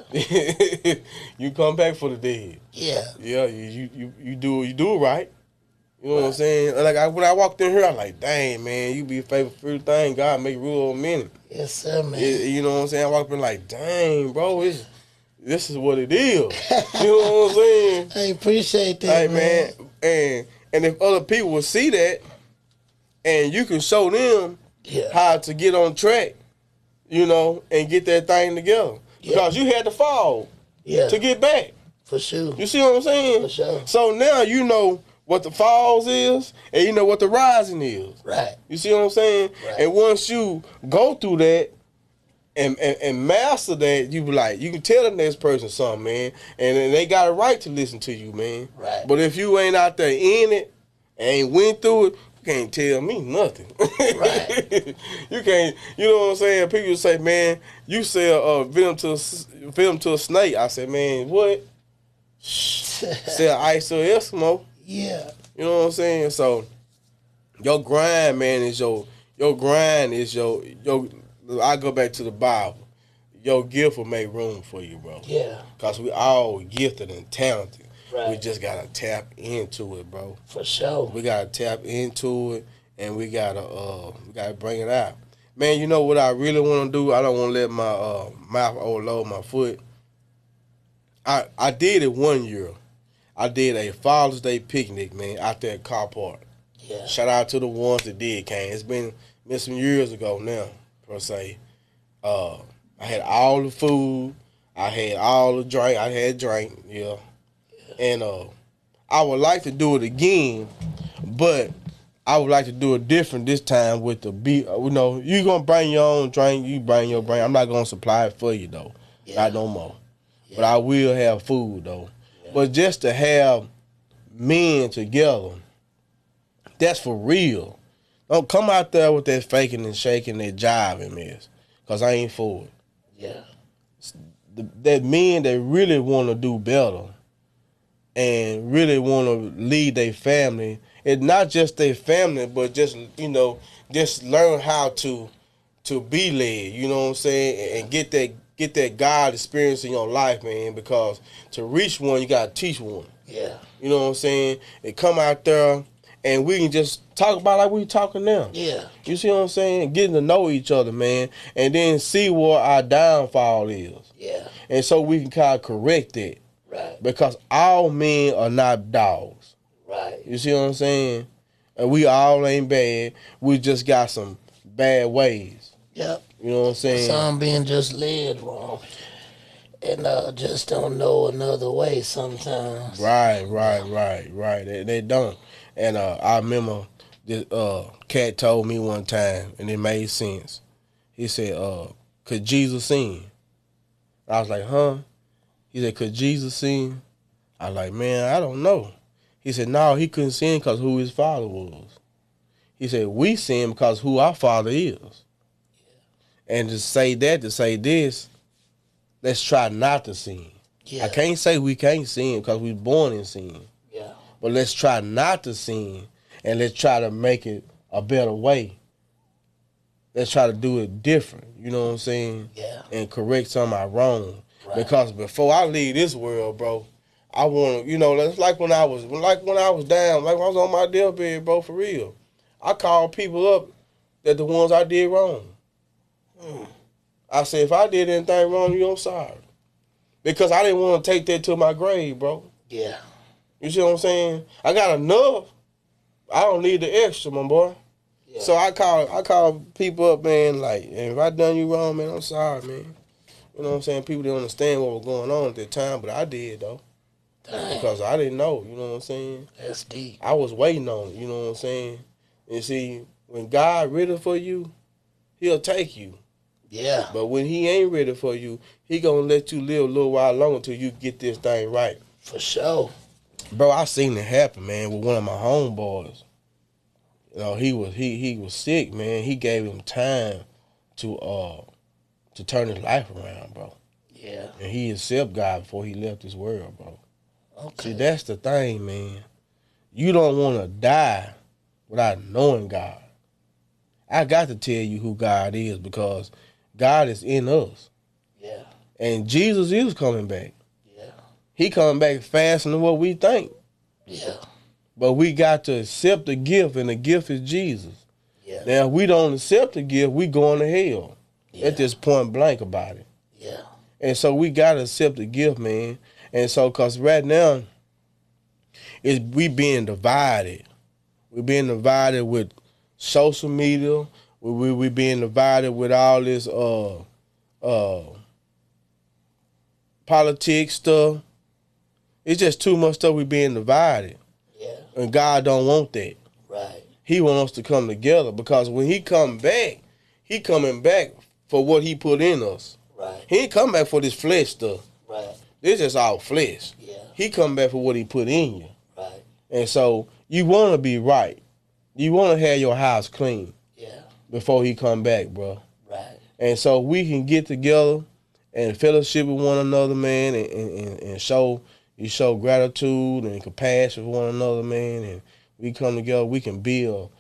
You come back for the dead. Yeah. Yeah, you do it right. You know what I'm saying? Like when I walked in here, I was like, dang, man, you be faithful for everything. God make rule a minute. Yes, sir, man. You know what I'm saying? I walked in like, dang, bro, this is what it is. You know what I'm saying? I appreciate that, man. And if other people will see that, and you can show them how to get on track, you know, and get that thing together. Because you had to fall to get back. For sure. You see what I'm saying? For sure. So now you know what the falls is, and you know what the rising is. Right. You see what I'm saying? Right. And once you go through that and master that, you be like, you can tell the next person something, man, and they got a right to listen to you, man. Right. But if you ain't out there in it, ain't went through it, you can't tell me nothing. Right. You can't, you know what I'm saying? People say, man, you sell venom to a snake. I said, man, what? Sell ice or Eskimo. Yeah. You know what I'm saying? So your grind, man, is your grind is your I go back to the Bible. Your gift will make room for you, bro. Yeah. Cause we all gifted and talented. Right. We just gotta tap into it, bro. For sure. We gotta tap into it, and we gotta bring it out. Man, you know what I really want to do? I don't want to let my mouth overload my foot. I did it one year. I did a Father's Day picnic, man, out there at Car Park. Yeah. Shout out to the ones that did, came. It's been some years ago now, per se. I had all the food. I had all the drink. I had drink, yeah. And I would like to do it again, but I would like to do it different this time with the beat. You know, you going to bring your own drink, you bring your drink. I'm not going to supply it for you, though. Yeah. Not no more. Yeah. But I will have food, though. Yeah. But just to have men together, that's for real. Don't come out there with that faking and shaking, that jiving mess, because I ain't for it. Yeah. That men that really want to do better and really want to lead their family, and not just their family, but just, you know, just learn how to be led, you know what I'm saying, and get that God experience in your life, man, because to reach one, you got to teach one. Yeah. You know what I'm saying? And come out there, and we can just talk about like we talking now. Yeah. You see what I'm saying? Getting to know each other, man, and then see what our downfall is. Yeah. And so we can kind of correct it. Right. Because all men are not dogs. Right. You see what I'm saying? And we all ain't bad. We just got some bad ways. Yep. You know what I'm saying? Some being just led wrong. And just don't know another way sometimes. Right. They don't. And I remember this cat told me one time, and it made sense. He said, could Jesus sin? I was like, huh? He said, could Jesus sin? I was like, man, I don't know. He said, no, he couldn't sin because who his father was. He said, we sin because who our father is. Yeah. And to say this, let's try not to sin. Yeah. I can't say we can't sin because we're born in sin. Yeah. But let's try not to sin, and let's try to make it a better way. Let's try to do it different, you know what I'm saying? Yeah. And correct some of our wrong. Right. Because before I leave this world, bro, I want to, you know, it's like when I was down, like when I was on my deathbed, bro, for real. I called people up that the ones I did wrong. I said, if I did anything wrong, I'm sorry. Because I didn't want to take that to my grave, bro. Yeah. You see what I'm saying? I got enough. I don't need the extra, my boy. Yeah. So I call people up, man, like, if I done you wrong, man, I'm sorry, man. You know what I'm saying? People didn't understand what was going on at that time, but I did, though. Dang. Because I didn't know, you know what I'm saying? That's deep. I was waiting on it, you know what I'm saying? And see, when God ready for you, he'll take you. Yeah. But when he ain't ready for you, he gonna let you live a little while longer until you get this thing right. For sure. Bro, I seen it happen, man, with one of my homeboys. You know, he was sick, man. He gave him time to turn his life around, bro. Yeah. And he accepted God before he left this world, bro. Okay. See, that's the thing, man. You don't want to die without knowing God. I got to tell you who God is because God is in us. Yeah. And Jesus is coming back. Yeah. He coming back faster than what we think. Yeah. But we got to accept the gift, and the gift is Jesus. Yeah. Now, if we don't accept the gift, we going to hell. Yeah. At this point blank about it. Yeah. And so we got to accept the gift, man. And so, because right now, we being divided. We being divided with social media. We being divided with all this politics stuff. It's just too much stuff. We being divided. Yeah. And God don't want that. Right. He wants us to come together, because when he come back, he coming back for what he put in us. Right. He ain't come back for this flesh stuff. Right. This is all flesh. Yeah. He come back for what he put in you. Right. And so you want to be right. You want to have your house clean. Yeah. Before he come back, bro. Right. And so we can get together and fellowship with one another, man, and show gratitude and compassion for one another, man. And we come together, we can build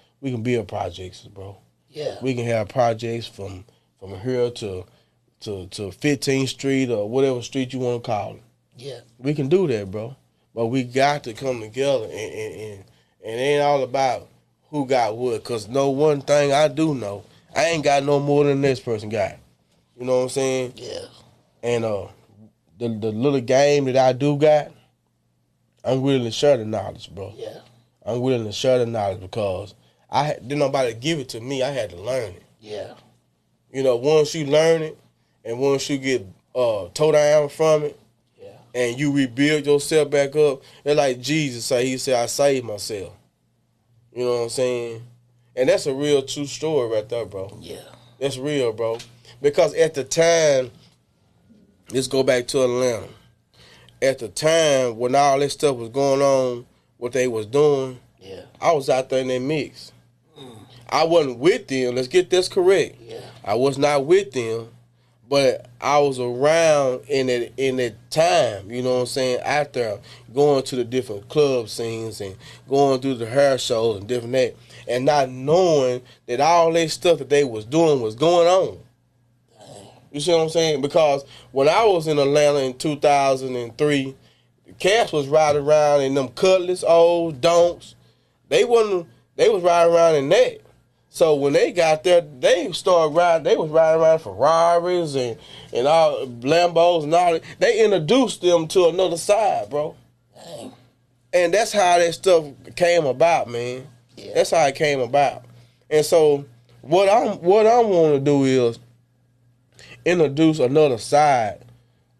projects, bro. Yeah. We can have projects from here to 15th Street or whatever street you want to call it. Yeah. We can do that, bro. But we got to come together, and it ain't all about who got what. Because one thing I do know, I ain't got no more than this person got. You know what I'm saying? Yeah. And the little game that I do got, I'm willing to share the knowledge, bro. Yeah. I'm willing to share the knowledge because didn't nobody give it to me. I had to learn it. Yeah. You know, once you learn it and once you get toe down from it, yeah, and you rebuild yourself back up, it's like Jesus said. He said, I saved myself. You know what I'm saying? And that's a real true story right there, bro. Yeah. That's real, bro. Because at the time, let's go back to Atlanta. At the time when all this stuff was going on, what they was doing, yeah, I was out there in that mix. I wasn't with them. Let's get this correct. Yeah. I was not with them, but I was around in that time, you know what I'm saying, out there, going to the different club scenes and going through the hair shows and different that, and not knowing that all that stuff that they was doing was going on. You see what I'm saying? Because when I was in Atlanta in 2003, the cats was riding around in them Cutlass, old donks. They was riding around in that. So when they got there, they was riding around Ferraris and all Lambos and all that. They introduced them to another side, bro. Dang. And that's how that stuff came about, man. Yeah. That's how it came about. And so what I want to do is introduce another side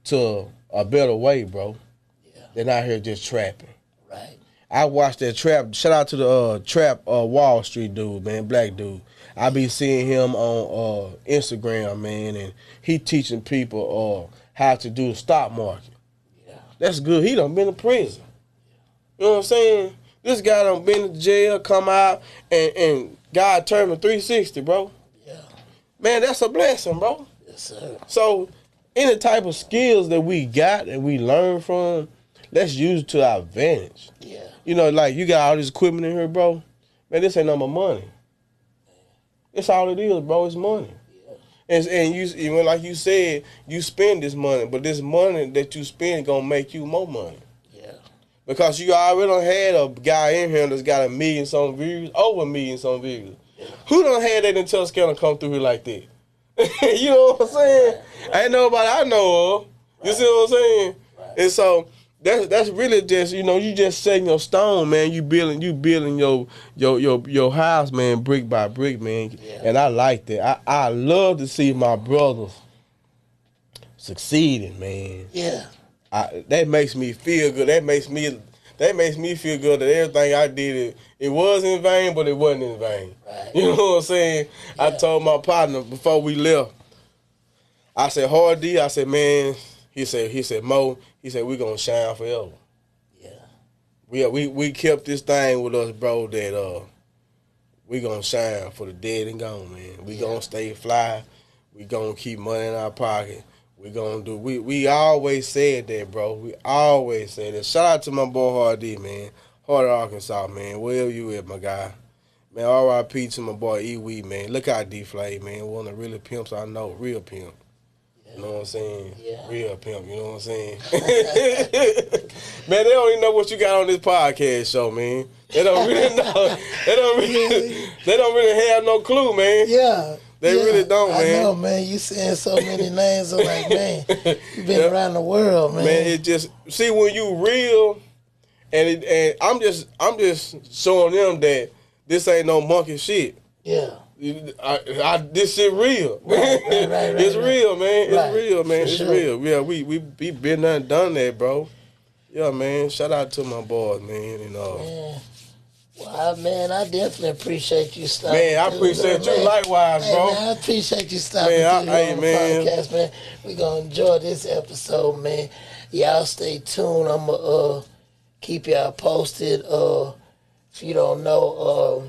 to a better way, bro. Yeah. Than out here just trapping. Right. I watched that trap. Shout out to the trap Wall Street dude, man, black dude. I be seeing him on Instagram, man, and he teaching people how to do the stock market. Yeah. That's good. He done been to prison. You know what I'm saying? This guy done been to jail, come out, and God turned him 360, bro. Yeah. Man, that's a blessing, bro. Yes, sir. So any type of skills that we got and we learn from, let's use it to our advantage. Yeah. You know, like you got all this equipment in here, bro. Man, this ain't no more money. It's all it is, bro. It's money. Yeah. And you, like you said, you spend this money, but this money that you spend gonna make you more money. Yeah. Because you already had a guy in here that's got 1 million some views, over 1 million some views. Yeah. Who done had that in Tuscaloosa come through here like that? You know what I'm saying? Right. Ain't nobody I know of. You see what I'm saying? Right. And so that's really just, you know, you just setting your stone, man. You building your house, man, brick by brick, man. Yeah. And I like that. I love to see my brothers succeeding, man. Yeah. That makes me feel good. That makes me feel good that everything I did, it was in vain, but it wasn't in vain. Right. You know what I'm saying? Yeah. I told my partner before we left, I said, Hard D, I said, man, he said, Mo, he said, we gonna shine forever. Yeah. We kept this thing with us, bro, that we gonna shine for the dead and gone, man. We gonna stay fly. We gonna keep money in our pocket. We gonna do. We always said that, bro. We always said that. Shout out to my boy Hard D, man. Heart of Arkansas, man. Wherever you at, my guy. Man, R.I.P. to my boy E-Wee, man. Look out D-Flay, man. One of the really pimps I know. Real pimp. You know what I'm saying? Yeah. Real pimp, you know what I'm saying? Man, they don't even know what you got on this podcast show, man. They don't really know. They don't really have no clue, man. Yeah. They really don't, man. I know, man. You saying so many names. I'm like, man, you been around the world, man. Man, it just see when you real, and I'm just showing them that this ain't no monkey shit. Yeah. This shit real. Right, it's real, man. It's real, man. For It's sure. real. Yeah, we been there and done that, bro. Yeah, man. Shout out to my boys, man. And Man. Well, man, I definitely appreciate you stopping. man, I appreciate you likewise, Hey, bro. man, I appreciate you stopping Man, through hey, on the man. podcast, man. We gonna enjoy this episode, man. Y'all stay tuned. I'ma keep y'all posted. If you don't know,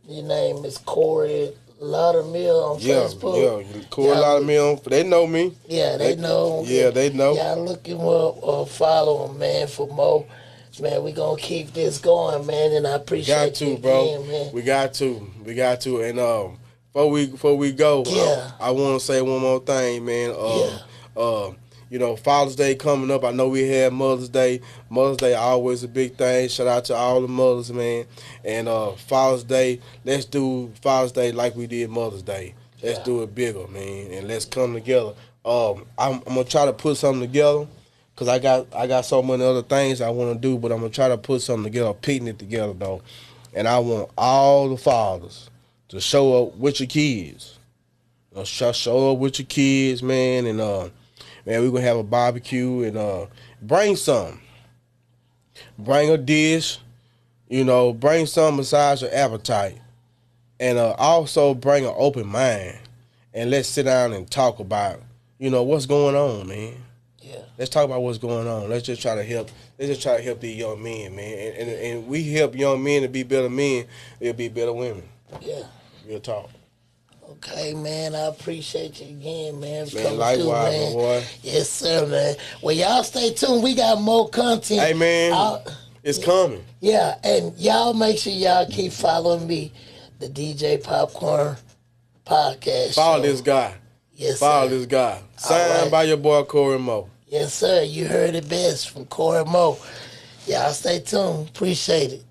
your name is Corey Loudermill on Facebook. Yeah, Corey Loudermill. They know me. Yeah, they know. Yeah, they know. Y'all look him up, follow him, man, for more. Man, we gonna keep this going, man, and I appreciate you again, man. We got to. And before we go, Yeah. I want to say one more thing, man. You know, Father's Day coming up. I know we had Mother's Day. Mother's Day always a big thing. Shout out to all the mothers, man. And Father's Day, let's do Father's Day like we did Mother's Day. Let's do it bigger, man, and let's come together. I'm gonna try to put something together. Cause I got so many other things I want to do, but I'm gonna try to put something together, a picnic together though, and I want all the fathers to show up with your kids. Show up with your kids, man, and man, we're gonna have a barbecue and bring some, bring a dish, you know, bring something besides your appetite, and also bring an open mind, and let's sit down and talk about, you know, what's going on, man. Let's talk about what's going on. Let's just try to help. Let's just try to help these young men, man. And we help young men to be better men. They'll be better women. Yeah. Real talk. Okay, man. I appreciate you again, man. Man, likewise, man. my boy. Yes, sir, man. Well, y'all stay tuned. We got more content. Hey, man. It's coming. Yeah, and y'all make sure y'all keep following me, the DJ Popcorn Podcast. Follow this guy. Yes, Follow sir. this guy. Signed by your boy Corey Moe. Yes, sir. You heard it best from Corey Moe. Y'all stay tuned. Appreciate it.